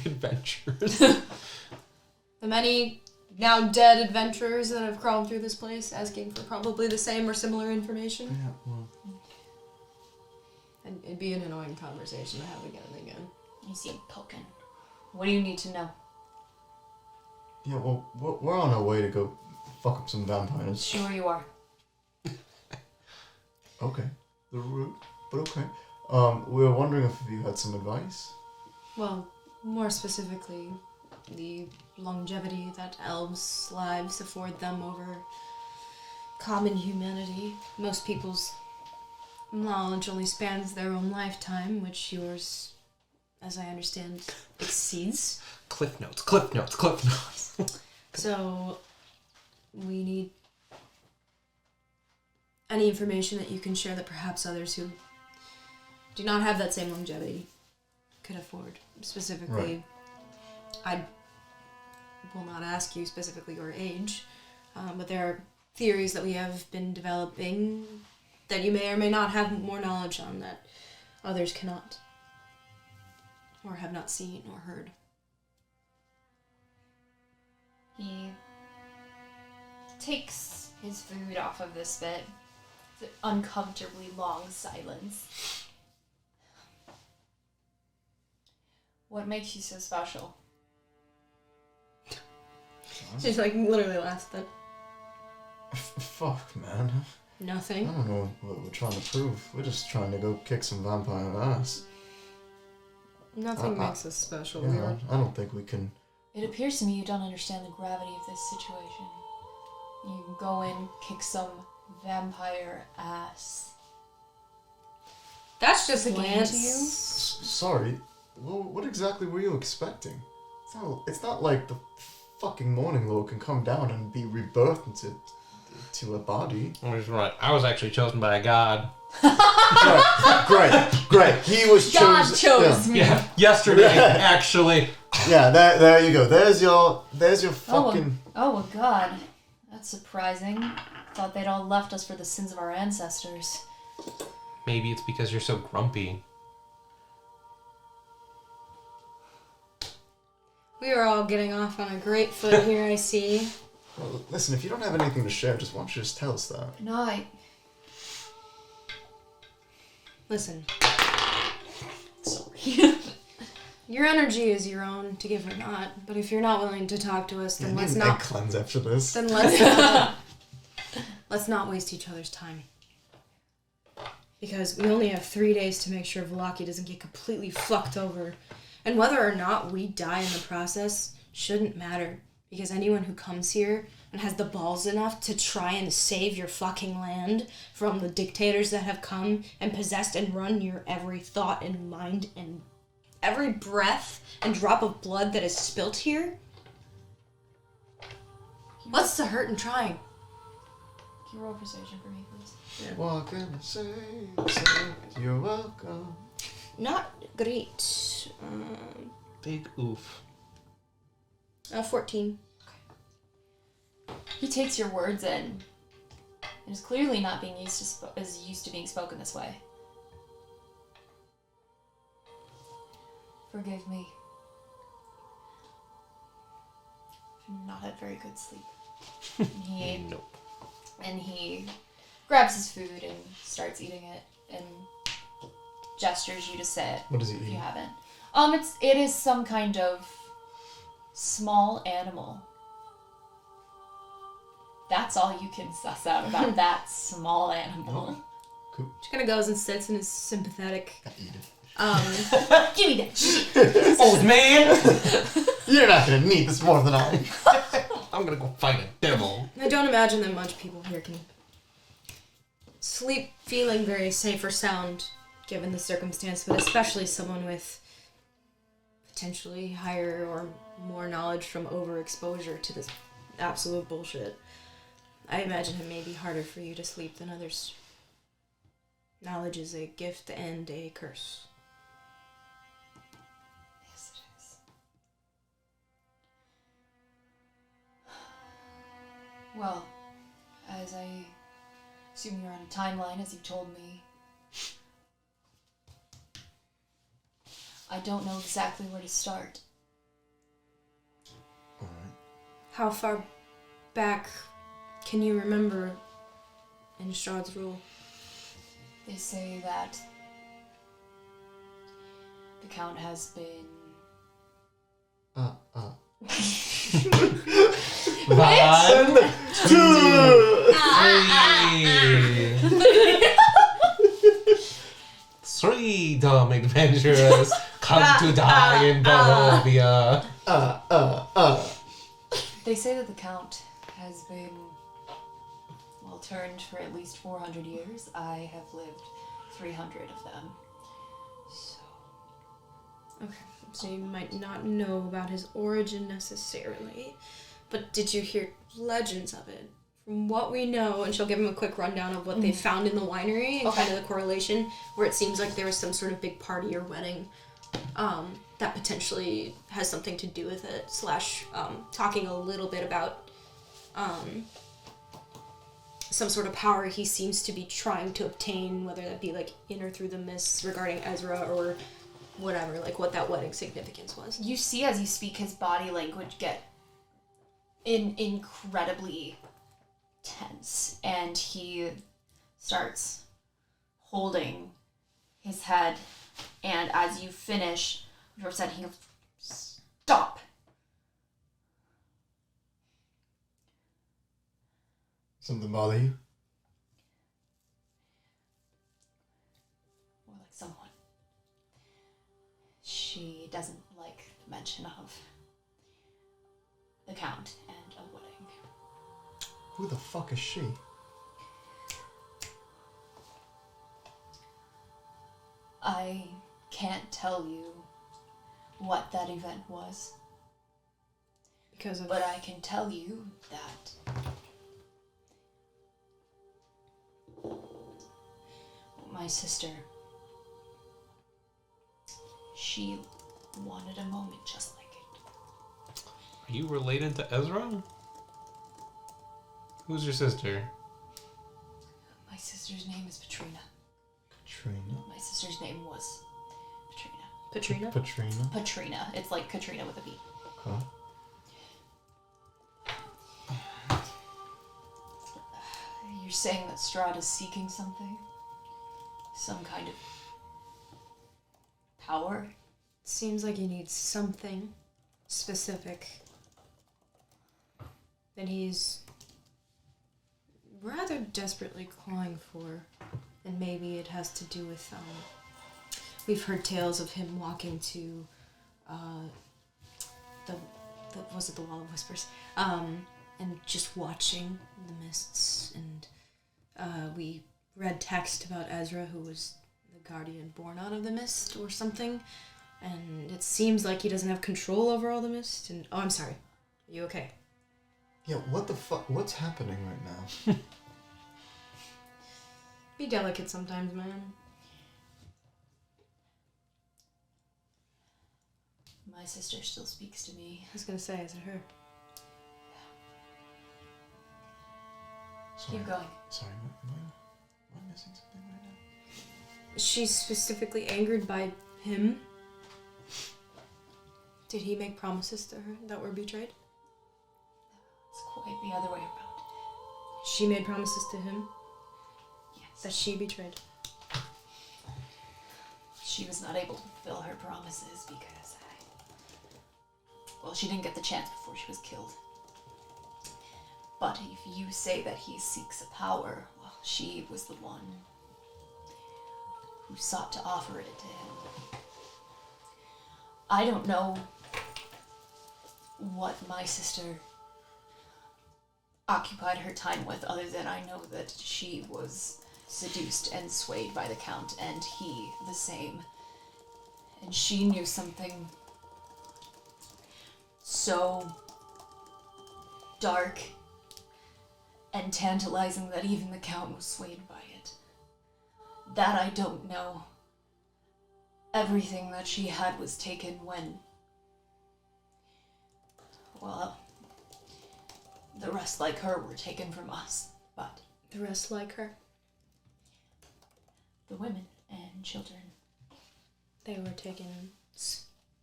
Adventures. The many now dead adventurers that have crawled through this place asking for probably the same or similar information. Yeah, well, And it'd be an annoying conversation to have again and again. You see him poking. What do you need to know? yeah, well, we're on our way to go fuck up some vampires. Sure you are. Okay. The route, but okay. We were wondering if you had some advice. Well, more specifically, the longevity that elves' lives afford them over common humanity. Most people's knowledge only spans their own lifetime, which yours, as I understand, exceeds. Cliff notes, cliff notes, cliff notes. So, we need any information that you can share that perhaps others who do not have that same longevity could afford. Specifically, I will not ask you specifically your age, but there are theories that we have been developing that you may or may not have more knowledge on that others cannot, or have not seen or heard. He takes his food off of this bit. It's an uncomfortably long silence. What makes you so special? She's like literally laughs at Fuck, man. I nothing. don't know what we're trying to prove. We're just trying to go kick some vampire ass. Nothing makes us special. Yeah, I don't think we can... It appears to me you don't understand the gravity of this situation. You go in, kick some vampire ass. That's just a Explain glance to you? Sorry. Well, what exactly were you expecting? It's not like the fucking Morning Lord can come down and be rebirthed into a body. I was right. I was actually chosen by a god. Great. He was God chosen. chose me. Yeah, yesterday, actually. Yeah, there you go. There's your fucking... Oh, a god. That's surprising. Thought they'd all left us for the sins of our ancestors. Maybe it's because you're so grumpy. We are all getting off on a great foot here, I see. Well, listen, if you don't have anything to share, why don't you just tell us that? No, Listen, sorry. your energy is your own to give or not, but if you're not willing to talk to us, then Yeah, let's need an egg not... cleanse after this. Then let's not waste each other's time. Because we only have 3 days to make sure Vallaki doesn't get completely fucked over. And whether or not we die in the process shouldn't matter. Because anyone who comes here and has the balls enough to try and save your fucking land from the dictators that have come and possessed and run your every thought and mind and every breath and drop of blood that is spilt here, what's the hurt in trying? Can you roll persuasion for me, please? What can I say? You're welcome. Not great. Big oof. 14. He takes your words in and is clearly not being used to being spoken this way. Forgive me. I've not had very good sleep. Nope. And he grabs his food and starts eating it and gestures you to sit. What does he If eat? you haven't. It is some kind of small animal. That's all you can suss out about that small animal. Cool. She kind of goes and sits and is sympathetic. Eat it. Give me that shit. Old man! You're not gonna need this more than I. I'm gonna go fight a devil. I don't imagine that much people here can sleep feeling very safe or sound given the circumstance, but especially someone with potentially higher or more knowledge from overexposure to this absolute bullshit. I imagine it may be harder for you to sleep than others. Knowledge is a gift and a curse. Yes, it is. Well, as I assume you're on a timeline, as you told me, I don't know exactly where to start. Alright. How far back can you remember in Strahd's rule? They say that the Count has been... One, Two! three dumb adventurers come to die in Barovia. They say that the Count has been, well, turned for at least 400 years. I have lived 300 of them. So, Okay, so you might not know about his origin necessarily, but did you hear legends of it? From what we know, and she'll give him a quick rundown of what they found in the winery and kind of the correlation, where it seems like there was some sort of big party or wedding that potentially has something to do with it, / talking a little bit about some sort of power he seems to be trying to obtain, whether that be like in or through the mists regarding Ezra or whatever, like what that wedding significance was. you see as you speak his body language get incredibly tense, and he starts holding his head, and as you finish, you're said he goes, "Stop." Something bother you? Or like someone. She doesn't like the mention of the Count and a wedding. Who the fuck is she? I can't tell you what that event was, Because of but I can tell you that my sister, she wanted a moment just like it. Are you related to Ezra? Who's your sister? My sister's name is Patrina. Katrina. My sister's name was Patrina. Patrina? Patrina. Patrina. It's like Katrina with a B. Okay. You're saying that Strahd is seeking something? Some kind of power? Seems like he needs something specific that he's rather desperately clawing for, and maybe it has to do with we've heard tales of him walking to the was it the Wall of Whispers, and just watching the mists, and we read text about Ezra, who was the guardian born out of the mist or something, and it seems like he doesn't have control over all the mist. And I'm sorry, are you okay? Yeah, what the fuck? What's happening right now? Be delicate sometimes, man. My sister still speaks to me. I was gonna say, is it her? Sorry. Keep going. Sorry, am I missing something right now? She's specifically angered by him. Did he make promises to her that were betrayed? It's quite the other way around. She made promises to him Yes. that she betrayed. She was not able to fulfill her promises because she didn't get the chance before she was killed. But if you say that he seeks a power, well, she was the one who sought to offer it to him. I don't know what my sister occupied her time with, other than I know that she was seduced and swayed by the Count, and he the same. And she knew something so dark and tantalizing that even the Count was swayed by it. That I don't know. Everything that she had was taken when... Well, the rest like her were taken from us, but... The rest like her? The women and children. They were taken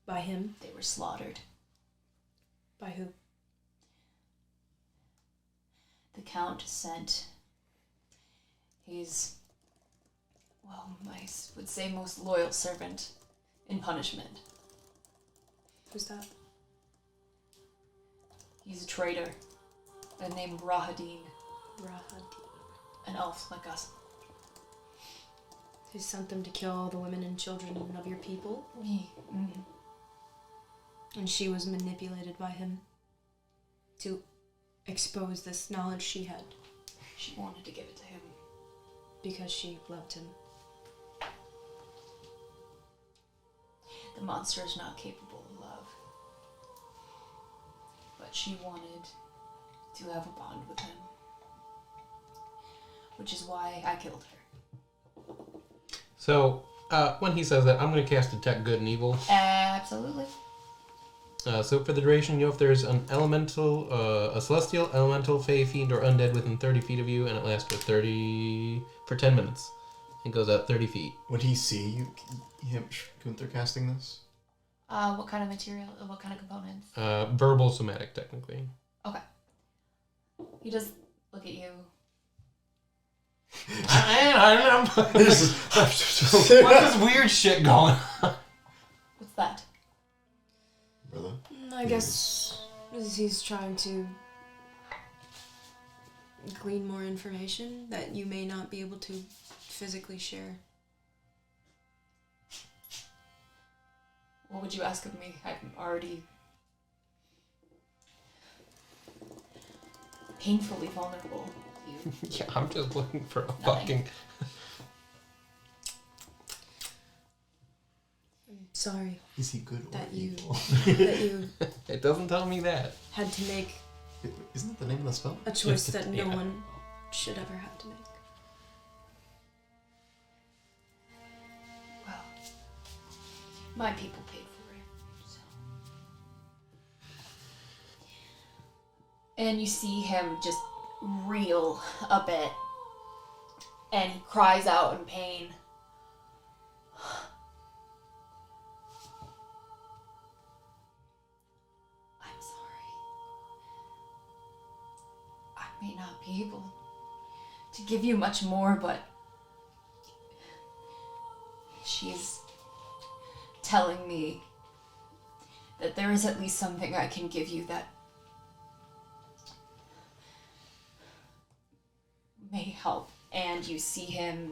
by him? They were slaughtered. By who? The Count sent his, well, I would say most loyal servant in punishment. Who's that? He's a traitor, named Rahadin, Rahadin. an elf like us. Who sent them to kill all the women and children of your people? And she was manipulated by him to expose this knowledge she had. She wanted to give it to him. Because she loved him. The monster is not capable of love. But she wanted to have a bond with him. Which is why I killed her. So, when he says that, I'm going to cast Detect Good and Evil. Absolutely. So for the duration, you know if there's an elemental, a celestial, elemental, fey, fiend, or undead within 30 feet of you, and it lasts for 10 minutes. It goes out 30 feet. Would he see him, Gunther, casting this? What kind of material, what kind of components? Verbal, somatic, technically. Okay. He does look at you. I don't know. What's this weird shit going on? What's that? Brother? I guess he's trying to glean more information that you may not be able to physically share. What would you ask of me? I'm already painfully vulnerable to you. Yeah, I'm just looking for a Nothing. fucking... I'm sorry Is he good or that you evil? that you It doesn't tell me that. had to make Isn't that the name of the spell? a choice that no Yeah. one should ever have to make. Well, my people paid for it, so. And you see him just reel a bit, and he cries out in pain. I'm sorry. I may not be able to give you much more, but she's telling me that there is at least something I can give you that may help. And you see him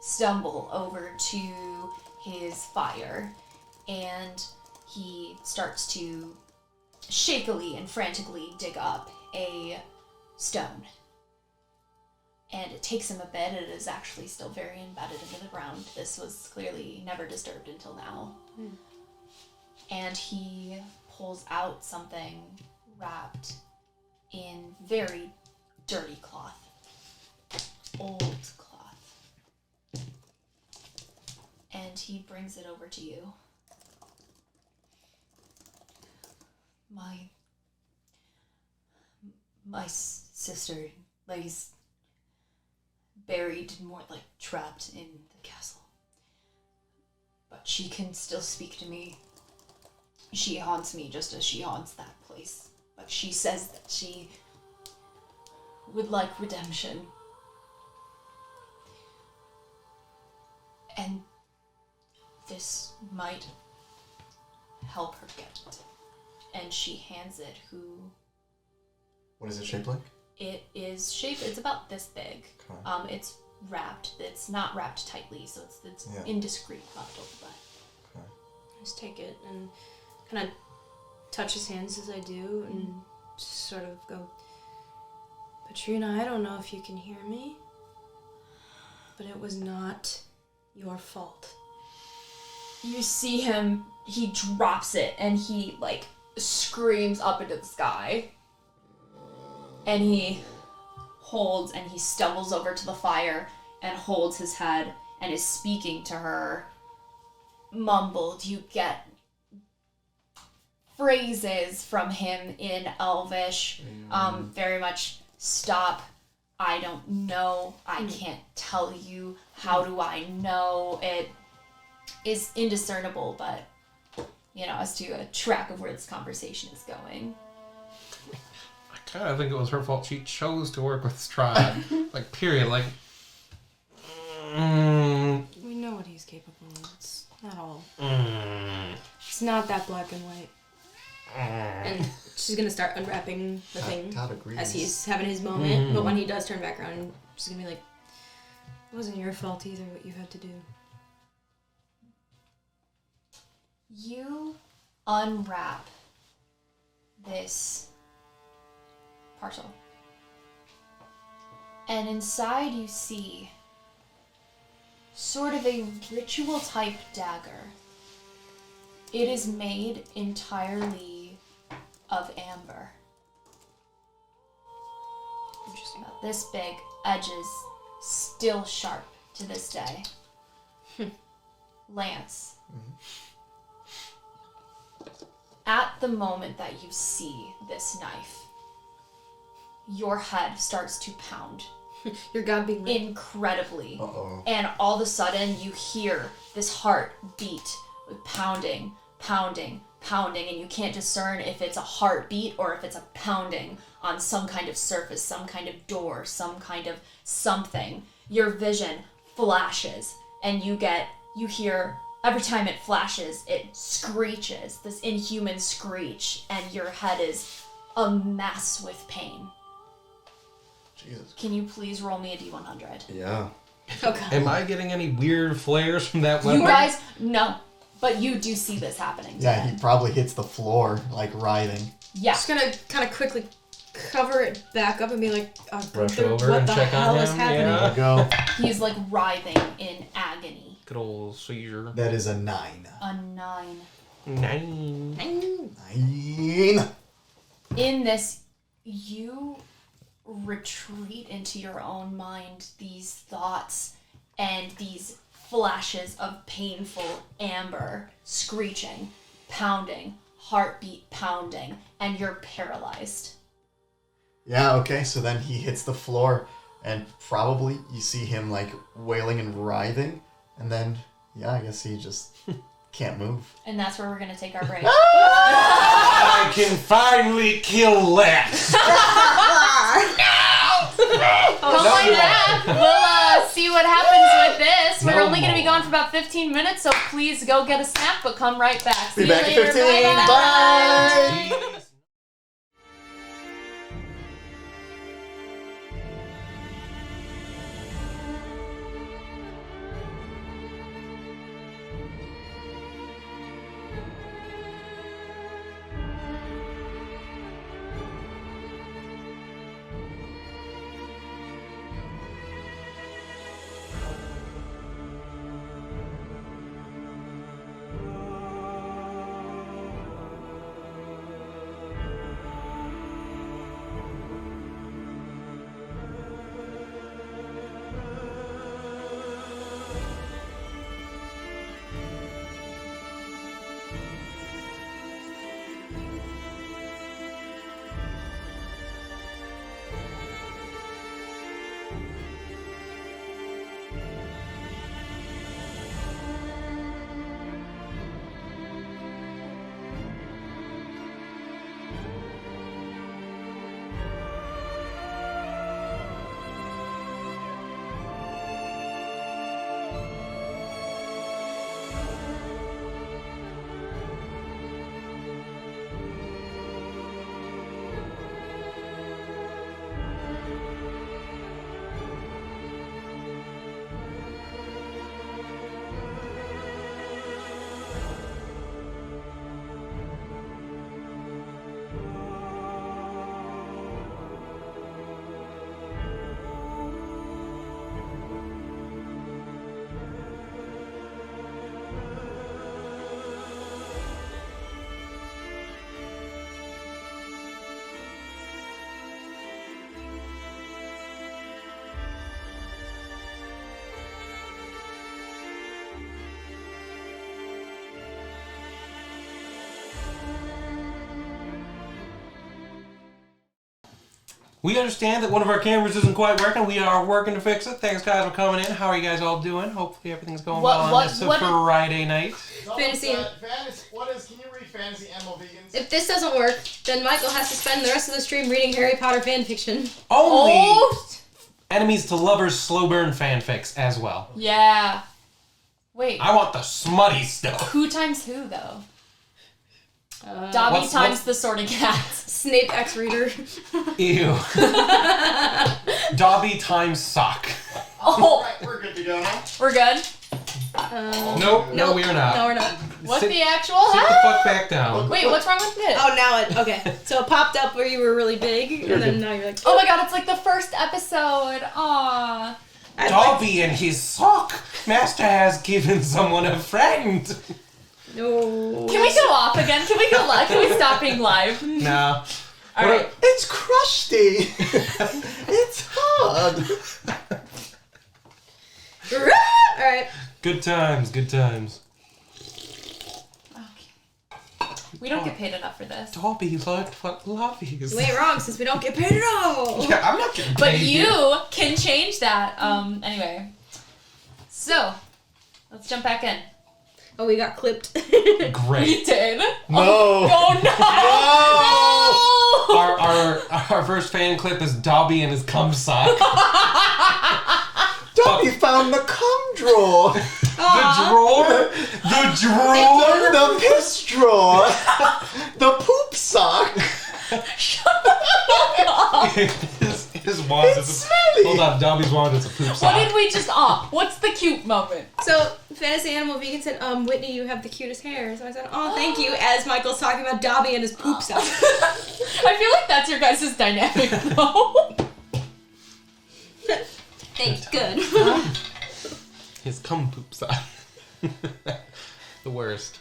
stumble over to his fire, and he starts to shakily and frantically dig up a stone. And it takes him a bit. It is actually still very embedded into the ground. This was clearly never disturbed until now. And he pulls out something wrapped in very dirty cloth. Old cloth. And he brings it over to you. My sister lays buried, more like trapped in the castle. But she can still speak to me. She haunts me just as she haunts that place. But she says that she would like redemption. And this might help her get it. And she hands it What is it shaped like? It is shaped, it's about this big. Okay. It's wrapped. It's not wrapped tightly, so it's Yeah. indiscreet bottle, but Okay. I just take it and kind of touch his hands as I do and just sort of go, Patrina, I don't know if you can hear me, but it was not your fault. you see him, he drops it and he screams up into the sky. And he holds and he stumbles over to the fire and holds his head and is speaking to her. Mumbled, you get phrases from him in Elvish, very much stop, I don't know, I can't tell you, how do I know? It is indiscernible, but, as to a track of where this conversation is going. I kind of think it was her fault. She chose to work with Strahd. Like, period. Like, We know what he's capable of. It's not all. It's not that black and white. And she's gonna start unwrapping the thing as he's having his moment. But when he does turn back around, she's gonna be like, "It wasn't your fault either. What you had to do." You unwrap this parcel. And inside you see sort of a ritual type dagger. It is made entirely of amber. Interesting. About this big, edges still sharp to this day. Lance. At the moment that you see this knife, your head starts to pound. Your god being lit. Incredibly. Uh-oh. And all of a sudden you hear this heart beat with pounding, pounding, pounding, and you can't discern if it's a heartbeat or if it's a pounding on some kind of surface, some kind of door, some kind of something. Your vision flashes and you hear, every time it flashes, it screeches, this inhuman screech, and your head is a mess with pain. Jesus. Can you please roll me a D100? Yeah. Oh god. am I getting any weird flares from that weapon? You guys, no. But you do see this happening. Yeah, he probably hits the floor, like writhing. Yeah. Just gonna kind of quickly cover it back up and be like, Rush over what and the check on hell is him, happening? yeah. There we go. He's like writhing in agony. Good old seizure. That is a 9. A 9. 9. 9. In this, you retreat into your own mind these thoughts and these flashes of painful amber, screeching, pounding, heartbeat pounding, and you're paralyzed. Yeah, okay, so then he hits the floor, and probably you see him, like, wailing and writhing, and then, yeah, I guess he just can't move. And that's where we're going to take our break. I can finally kill Lex! Come on back. We'll see what happens with this. We're only going to be gone for about 15 minutes, so please go get a snack, but come right back. See Be you back later. in 15. Bye-bye. Bye! We understand that one of our cameras isn't quite working. We are working to fix it. Thanks, guys, for coming in. How are you guys all doing? Hopefully everything's going well on this Friday night. Fantasy. Can you read Fantasy MO Vegans? If this doesn't work, then Michael has to spend the rest of the stream reading Harry Potter fanfiction. Only enemies to lovers slow burn fanfics as well. Yeah. Wait. I want the smutty stuff. Who times who, though? Dobby times the sorting cats. Snape X Reader. Ew. Dobby times sock. Oh. Alright, we're good to go now. We're good? Nope, no, we are not. No, we're not. What Sit the actual the heck? fuck back down. Wait, what's wrong with it? Oh, now it. Okay. So it popped up where you were really big, and then now you're like. Oh my god, it's like the first episode. Aww. Dobby and his sock. Master has given someone a friend. No. Can we go off again? Can we go live? Can we stop being live? Nah. Alright. It's crusty. It's hard. Alright. Good times, good times. Okay. We don't get paid enough for this. Dobby learned what love is. You ain't wrong, since we don't get paid at all. Yeah, I'm not getting paid. But you can change that. Anyway. So, let's jump back in. Oh, we got clipped. Great. We did. No. Oh no! Our first fan clip is Dobby and his cum sock. Dobby found the cum drawer. The drawer? The drawer? The piss drawer. The poop sock. His wand is smelly. Hold on, Dobby's wand is a poop What sock. did we just what's the cute moment? So, Fantasy Animal Vegan said, Whitney, you have the cutest hair. So I said, oh, thank you, as Michael's talking about Dobby and his poop sock. I feel like that's your guys' dynamic though. Thanks, good. His cum poop sock. The worst.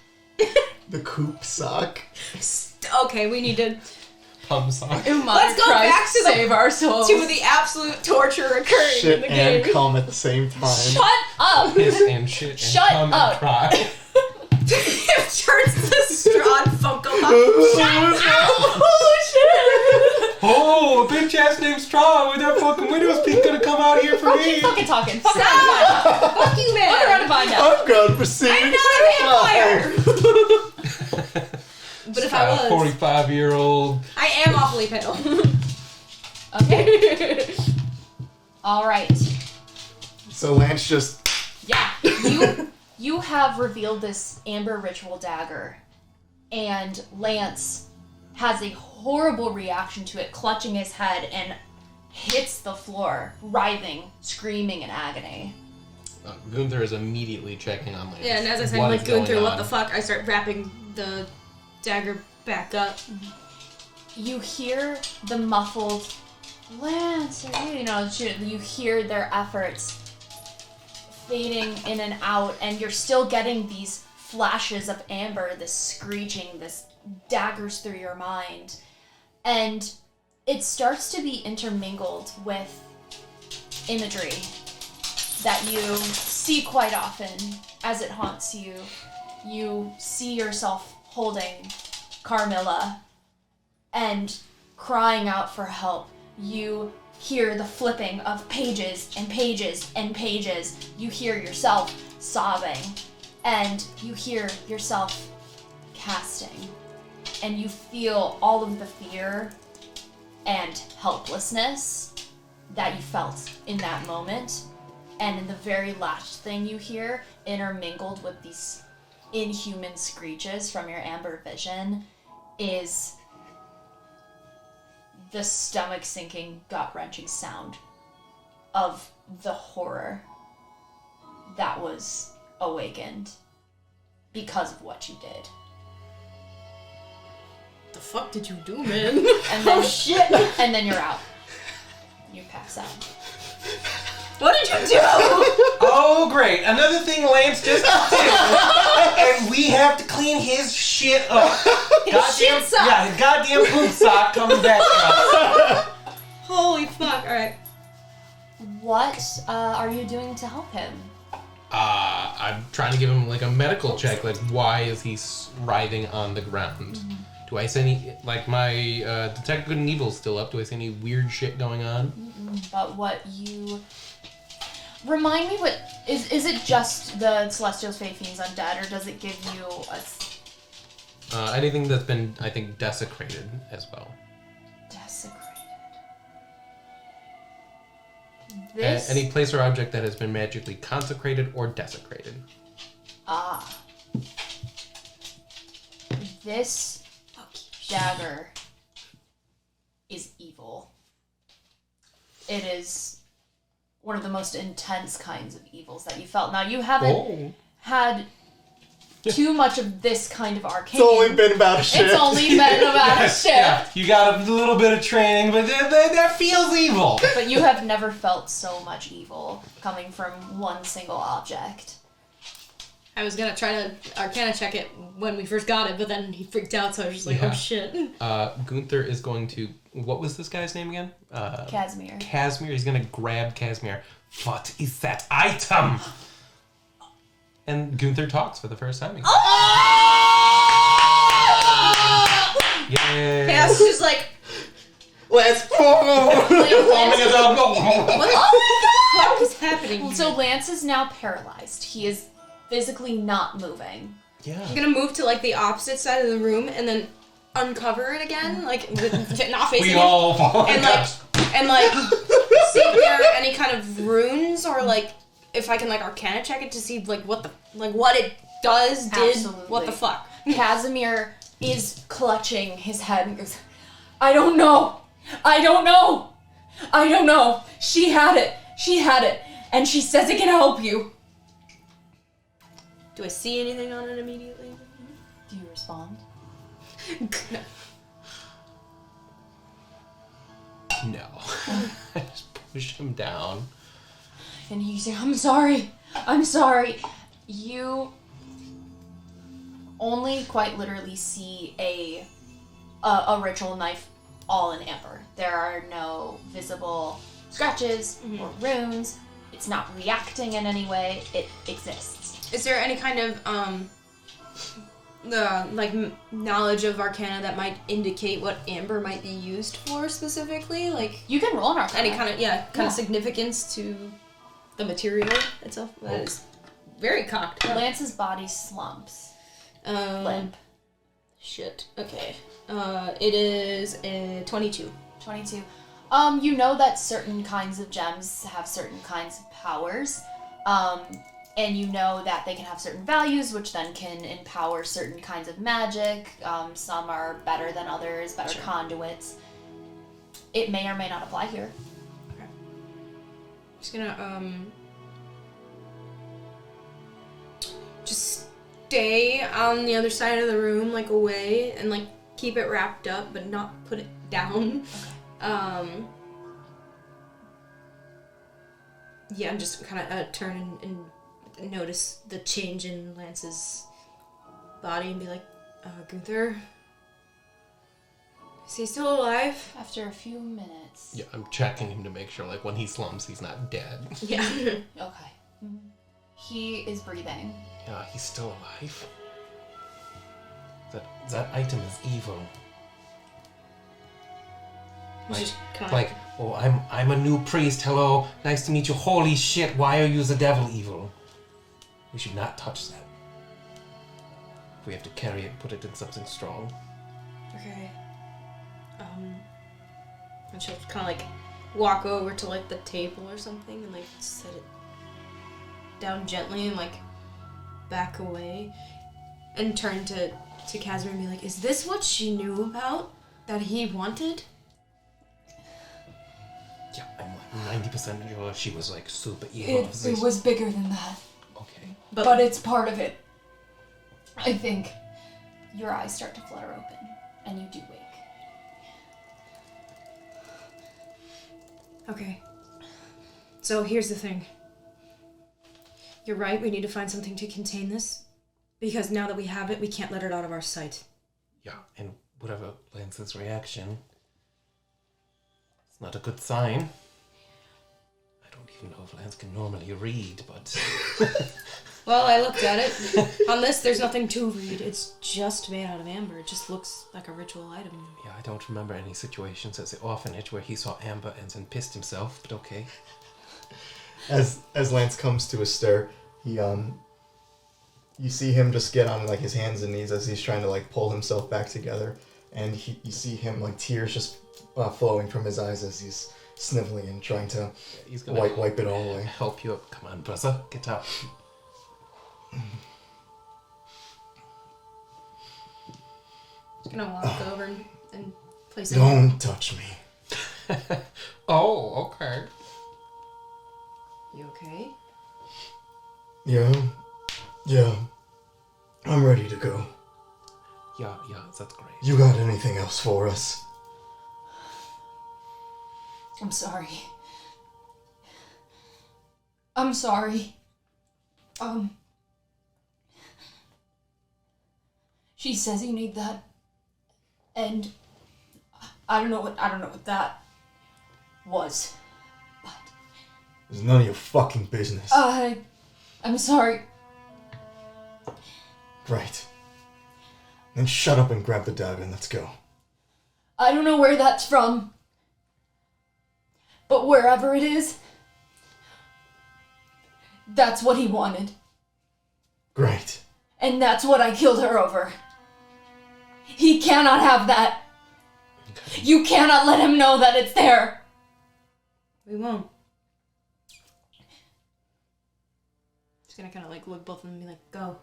The coop sock. Okay, we need to Cum sock. Let's go back to the- save our souls. to the absolute torture occurring in Shit the and game. cum at the same time. Shut up! Piss and shit and Shut cum up. and cry. It turns the Strahd Funko Pop. Oh, a bitch ass named Strahd with that fucking windows peak gonna come out here for me. Keep fucking talking. Fuck around and find out. Fuck you, man. Fuck around and find out. I'm gonna proceed. I'm not a vampire. But if I was, 45-year-old. I am awfully pale. Okay. Alright. So Lance just. Yeah. You have revealed this amber ritual dagger, and Lance has a horrible reaction to it, clutching his head and hits the floor, writhing, screaming in agony. Gunther is immediately checking on Lance. Yeah, and as I said, What like is going through going what on? the fuck, I start wrapping the dagger back up. You hear the muffled Lance, you hear their efforts fading in and out, and you're still getting these flashes of amber, this screeching, this daggers through your mind. And it starts to be intermingled with imagery that you see quite often as it haunts you. You see yourself holding Carmilla and crying out for help. You hear the flipping of pages and pages and pages. You hear yourself sobbing, and you hear yourself casting, and you feel all of the fear and helplessness that you felt in that moment. And in the very last thing you hear, intermingled with these inhuman screeches from your amber vision, is the stomach-sinking, gut-wrenching sound of the horror that was awakened because of what you did. The fuck did you do, man? And then, shit! And then you're out. You pass out. What did you do? Oh, great. Another thing Lance just did. And we have to clean his shit up. shit sock. Yeah, his goddamn poop sock coming back up. Holy fuck, alright. What are you doing to help him? I'm trying to give him like a medical check. Like, why is he writhing on the ground? Do I see any, like, my Detect Good and Evil still up? Do I see any weird shit going on? But what you... Remind me what... Is it just the Celestials, Fae, Fiends, Undead, or does it give you a... Anything that's been, I think, desecrated as well. Desecrated. This... Any place or object that has been magically consecrated or desecrated. Ah. This dagger is evil. It is one of the most intense kinds of evils that you felt. Now, you haven't had too much of this kind of arcane. It's only been about a shift. It's only been about a shift. Yeah, you got a little bit of training, but that feels evil. But you have never felt so much evil coming from one single object. I was gonna try to Arcana check it when we first got it, but then he freaked out, so I was just like, oh shit. Gunther is going to... What was this guy's name again? Casimir. Casimir. He's going to grab Casimir. What is that item? And Gunther talks for the first time. Yay. Chaos is just like, Let's go! what is happening here? So Lance is now paralyzed. He is physically not moving. Yeah. I'm gonna move to like the opposite side of the room and then uncover it again, like not facing We it, all fall. and like see if there are any kind of runes or like if I can like Arcana check it to see like what it does, did, Absolutely. what the fuck. Casimir is clutching his head and goes, I don't know. I don't know. I don't know. She had it. She had it. And she says it can help you. Do I see anything on it immediately? Do you respond? No. I just push him down. And you say, I'm sorry. I'm sorry. You only quite literally see a ritual knife all in amber. There are no visible scratches or runes. It's not reacting in any way. It exists. Is there any kind of knowledge of Arcana that might indicate what amber might be used for specifically? Like You can roll an arcana. any kind of significance to the material itself? That is very cocked up. Lance's body slumps. Limp. Shit. Okay. It is a 22. 22. You know that certain kinds of gems have certain kinds of powers. And you know that they can have certain values, which then can empower certain kinds of magic. Some are better than others, better conduits. It may or may not apply here. Okay. Just gonna just stay on the other side of the room, like away, and like keep it wrapped up, but not put it down. Okay. Yeah, I'm just kind of turn and notice the change in Lance's body and be like, Gunther, is he still alive? After a few minutes. Yeah, I'm checking him to make sure, like, when he slumps, he's not dead. Yeah. Okay. He is breathing. Yeah, he's still alive. That item is evil. Like, oh, I'm a new priest. Hello, nice to meet you. Holy shit! Why are you the devil evil? We should not touch that. If we have to carry it, put it in something strong. Okay. And she'll kind of like walk over to like the table or something and like set it down gently and like back away and turn to Casimir and be like, is this what she knew about that he wanted? Yeah, I'm like 90% sure she was like super evil. It was bigger than that. Okay. But it's part of it. I think your eyes start to flutter open, and you do wake. Okay. So here's the thing. You're right, we need to find something to contain this. Because now that we have it, we can't let it out of our sight. Yeah, and whatever Lance's reaction, it's not a good sign. I don't even know if Lance can normally read, but... Well, I looked at it. On this, there's nothing to read. It's just made out of amber. It just looks like a ritual item. Yeah, I don't remember any situations at the orphanage where he saw amber and then pissed himself, but okay. As Lance comes to a stir, he you see him just get on like his hands and knees as he's trying to like pull himself back together, and you see him like tears just flowing from his eyes as he's sniveling and trying to He's gonna wipe it all away. help you up. Come on, brother, get up. Just gonna walk over and place it. Don't touch me. Oh, okay. You okay? Yeah. I'm ready to go. Yeah, that's great. You got anything else for us? I'm sorry. I'm sorry. She says you need that, and I don't know what that was, but It's none of your fucking business. I'm sorry. Right. Then shut up and grab the dagger and let's go. I don't know where that's from, but wherever it is, that's what he wanted, Great. and that's what I killed her over. He cannot have that. You cannot let him know that it's there. We won't. Just gonna kind of like look both of them and be like, go.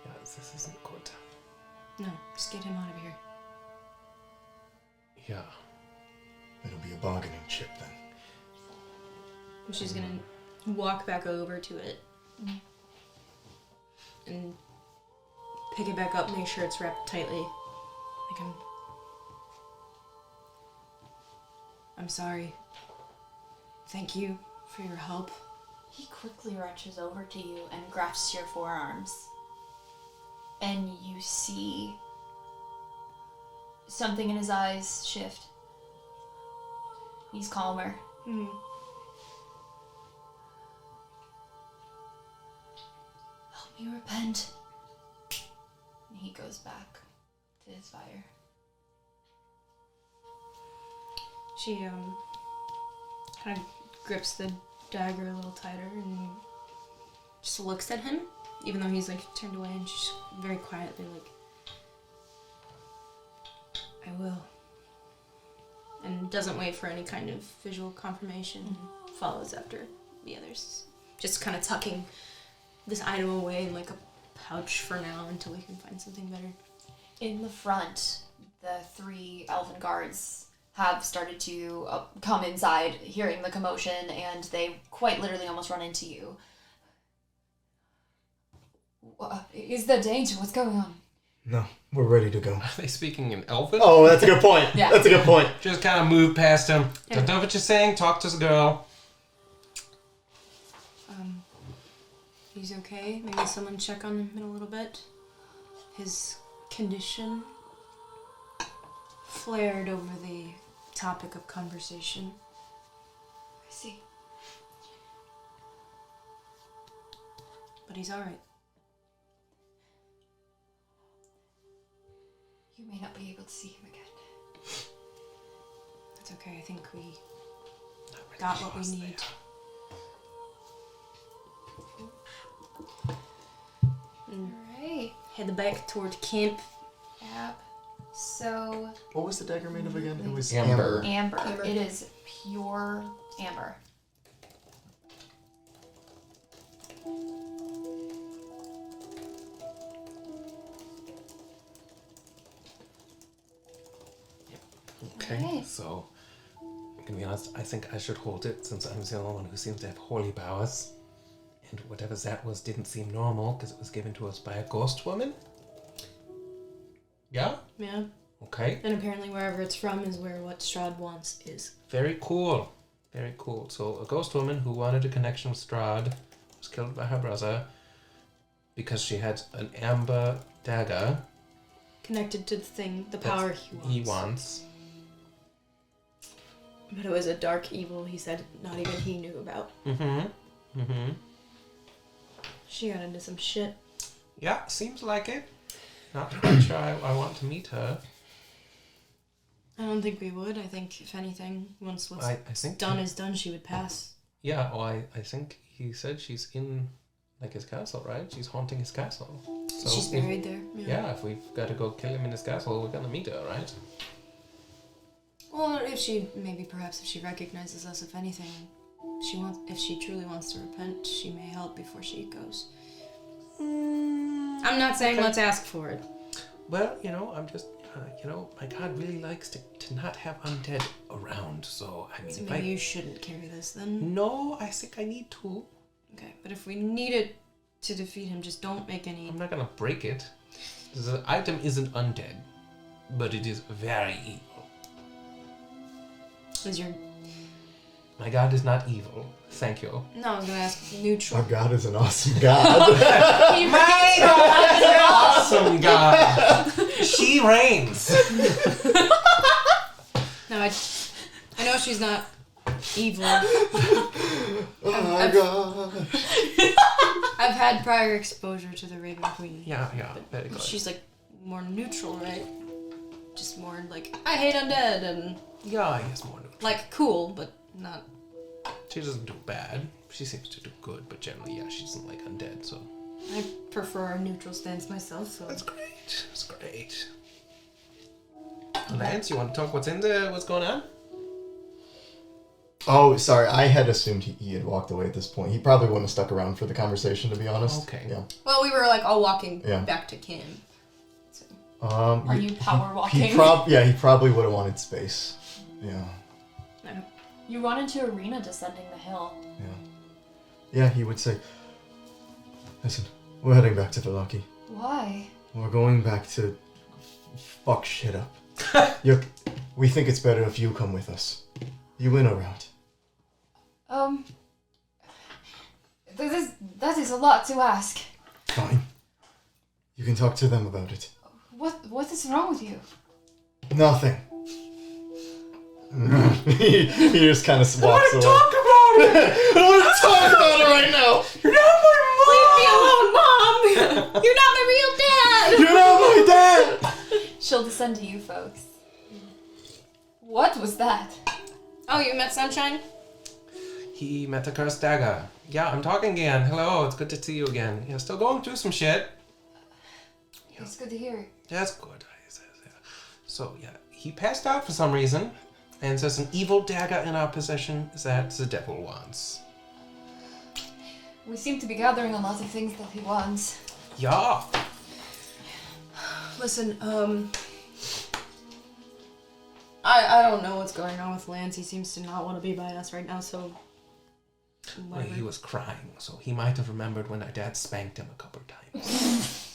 Yeah, this isn't good. No, just get him out of here. Yeah. It'll be a bargaining chip then. And she's gonna walk back over to it and pick it back up, make sure it's wrapped tightly. Like I'm sorry. Thank you for your help. He quickly reaches over to you and grasps your forearms. And you see something in his eyes shift. He's calmer. Help me repent. And he goes back to his fire. She kind of grips the dagger a little tighter and just looks at him, even though he's like turned away, and she's very quietly like, I will. And doesn't wait for any kind of visual confirmation, follows after the others. Just kind of tucking this item away in like a pouch for now until we can find something better. In the front, the 3 elven guards have started to come inside, hearing the commotion, and they quite literally almost run into you. Is there danger? What's going on? No, we're ready to go. Are they speaking in Elven? Oh, that's a good point. Yeah. That's a good point. Just kind of move past him. Yeah. Don't know what you're saying. Talk to the girl. He's okay. Maybe someone check on him in a little bit. His condition flared over the topic of conversation. I see. But he's alright. You may not be able to see him again. That's okay. I think we got what we need. Alright. Head back toward camp. Yep. So, What was the dagger made of again? It was Amber. amber. It is pure amber. Okay, Alright. so I'm gonna be honest, I think I should hold it since I'm the only one who seems to have holy powers. And whatever that was didn't seem normal because it was given to us by a ghost woman. Yeah? Yeah. Okay. And apparently wherever it's from is where what Strahd wants is. Very cool. Very cool. So a ghost woman who wanted a connection with Strahd was killed by her brother because she had an amber dagger Connected to the thing, the power he wants. he wants. But it was a dark evil, he said, not even he knew about. Mm-hmm. Mm-hmm. She got into some shit. Yeah, seems like it. Not quite sure I want to meet her. I don't think we would. I think, if anything, once what's I think done is done, she would pass. Yeah, well, I think he said she's in, like, his castle, right? She's haunting his castle. So She's buried there. Yeah, if we've got to go kill him in his castle, we're gonna meet her, right? Well, if she recognizes us, if anything, if she truly wants to repent, she may help before she goes. I'm not saying let's ask for it. Well, I'm just, my god really likes to not have undead around, so, I mean, So maybe you shouldn't carry this then? No, I think I need to. Okay, but if we need it to defeat him, just don't make any... I'm not gonna break it. The item isn't undead, but it is very evil. Is your... My god is not evil. Thank you. No, I was gonna ask neutral. Our God is an awesome God. My god is an awesome god! She reigns! No, I know she's not evil. Oh my gosh. I've had prior exposure to the Raven Queen. Yeah, very good. She's like more neutral, right? Just more like, I hate undead and Yeah, I guess more neutral. like cool, but not... She doesn't do bad. She seems to do good, but generally, yeah, she doesn't like undead, so... I prefer a neutral stance myself, so... That's great. That's great. Lance, you want to talk what's going on? Oh, sorry. I had assumed he had walked away at this point. He probably wouldn't have stuck around for the conversation, to be honest. Okay. Yeah. Well, we were like all walking Yeah. back to camp. So. Are you power walking? He probably would have wanted space. Yeah. You run into Arena descending the hill. Yeah, he would say, listen, we're heading back to Vallaki. Why? We're going back to fuck shit up. We think it's better if you come with us. You in or out? That is a lot to ask. Fine. You can talk to them about it. What is wrong with you? Nothing. he just kind of walks away. Talk about it! I don't want to talk about it right now! You're not my Leave me alone, Mom! You're not my real dad! You're not my dad! She'll descend to you folks. What was that? Oh, you met Sunshine? He met the cursed dagger. Yeah, I'm talking again. Hello, it's good to see you again. Yeah, still going through some shit. It's good to hear. That's good. So, yeah, he passed out for some reason, and there's an evil dagger in our possession that the devil wants. We seem to be gathering a lot of things that he wants. Yeah. Listen, I don't know what's going on with Lance. He seems to not want to be by us right now, so... Well, he was crying, so he might have remembered when our dad spanked him a couple of times.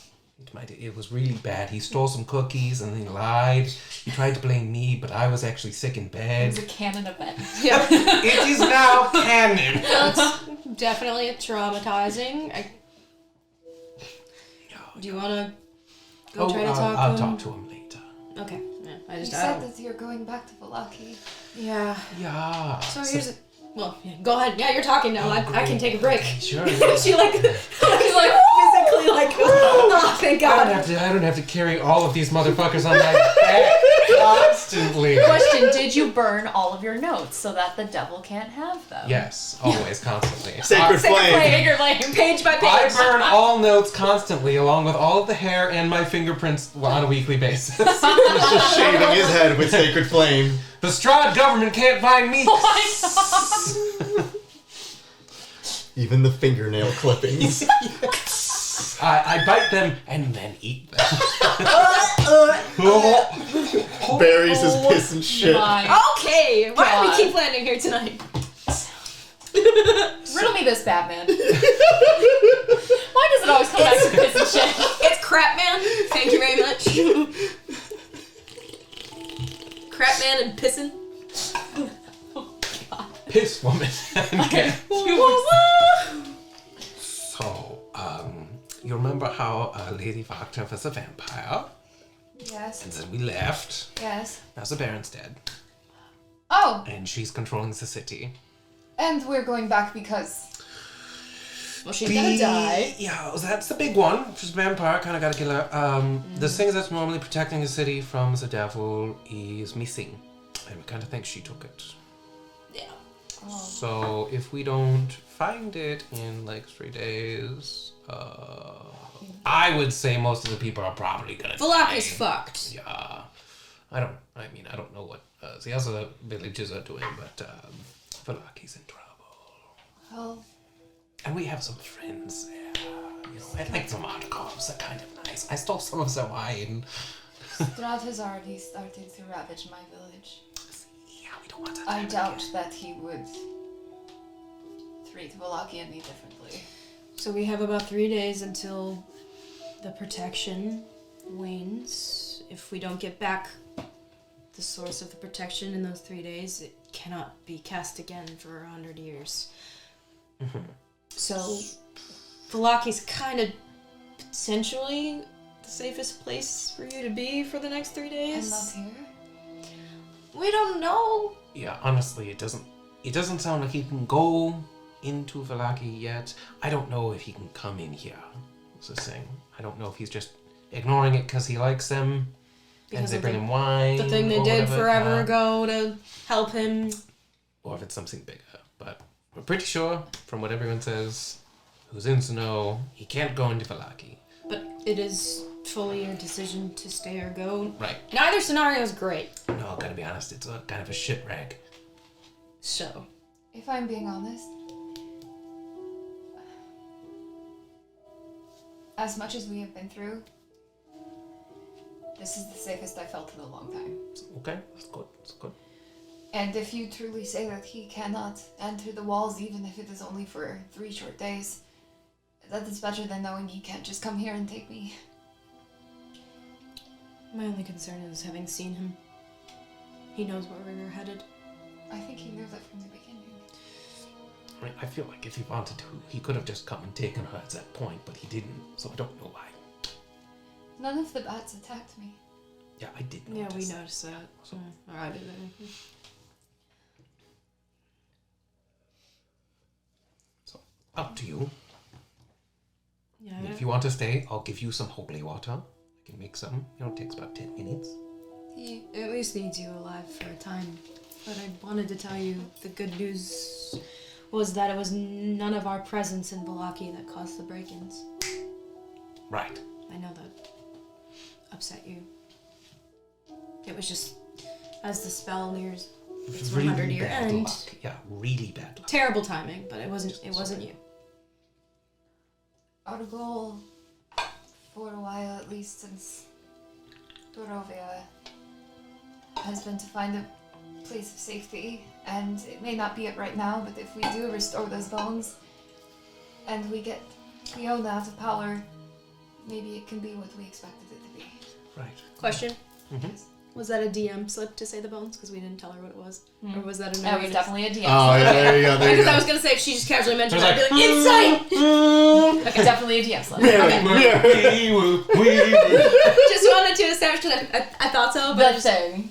It was really bad. He stole some cookies and he lied. He tried to blame me, but I was actually sick in It bed. was a canon event. Yeah. It is now canon. That's definitely traumatizing. Do you want to go try to talk to him? I'll talk to him later. Okay. Yeah, I You just... said that you're going back to Vallaki. Yeah. Yeah. So here's... Well, yeah, go ahead. Yeah, you're talking now. I can take a break. Sure. She's like physically like, oh, thank God. I don't have to carry all of these motherfuckers on my back constantly. Question, did you burn all of your notes so that the devil can't have them? Yes, always, constantly. Sacred flame. Sacred flame. Page by page. I burn all notes constantly, along with all of the hair and my fingerprints on a weekly basis. He's just shaving his head with sacred flame. The Strahd government can't find me. Oh my God. Even the fingernail clippings. I bite them and then eat them. Buries his piss and shit. My. Okay, why do God. we keep landing here tonight? Riddle me this, Batman. Why does it always come back to piss and shit? It's Crap Man. Thank you very much. Crap Man and Pissin. Piss woman. Okay. So, you remember how Lady Wagner was a vampire? Yes. And then we left. Yes. Now the Baron's dead. Oh, And she's controlling the city. and we're going back because... Well, she's gonna die. Yeah, that's the big one. She's a vampire, kind of gotta kill her. The thing that's normally protecting the city from the devil is missing. And we kind of think she took it. Yeah. Oh. So if we don't find it in like 3 days, I would say most of the people are probably gonna Valaki's die. fucked. Yeah. I don't know what the other villages are doing, but Valaki's in trouble. Well, And we have some friends there. You know, I like some hardcores. They're kind of nice. I stole some of their wine. Strahd has already started to ravage my village. Yeah, we don't want that. I doubt that he would treat Valaki any differently. So we have about 3 days until the protection wanes. If we don't get back the source of the protection in those 3 days, it cannot be cast again for 100 years. Mm-hmm. So Valaki's kind of potentially the safest place for you to be for the next 3 days. And not here? We don't know. Yeah, honestly, it doesn't sound like he can go into Valaki yet. I don't know if he can come in here. That's the thing. I don't know if he's just ignoring it because he likes them. Because and they of bring him wine. The thing they or did whatever, forever ago to help him. Or if it's something bigger. But we're pretty sure, from what everyone says, who's in to know, he can't go into Valaki. But it is fully your decision to stay or go. Right. Neither scenario is great. No, gotta be honest, it's a kind of a shit rag. So, If I'm being honest, as much as we have been through, this is the safest I felt in a long time. Okay, that's good. That's good. And if you truly say that he cannot enter the walls, even if it is only for 3 short days, that is better than knowing he can't just come here and take me. my only concern is having seen him. He knows where we were headed. I think he knew that from the beginning. I mean, I feel like if he wanted to, he could have just come and taken her at that point, but he didn't, so I don't know why. None of the bats attacked me. Yeah, I did Yeah, we notice. noticed that. So- Or I did that. So, up to you. Yeah. If you want to stay, I'll give you some holy water. I can make some. It takes about 10 minutes. He at least needs you alive for a time. But I wanted to tell you the good news was that it was none of our presence in Valaki that caused the break-ins. Right. I know that upset you. It was just as the spell nears its 100-year bad end. luck. Yeah, really bad luck. Terrible timing, but it wasn't you. Our goal, for a while at least since Dorovia, has been to find a place of safety. And it may not be it right now, but if we do restore those bones, and we get Fiona out of power, maybe it can be what we expected it to be. Right. Question. Mhm. Was that a DM slip to say the bones? Because we didn't tell her what it was. Or was that a That was definitely a DM. Oh, yeah, there you go, there you Because go. I was going to say if she just casually mentioned There's that, I'd be like, insight! Okay, definitely a DM slip. Just wanted to establish because I thought so, but But saying.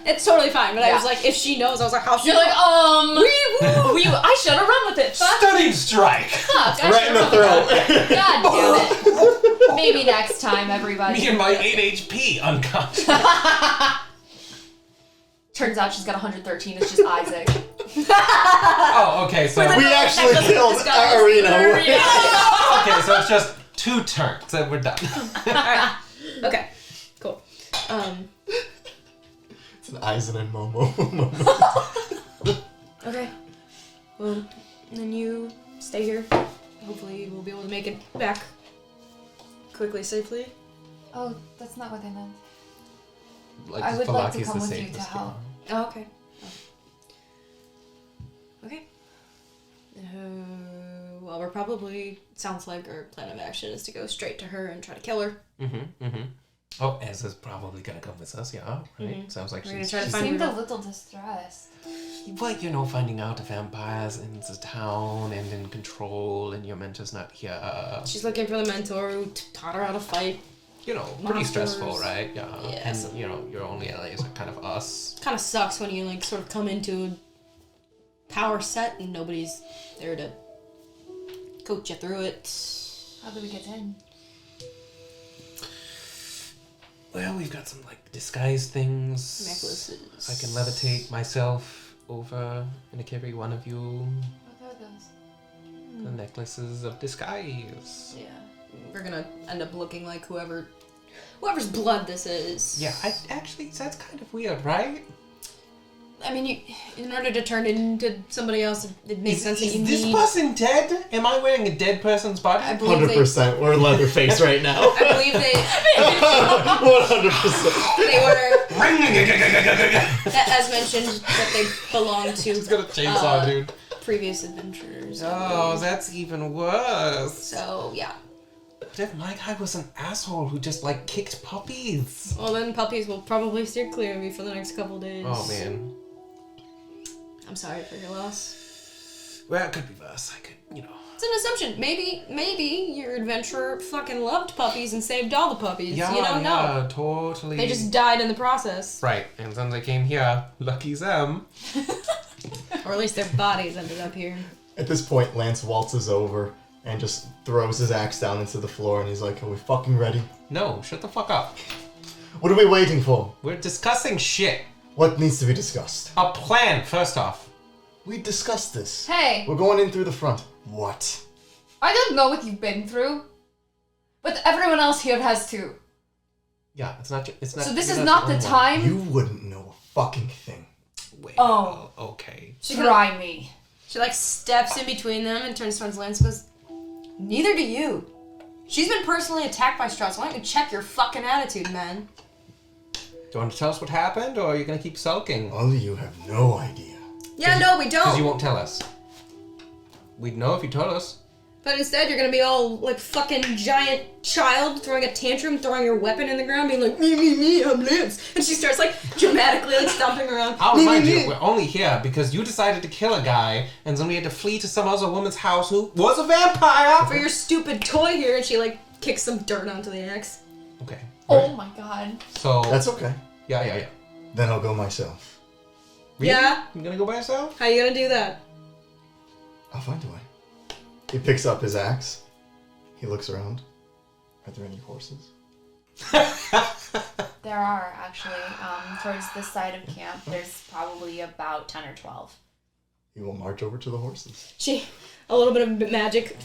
it's totally fine. But I Yeah. was like, if she knows, I was like, how she You're like, I should have run with it. Fuck. Stunning strike! Fuck. I Right in the should've run with throat. it. God damn it. Maybe next time, everybody. Me and my 8 HP unconscious. Turns out she's got 113. It's just Isaac. Oh, okay, so We actually killed Arena. okay, so it's just 2 turns and we're done. Alright. Okay. Cool. It's an Aizen and Momo. Okay. Well, then you stay here. Hopefully we'll be able to make it back quickly, safely. Oh, that's not what I meant. Like, I would like to Valaki's come the with you to safest, help. Oh, okay. Okay. Well, we're probably, sounds like our plan of action is to go straight to her and try to kill her. Oh, Ezra's probably gonna come with us, yeah, right? Sounds like We're gonna she's... try to She find seemed her. a little distressed. Well, you know, finding out the vampires in the town and in control and your mentor's not here. She's looking for the mentor who taught her how to fight. You know, pretty Monsters. stressful, right? Yeah. Yeah, And, so- you know, your only allies are kind of us. Kind of sucks when you like sort of come into a power set and nobody's there to Coach you through it. How do we get in? Well, we've got some, like, disguise things. Necklaces. I can levitate myself over and carry one of you. What are those? The necklaces of disguise. Yeah. We're gonna end up looking like whoever's blood this is. Yeah, actually, that's kind of weird, right? I mean, in order to turn into somebody else, it makes sense that you Is this need... person dead? Am I wearing a dead person's body? I believe 100%. We're Leatherface right now. I believe 100%. they were, as mentioned, that they belong He's to got a chainsaw, dude. previous adventurers. Oh, that's even worse. So, yeah. But if my guy was an asshole who just, like, kicked puppies. Well, then puppies will probably steer clear of me for the next couple days. Oh, man. I'm sorry for your loss. Well, it could be worse. I could, It's an assumption. Maybe your adventurer fucking loved puppies and saved all the puppies. Yeah, You don't know. yeah, totally. They just died in the process. Right, and then they came here. Lucky them. Or at least their bodies ended up here. At this point, Lance waltzes over and just throws his axe down into the floor, and he's like, "Are we fucking ready? No, shut the fuck up. What are we waiting for? We're discussing shit. What needs to be discussed? A plan, first off. We discussed this. Hey, We're going in through the front. What? I don't know what you've been through, but everyone else here has too. Yeah, it's not. It's not. So this you're is not the only one. time. You wouldn't know a fucking thing. Well, Oh. okay. Try me. She steps in between them and turns towards Lance and goes, "Neither do you. She's been personally attacked by Strahd, so why don't you check your fucking attitude, man?" Do you want to tell us what happened, or are you gonna keep sulking? All of you have no idea. Yeah, no, we Because you don't. won't tell us. We'd know if you told us. But instead, you're gonna be all fucking giant child throwing a tantrum, throwing your weapon in the ground, being like, me, I'm Lance. And she starts dramatically stomping around. I'll remind you, we're only here because you decided to kill a guy, and then we had to flee to some other woman's house who was a vampire. For your stupid toy here, and she kicks some dirt onto the axe. Okay. Oh my god. So. That's okay. Yeah. Then I'll go myself. Really? Yeah? You gonna go by yourself? How you gonna do that? I'll find a way. He picks up his axe. He looks around. Are there any horses? There are actually, towards this side of camp, there's probably about 10 or 12. He will march over to the horses. A little bit of magic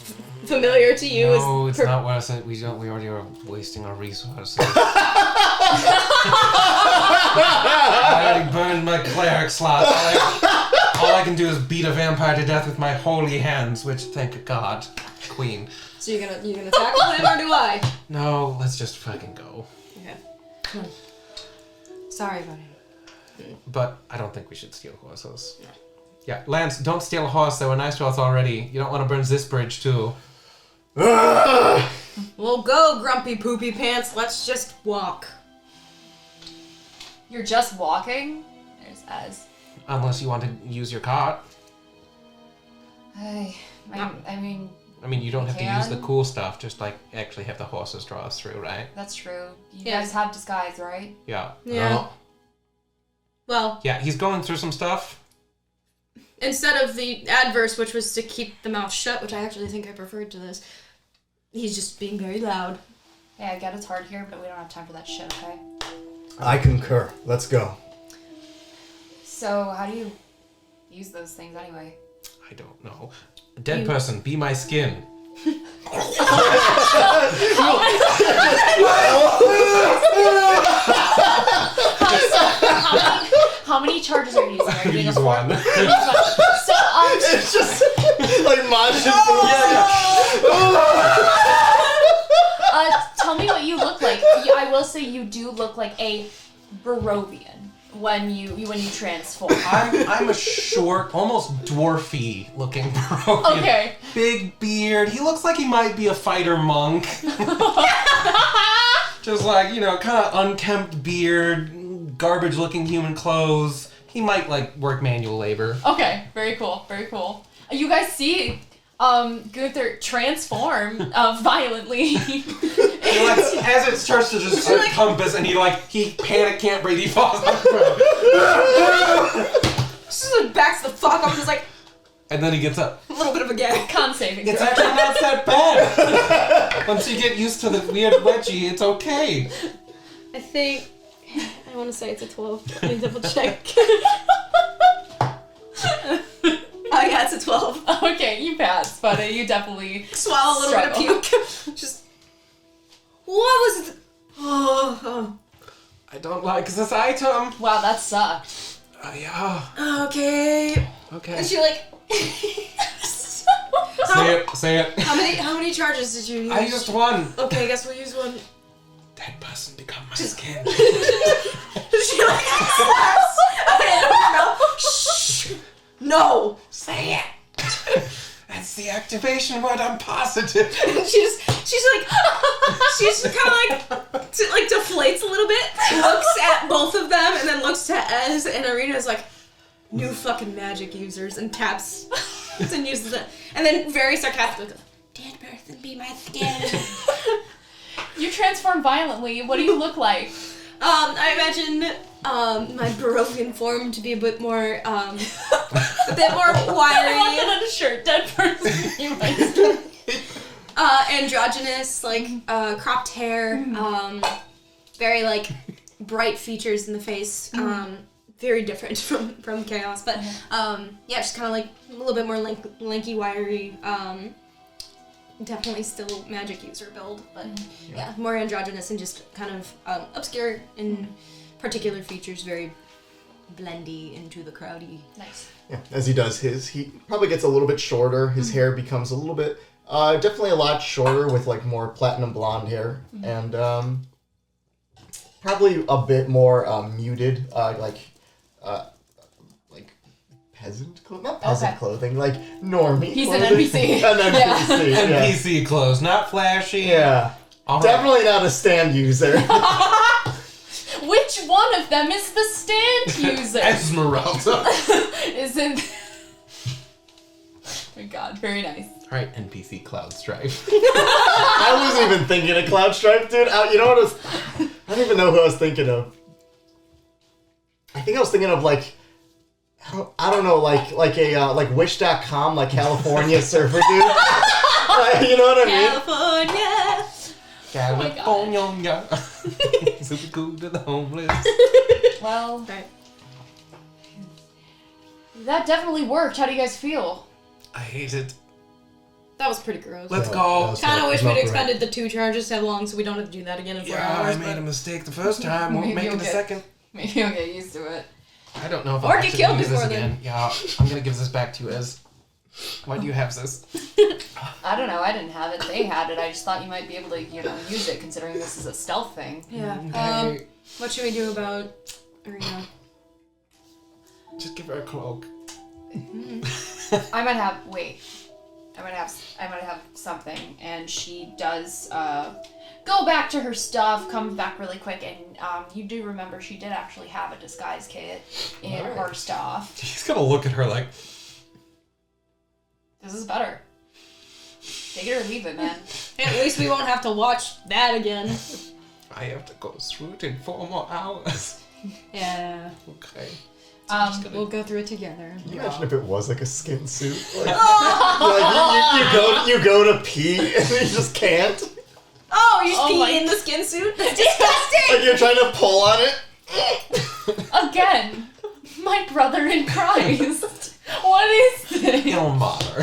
familiar to you No, is it's not worth it. We already are wasting our resources. I already burned my cleric slot. All I can do is beat a vampire to death with my holy hands, which, thank God, Queen. So you're gonna tackle him, or do I? No, let's just fucking go. Okay. Sorry, buddy. But I don't think we should steal horses. Yeah, Lance, don't steal a horse. They were nice to us already. You don't want to burn this bridge, too. Well, go, grumpy poopy pants. Let's just walk. You're just walking? There's Ez. Unless you want to use your cart. I mean, I mean, you don't We have to use the can. cool stuff. Just, actually have the horses draw us through, right? that's true. You Yeah. guys have disguise, right? Yeah. Yeah. No. Well, Yeah, he's going through some stuff. instead of the adverse, which was to keep the mouth shut, which I actually think I preferred to this, he's just being very loud. Hey, I get it's hard here, but we don't have time for that shit, okay? I concur. Let's go. So, how do you use those things anyway? I don't know. A dead person, be my skin. How many charges are you using? Are you doing a Use four- one. So, It's just like Masha. tell me what you look like. I will say you do look like a Barovian when you transform. I'm a short, almost dwarfy looking bro. Okay. Big beard. He looks like he might be a fighter monk. Just kind of unkempt beard, garbage looking human clothes. He might work manual labor. Okay, very cool, very cool. You guys see Gunther transform violently. As it starts to just compass and he panic can't breathe, he falls on the ground. She just backs the fuck up and is like, And then he gets up. A little bit of a gag. Con saving It's throw. actually not that bad. Once you get used to the weird wedgie, it's okay. I think I want to say it's a 12. Let me double check. Oh yeah, it's a 12. Okay, you pass, but you definitely Swallow a little bit of puke. Just what was? Oh. I don't like this item. Wow, that sucked. Yeah. Okay. Okay. And she like. Say it. How many charges did you use? I used one. Okay, I guess we'll use one. That person become my skin. She like. Okay, no. Shh. No. Say it. That's the activation word. I'm positive. And she's kind of like deflates a little bit, looks at both of them, and then looks to Ez, and Arena's like, new fucking magic users, and taps and uses it, and then very sarcastic, dead person be my skin. You transform violently. What do you look like? I imagine my Barovian form to be a bit more wiry. I want that on a shirt. Dead person. You might. Androgynous, like cropped hair, very like bright features in the face, very different from Chaos, but yeah, just kind of like a little bit more lanky, wiry, definitely still magic user build, but yeah, more androgynous and just kind of obscure in particular features, very blendy into the crowdy. Nice. Yeah, as he does he probably gets a little bit shorter. His hair becomes a little bit, definitely a lot shorter with like more platinum blonde hair, and probably a bit more muted, like peasant clothing, not peasant clothing, like normie. He's clothing. an NPC. An NPC. Yeah. NPC clothes, not flashy. Yeah. All right. Definitely not a stand user. Which one of them is the stand user? Esmeralda. Isn't. Oh my god, very nice. Alright, NPC Cloud Strife. I wasn't even thinking of Cloud Stripe, dude. You know what I don't even know who I was thinking of. I think I was thinking of like, I don't know, like a Wish.com, like California surfer dude. You know what I mean? California. Super cool to the homeless. Well, that definitely worked. How do you guys feel? I hate it. That was pretty gross. Let's That go. was Kind of not- wish not we'd great. expended the 2 charges so long so we don't have to do that again in 4 Yeah, hours. I made a mistake the first time. Won't Maybe make it you'll the get- second. Maybe you'll get used to it. I don't know if Or I'll get actually killed use this before then. again. Yeah, I'm gonna give this back to you, Ez. Why do you have this? I don't know. I didn't have it. They had it. I just thought you might be able to, use it considering this is a stealth thing. Yeah. Okay. What should we do about Arena? Just give her a cloak. I might have something, and she does go back to her stuff, comes back really quick, and you do remember she did actually have a disguise kit in her stuff. He's gonna look at her like, This is better. Take it or leave it, man. At least we won't have to watch that again. I have to go through it in 4 more hours. Yeah. Okay. We'll go through it together. Can you imagine if it was like a skin suit? Like, you go to pee and you just can't. Oh, you Oh my- pee in the skin suit? That's disgusting! Like you're trying to pull on it. Again, my brother in Christ. What is this? Ilmatar.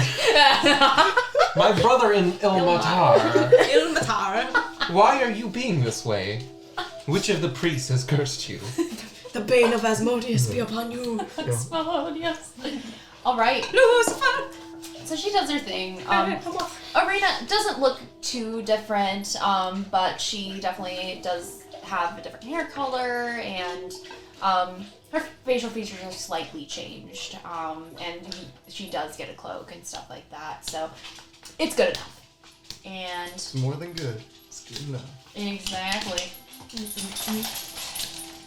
My brother in Ilmatar. Ilmatar. Why are you being this way? Which of the priests has cursed you? The bane of Asmodeus be upon you. Oh, yes. All right. Lucifer! So she does her thing. Arena doesn't look too different, but she definitely does have a different hair color, and her facial features are slightly changed. And she does get a cloak and stuff like that, so it's good enough. And It's more than good. It's good enough. exactly.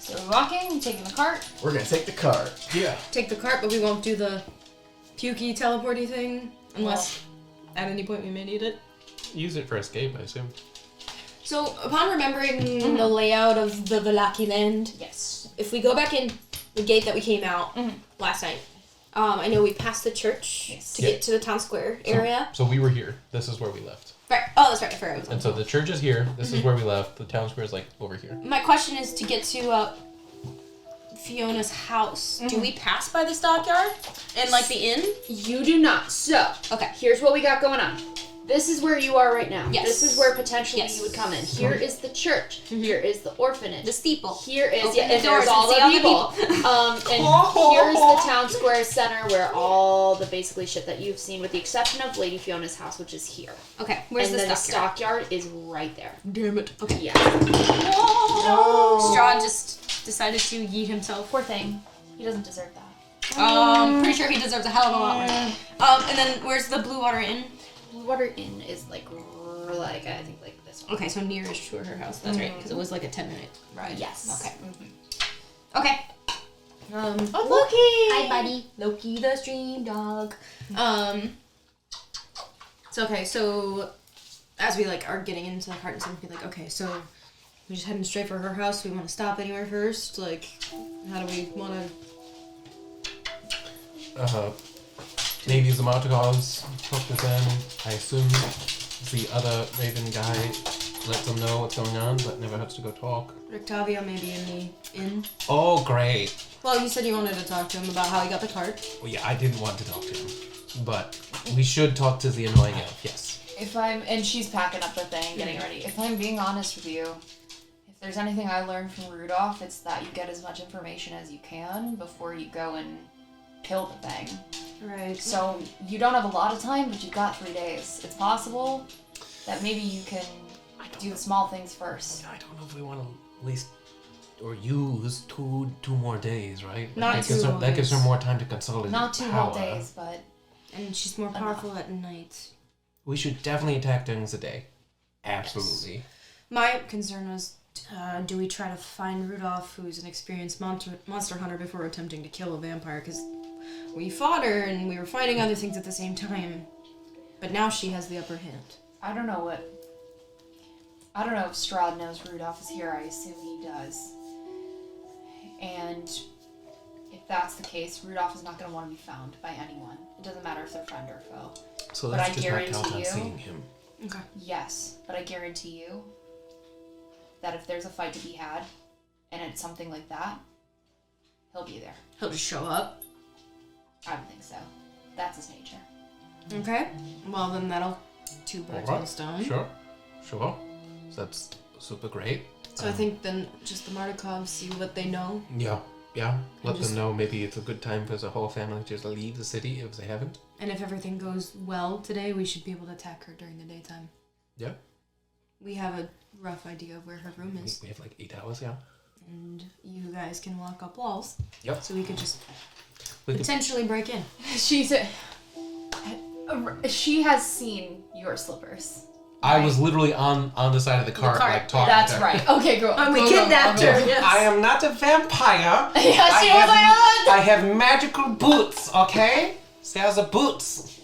So we're walking, taking the cart. We're gonna take the cart. Yeah. Take the cart, but we won't do the pukey teleporty thing unless at any point we may need it. Use it for escape, I assume. So, upon remembering the layout of the Vallaki land, Yes. if we go back in the gate that we came out last night, I know we passed the church Yes. to get to the town square area. So we were here. This is where we left. Right. Oh, that's right. I forgot. And so the church is here. This is where we left. The town square is like over here. My question is to get to Fiona's house. Do we pass by the stockyard and like the inn? You do not. So, Okay. here's what we got going on. This is where you are right now. Yes. This is where potentially Yes. you would come in. Here is the church. Here is the orphanage. The steeple. Here is Open and the doors there's all and see the all the people. people. And here's the town square center where all the basically shit that you've seen, with the exception of Lady Fiona's house, which is here. Okay. Where's and the then stockyard? the stockyard is right there. Damn it. Okay. Yeah. Strahd just decided to yeet himself. Poor thing. He doesn't deserve that. Pretty sure he deserves a hell of a lot more. And then where's the Blue Water Inn? Blue Water Inn is like I think like this one. Okay, so nearest to her house. That's right, because it was like a 10-minute ride. Yes. Okay. Okay. Oh, Loki! Hi, buddy. Loki the stream dog. So okay, so as we like are getting into the cart and stuff, be like, okay, so we just heading straight for her house. Do we want to stop anywhere first? Like, how do we want to? Maybe the Martigovs talk to them. I assume the other Raven guy let them know what's going on, but never hurts to go talk. Rictavio maybe in the inn. Oh, great. Well, you said you wanted to talk to him about how he got the cart. Well, yeah, I didn't want to talk to him, but we should talk to the annoying elf, yes. And she's packing up the thing, getting ready. If I'm being honest with you, if there's anything I learned from Rudolph, it's that you get as much information as you can before you go and kill the thing. Right. So you don't have a lot of time, but you've got 3 days. It's possible that maybe you can do the small things first. I don't know if we want to waste or use two more days, right? Not that two gives her, whole That gives her days. more time to consolidate Not 2 power. whole days, but And she's more powerful at night. We should definitely attack during the day. Absolutely. My concern was, do we try to find Rudolph, who's an experienced monster hunter, before attempting to kill a vampire? Because we fought her and we were fighting other things at the same time. But now she has the upper hand. I don't know if Strahd knows Rudolph is here. I assume he does. And if that's the case, Rudolph is not going to want to be found by anyone. It doesn't matter if they're friend or foe. So But let's I just not count guarantee on you- seeing him. Okay. Yes, but I guarantee you that if there's a fight to be had, and it's something like that, he'll be there. He'll just show up. I don't think so. That's his nature. Okay. Well, then that'll two birds, one Alright. stone. Sure. That's super great. So I think then just the Martikovs see what they know. Yeah. Let just- them know maybe it's a good time for the whole family to just leave the city if they haven't. And if everything goes well today, we should be able to attack her during the daytime. Yeah. We have a rough idea of where her room is. We have like 8 hours, yeah. And you guys can walk up walls. Yep. So we could just We could- potentially break in. She has seen your slippers. I was literally on the side of the cart, cart, like talking That's to her. right. Okay, go. And we go, kidnapped go, her. go. Yes. I am not a vampire. Yeah, she was like, I have magical boots, okay? There's the boots.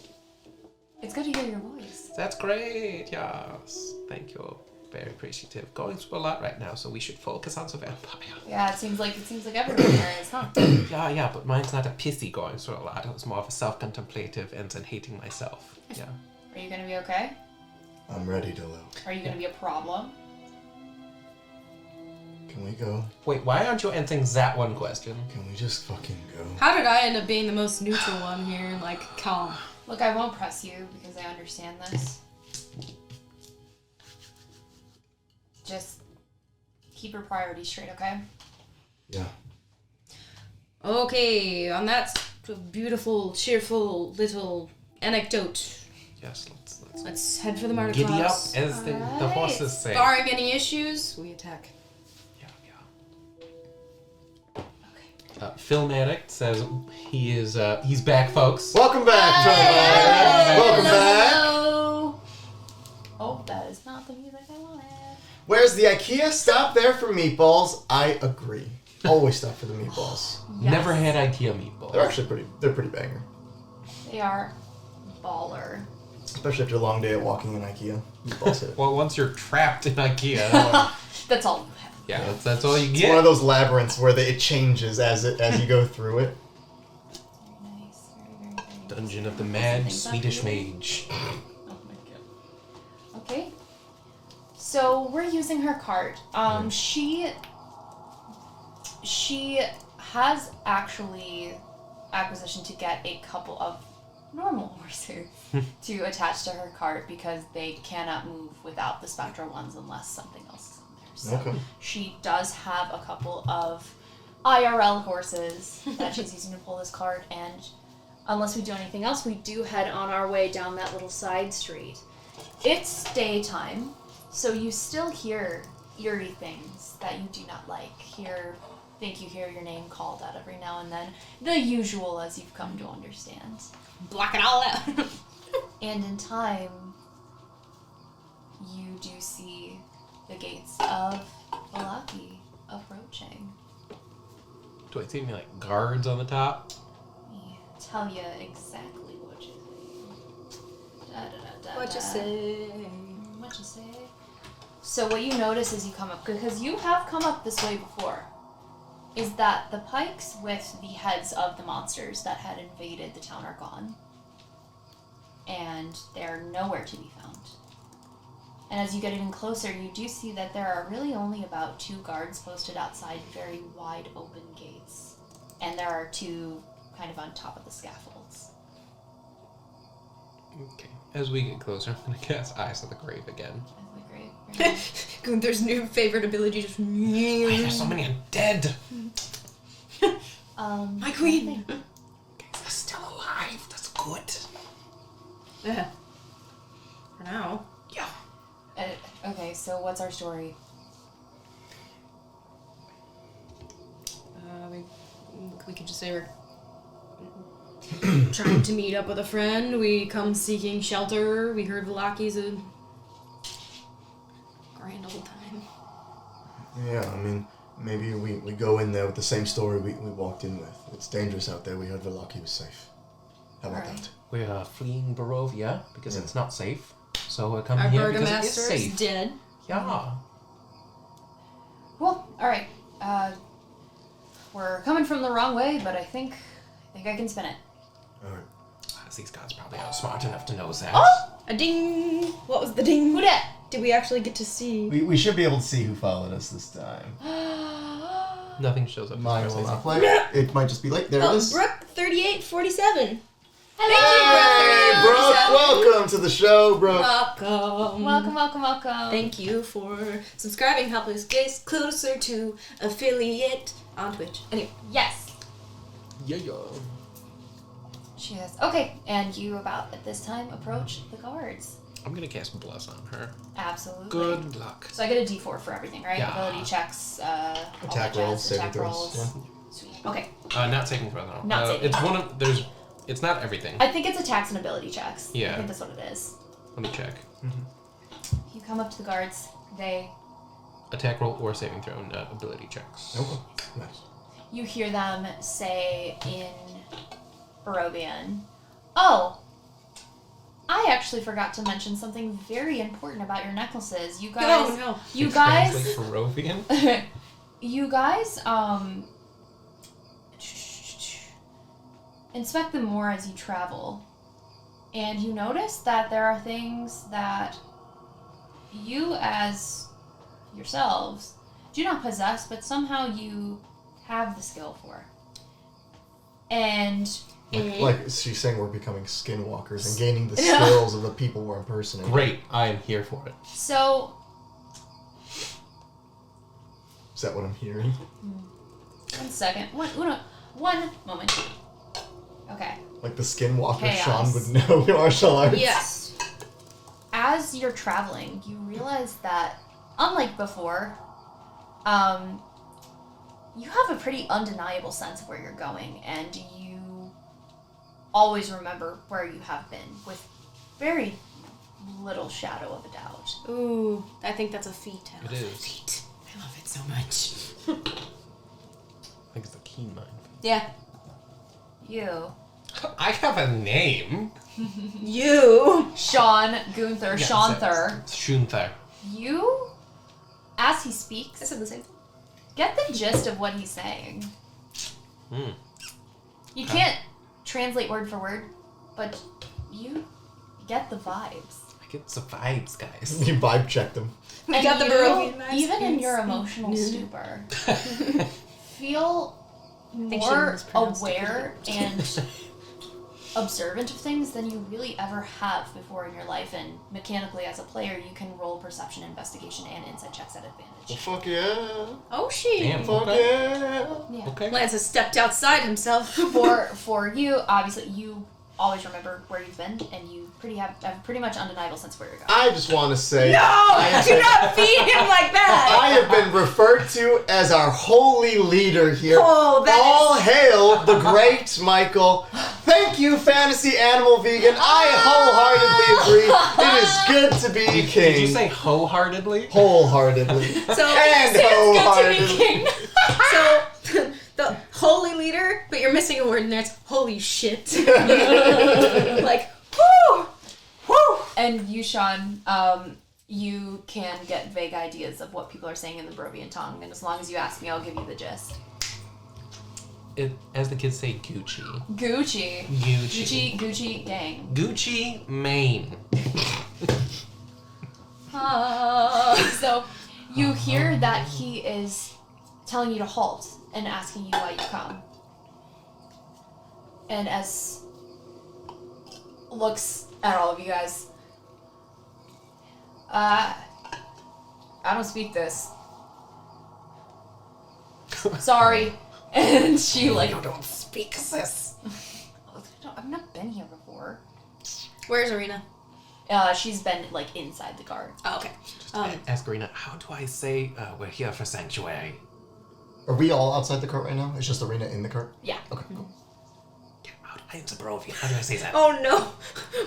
It's good to hear your voice. That's great, yes. Thank you. Very appreciative. Going through a lot right now, so we should focus on the vampire. Yeah, it seems like everyone here is, huh? Yeah, but mine's not a pissy going through a lot. It was more of a self-contemplative and then hating myself. Yeah. Are you gonna be okay? I'm ready to low. Are you gonna be a problem? Can we go? Wait, why aren't you answering that one question? Can we just fucking go? How did I end up being the most neutral one here? Like, calm. Look, I won't press you because I understand this. Just keep your priorities straight, okay? Yeah. Okay, on that beautiful, cheerful little anecdote, Yes, let's let's head for the Martikovs. giddy up, as the horses say. Barring any issues, we attack. Yeah. Film Addict says he's back, folks. Welcome back, Welcome back. Hello. Oh, that is not the music I wanted. Where's the IKEA? Stop there for meatballs. I agree. Always stop for the meatballs. Yes. Never had IKEA meatballs. They're actually pretty banger. They are baller. Especially after a long day of walking in IKEA. Meatballs hit. Well, once you're trapped in IKEA, That's all you have. yeah, that's all you It's get. one of those labyrinths where it changes as you go through it. Nice. Dungeon of the Things Mad like Swedish that. Mage. Oh my god. Okay. So we're using her cart. She has actually acquisition to get a couple of normal horses to attach to her cart because they cannot move without the spectral ones unless something else is in there. So Okay. she does have a couple of IRL horses that she's using to pull this cart, and unless we do anything else, we do head on our way down that little side street. It's daytime, so you still hear eerie things that you do not like. Think you hear your name called out every now and then. The usual, as you've come to understand. Block it all out. And in time, you do see the gates of Valaki approaching. Do I see any like guards on the top? Let me tell you exactly what you think. What you say? What you say? So what you notice as you come up, because you have come up this way before, is that the pikes with the heads of the monsters that had invaded the town are gone. And they're nowhere to be found. And as you get even closer, you do see that there are really only about 2 guards posted outside very wide open gates. And there are 2 kind of on top of the scaffolds. Okay. As we get closer, I'm gonna cast Eyes of the Grave again. Isn't that great? Gunther's new favorite ability just. Why there's so many undead? My queen! Okay, they're still alive. That's good. Yeah. For now. Yeah. Okay, so what's our story? We could just say we're trying to meet up with a friend. We come seeking shelter. We heard Valaki's a grand old time. Yeah, I mean, maybe we go in there with the same story we walked in with. It's dangerous out there. We heard Valaki was safe. How about Alright. that? We're fleeing Barovia because Yeah. it's not safe. So we're coming Our here because it is burgomaster is safe. dead. Yeah. Cool. Alright. We're coming from the wrong way, but I think I can spin it. Alright. These guys probably aren't smart enough to know that. Oh! A ding! What was the ding? Who dat? Did we actually get to see? We should be able to see who followed us this time. Nothing shows up. Mine as will far as I not play. It might just be late. There it is. Brooke 3847. Hey, Brooke, welcome to the show, Brooke. Welcome. Welcome. Thank you for subscribing. Help us get closer to affiliate on Twitch. Anyway, Yes. Yeah. She says, okay, and you about at this time approach the guards. I'm gonna cast Bless on her. Absolutely. Good luck. So I get a D4 for everything, right? Yeah. Ability checks, all Attack that rolls, jazz, saving attack throws. rolls. Yeah. Sweet. Okay. Not saving throw though. Not saving It's throw. one of It's not everything. I think it's attacks and ability checks. Yeah. I think that's what it is. Let me check. You come up to the guards. They, Attack roll or saving throw, not ability checks. Okay. Nice. you hear them say in Barovian, "Oh, I actually forgot to mention something very important about your necklaces. You guys, oh no. you guys, Translate Barovian? you guys, inspect them more as you travel, and you notice that there are things that you as yourselves do not possess, but somehow you have the skill for. And Like she's saying, we're becoming skinwalkers and gaining the skills of the people we're impersonating. Great, I am here for it. so, Is that what I'm hearing? 1 second, one moment. Okay. Like the skinwalker Chaos. Sean would know martial arts. Yes. As you're traveling, you realize that, unlike before, you have a pretty undeniable sense of where you're going, and you always remember where you have been with very little shadow of a doubt. Ooh, I think that's a feat. I It love is. that feat. I love it so much. I think it's the keen mind. Yeah. You, I have a name. You. Sean Gunther, Shanther, Shunther. you, as he speaks, I said the same thing. get the gist of what he's saying. Hmm. You can't translate word for word, but you get the vibes. I get some vibes, guys. You vibe checked him. We And got the you, Barovian vibes. even in your emotional stupor, feel think she more mispronounced it. aware and observant of things than you really ever have before in your life. And mechanically, as a player, you can roll perception, investigation, and insight checks at Well, advantage. fuck yeah. Oh, she. Damn. Fuck Okay. yeah. Yeah. Okay. Lance has stepped outside himself. For you, obviously, you always remember where you've been, and you have pretty much undeniable sense of where you're going. I just want to say... No! I Do not feed him like that! I have been referred to as our holy leader here. Oh, that All hail the great Michael. Thank you, Fantasy Animal Vegan. I wholeheartedly agree. It is good to be king. Did you say wholeheartedly? Wholeheartedly. So, And wholeheartedly. so the holy leader, but you're missing a word in there. It's holy shit. Like, whoo! Whoo! And you, Sean, you can get vague ideas of what people are saying in the Barovian tongue, and as long as you ask me, I'll give you the gist. As the kids say, Gucci. Gucci. Gucci. Gucci gang. Gucci, Maine. So you hear that he is telling you to halt and asking you why you come. And as looks at all of you guys, I don't speak this. Sorry. And she like, You don't speak this. I've not been here before. Where's Arena? She's been like inside the guard. Oh, okay. Ask Arena, how do I say we're here for sanctuary? Are we all outside the cart right now? It's just Arena in the cart? Yeah. Okay, cool. It's a Barovian. How do I say that? Oh no,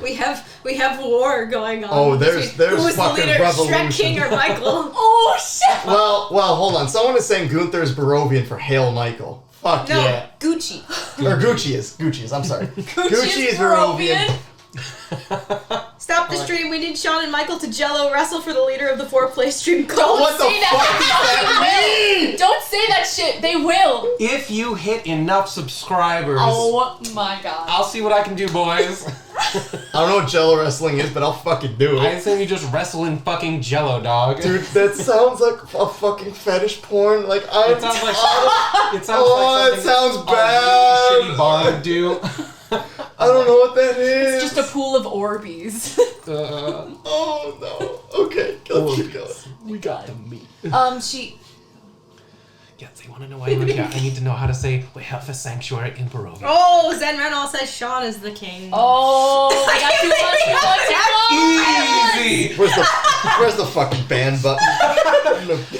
we have war going on. Oh, there's Who's fucking the leader, revolution. Strahd King or Michael? Oh shit! Well, hold on. Someone is saying Gunther's Barovian for Hail Michael. Fuck No, yeah. Gucci. Or Gucci is, I'm sorry. Gucci is Barovian. Stop the stream. We need Sean and Michael to Jello wrestle for the leader of the FourPlay stream call. What the say fuck that. does that mean? Don't say that shit. They will. If you hit enough subscribers, Oh my god. I'll see what I can do, boys. I don't know what Jello wrestling is, but I'll fucking do I it. assume you just wrestle in fucking Jello, dog. Dude, that sounds like a fucking fetish porn. Like, I'm It sounds like it sounds Oh, like that something sounds a really bad. shitty bar would do. I don't know what that is. It's just a pool of Orbeez. Oh, no. Okay, let's keep going. We got the meat. She. Yes, they want to know why you're here. I need to know how to say we're here for sanctuary in Barovian. Oh, Zen Renal says Sean is the king. Oh, I got too much. Easy! Where's the fucking ban button?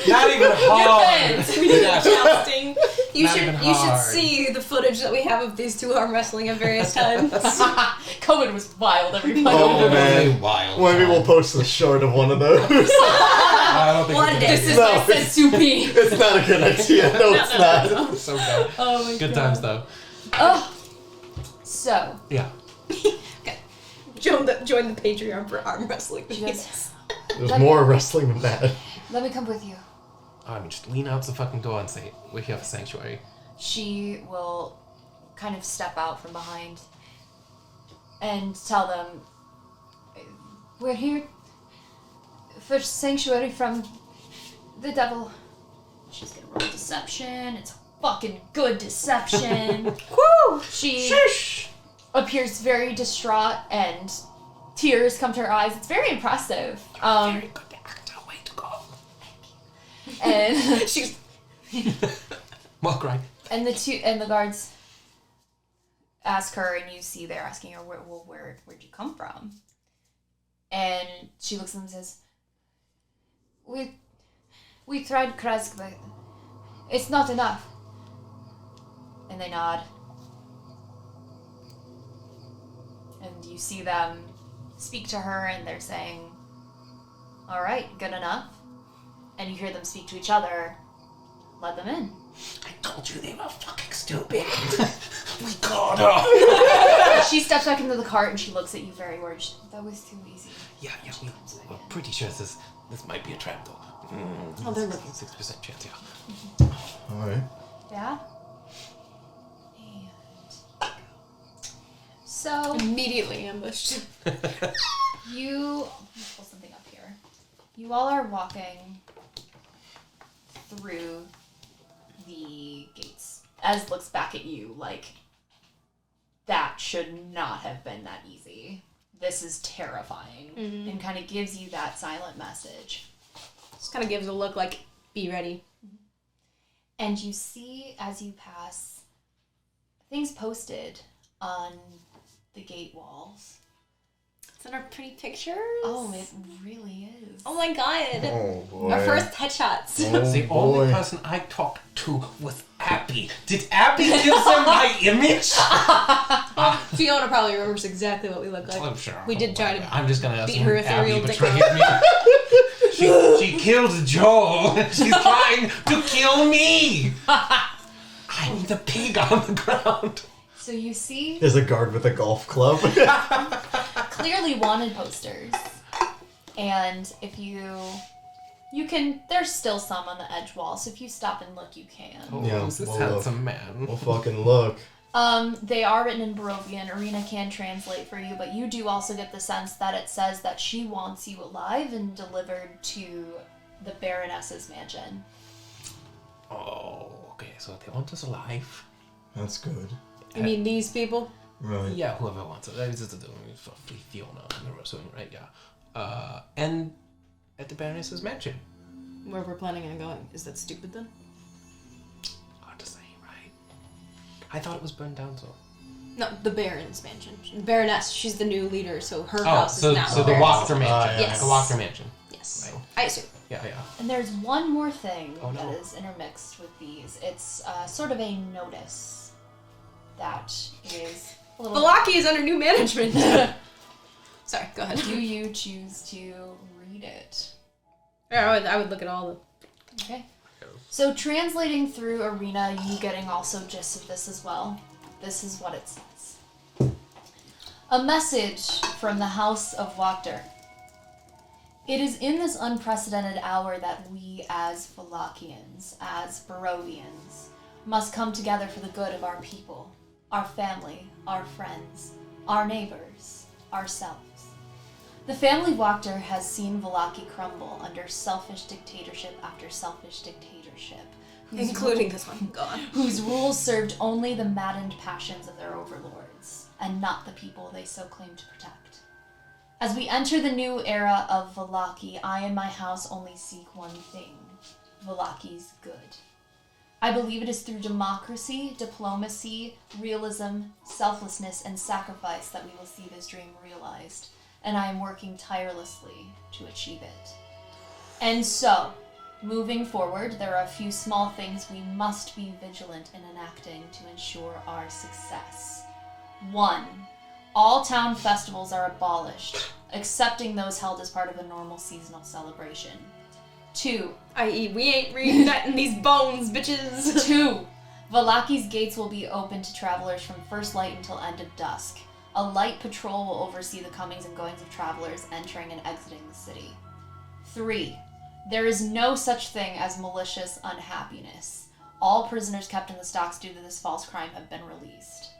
Not even hard. We need jousting. You Not should even you should hard. see the footage that we have of these two arm wrestling at various times. COVID was wild, everybody. Oh, man. Wild. Maybe we'll post a short of one of those. I don't think One we day. can. This is No, my sensupi. It's not a good idea. No, it's not. So good. Oh my Good god. times though. Oh. So, Yeah. Join the Patreon for arm wrestling. she goes, There's more wrestling than that. let me come with you. I mean, just lean out the fucking door and say we're here for sanctuary. She will kind of step out from behind and tell them, we're here for sanctuary from the devil. She's gonna roll deception. It's a fucking good deception. Woo! She appears very distraught and tears come to her eyes. It's very impressive. Very good actor. Way to go. And She's Walk right. and the guards ask her, and you see they're asking her, where'd you come from? And she looks at them and says, We tried Krask, but it's not enough. And they nod. And you see them speak to her, and they're saying, all right, good enough. And you hear them speak to each other. Let them in. I told you they were fucking stupid. We got her. She steps back into the cart, and she looks at you very worried. That was too easy. Yeah, we're pretty sure this might be a trap door. Oh, they're looking. 6% chance, yeah. Alright. Yeah? And so So Immediately ambushed. let me pull something up here. You all are walking through the gates. Ez looks back at you like, that should not have been that easy. This is terrifying. And kind of gives you that silent message. Just kind of gives a look like, be ready. And you see, as you pass, things posted on the gate walls. Is that our pretty pictures? Oh, it really is. Oh my god. Oh boy. Our first headshots. Oh, The boy. only person I talked to was Abby. Did Abby give them my image? Fiona probably remembers exactly what we look like. I'm sure. We did try to I'm just gonna beat assume her Abby ethereal dick. betrayed me. She killed Joel. She's trying to kill me. I'm the pig on the ground. So you see There's a guard with a golf club. clearly wanted posters. And if you can, there's still some on the edge wall, so if you stop and look, you can. Oh, Yeah, who's this well, handsome man? We'll fucking look. They are written in Barovian. Arena can translate for you, but you do also get the sense that it says that she wants you alive and delivered to the Baroness's mansion. Oh, okay. So they want us alive. That's good. You mean these people? Right. Yeah, whoever wants it. That is just Fiona and the Rosu, right? Yeah. And at the Baroness's mansion. Where we're planning on going. Is that stupid then? Hard to say, right? I thought it was burned down, so. No, the Baron's mansion. The Baroness, she's the new leader, so her house so is now the Baroness's. Wachter mansion. yeah. Yes. The Wachter mansion. Yes. Right. I assume. Yeah, yeah. And there's one more thing Oh, no. that is intermixed with these. It's sort of a notice that is a little... Balaki is under new management. Sorry, go ahead. Do you choose to read it? Yeah, I would look at all the... Okay. So translating through Arena, you getting also gist of this as well. This is what it says. A message from the House of Wachter. It is in this unprecedented hour that we as Valakians, as Barovians, must come together for the good of our people, our family, our friends, our neighbors, ourselves. The family Wachter has seen Vallaki crumble under selfish dictatorship after selfish dictatorship, Including this one. God. whose rules served only the maddened passions of their overlords, and not the people they so claim to protect. As we enter the new era of Vallaki, I and my house only seek one thing, Vallaki's good. I believe it is through democracy, diplomacy, realism, selflessness, and sacrifice that we will see this dream realized, and I am working tirelessly to achieve it. And so, moving forward, there are a few small things we must be vigilant in enacting to ensure our success. 1. All town festivals are abolished, excepting those held as part of a normal seasonal celebration. 2. I.e., we ain't reuniting these bones, bitches. 2. Vallaki's gates will be open to travelers from first light until end of dusk. A light patrol will oversee the comings and goings of travelers entering and exiting the city. 3. There is no such thing as malicious unhappiness. All prisoners kept in the stocks due to this false crime have been released.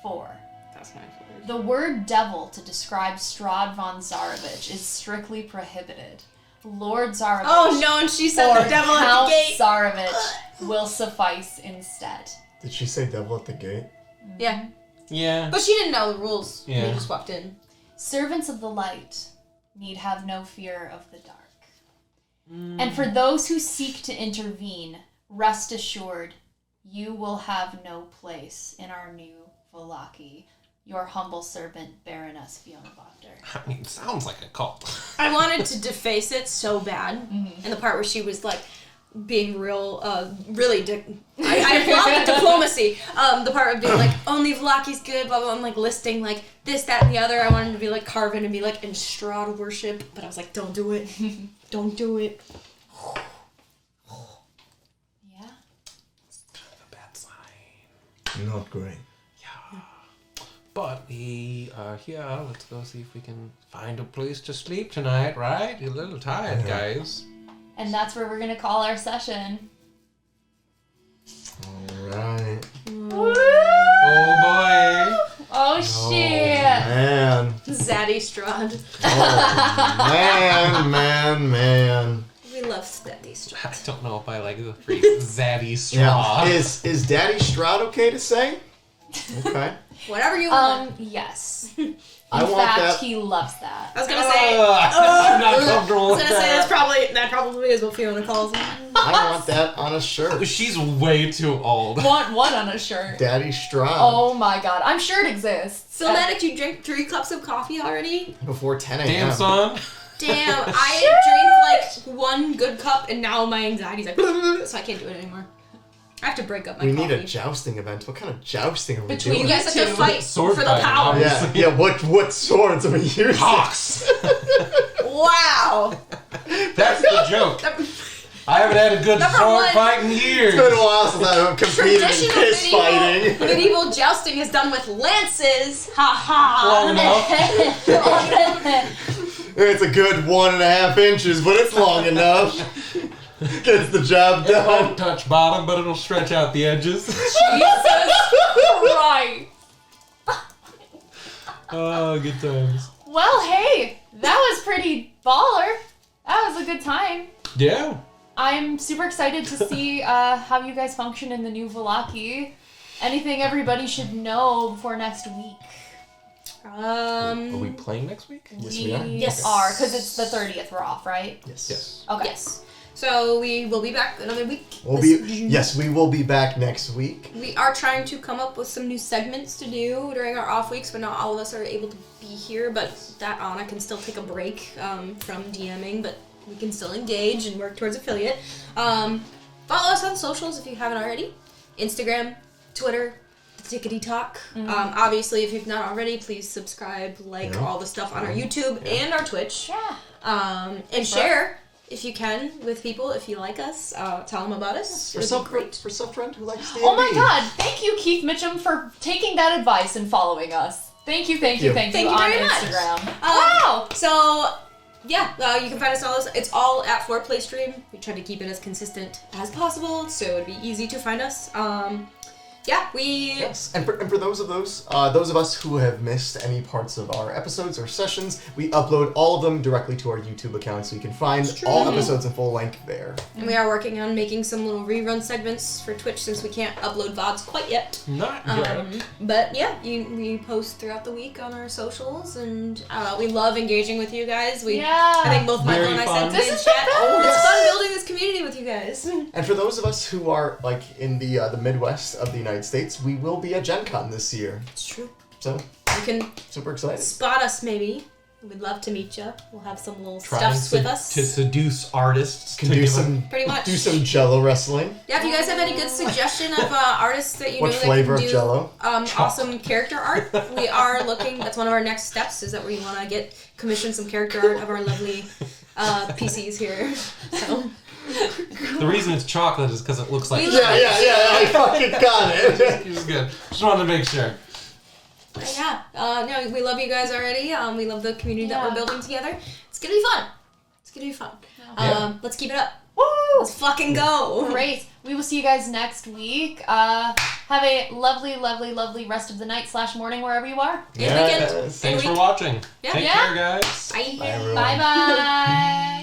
4. That's my word. The word devil to describe Strahd von Zarevich is strictly prohibited. Lord Zarevich Oh no, and she said or the devil at Count the gate. Zarevich will suffice instead. Did she say devil at the gate? Yeah. Yeah. But she didn't know the rules. Yeah. We just walked in. Servants of the light need have no fear of the dark. And for those who seek to intervene, rest assured, you will have no place in our new Vallaki. Your humble servant, Baroness Fiona Wachter. I mean, sounds like a cult. I wanted to deface it so bad. And the part where she was like being real, really I applaud the diplomacy. The part of being like, only Vlaki's good, blah, blah, I'm like listing like this, that, and the other. I wanted to be like Carvin and be like in Strahd worship, but I was like, don't do it. Don't do it. Yeah? A bad sign. Not great. Yeah. But we are here. Let's go see if we can find a place to sleep tonight, right? You're a little tired, guys. And that's where we're going to call our session. Alright. Oh boy. Oh, shit. Zaddy Strahd. Oh, man. We love Zaddy Strahd. I don't know if I like the phrase zaddy straw. Yeah. Is Daddy Strahd okay to say? Okay. Whatever you want. Yes. I In want fact, that. he loves that. I was gonna say. I'm not comfortable I was with gonna say that. that probably is what Fiona calls him. I want that on a shirt. She's way too old. Want one on a shirt. Daddy Strahd. Oh my god. I'm sure it exists. Philmatic, you drank 3 cups of coffee already? Before 10 a.m. Damn, son. Damn, I drink like 1 good cup and now my anxiety's like, so I can't do it anymore. I have to break up my We coffee. need a jousting event. What kind of jousting are we Between doing? You guys have to fight Sword for the fighting, power. obviously. Yeah, what swords are we using? Hawks. Wow. That's the joke. I haven't had a good Number sword one. fight in years. It's been a while since I've competed in Traditional piss fighting. medieval jousting is done with lances. Ha ha. Long enough. It's a good 1.5 inches, but it's long enough. Gets the job It won't done. touch bottom, but it'll stretch out the edges. Right. Oh, good times. Well, hey, that was pretty baller. That was a good time. Yeah. I'm super excited to see how you guys function in the new Vallaki. Anything everybody should know before next week? Are we playing next week? Yes, we are. Yes. are, because it's the 30th we're off, right? Yes. Yes. Okay. Yes. So we will be back another week. We will be back next week. We are trying to come up with some new segments to do during our off weeks, but not all of us are able to be here. But that Anna can still take a break from DMing, but we can still engage and work towards affiliate. Follow us on socials if you haven't already. Instagram, Twitter, the Tickety Talk. Obviously, if you've not already, please subscribe, like all the stuff on our YouTube and our Twitch. Yeah. And share if you can with people if you like us. Tell them about us. For some friend who likes D&D. Oh my god, thank you, Keith Mitchum, for taking that advice and following us. Thank you Thank you on very much. Instagram. Wow! So, yeah, you can find us on all this. It's all at FourPlay stream. We try to keep it as consistent as possible, so it'd be easy to find us. Yes, and for those of us who have missed any parts of our episodes or sessions, we upload all of them directly to our YouTube account, so you can find all episodes in full length there. And we are working on making some little rerun segments for Twitch since we can't upload VODs quite yet. Not yet. But yeah, we post throughout the week on our socials, and we love engaging with you guys. I think both Michael Very and I fun. said This in is the chat. best. It's fun building this community with you guys. And for those of us who are like in the Midwest of the United States, we will be at Gen Con this year. It's true. So, You can super excited. spot us maybe. We'd love to meet you. We'll have some little Trying stuffs with us. to seduce artists. Can to do give some Pretty much. do some Jello wrestling. Yeah, if you guys have any good suggestion of artists that you What know flavor that of can do Jell-O? awesome character art, we are looking. That's one of our next steps. Is that we want to commission some character art of our lovely PCs here. So The reason it's chocolate is because it looks like. We Yeah, I fucking got it. It was good. Just wanted to make sure. no, we love you guys already. We love the community that we're building together. It's gonna be fun. It's gonna be fun. Yeah. Let's keep it up. Woo! Let's fucking go. Great. We will see you guys next week. Have a lovely, lovely, lovely rest of the night / morning wherever you are. Good weekend. Thanks Good for week. watching. Yeah. Take Yeah. care, guys. Bye. Bye, everyone. Bye bye.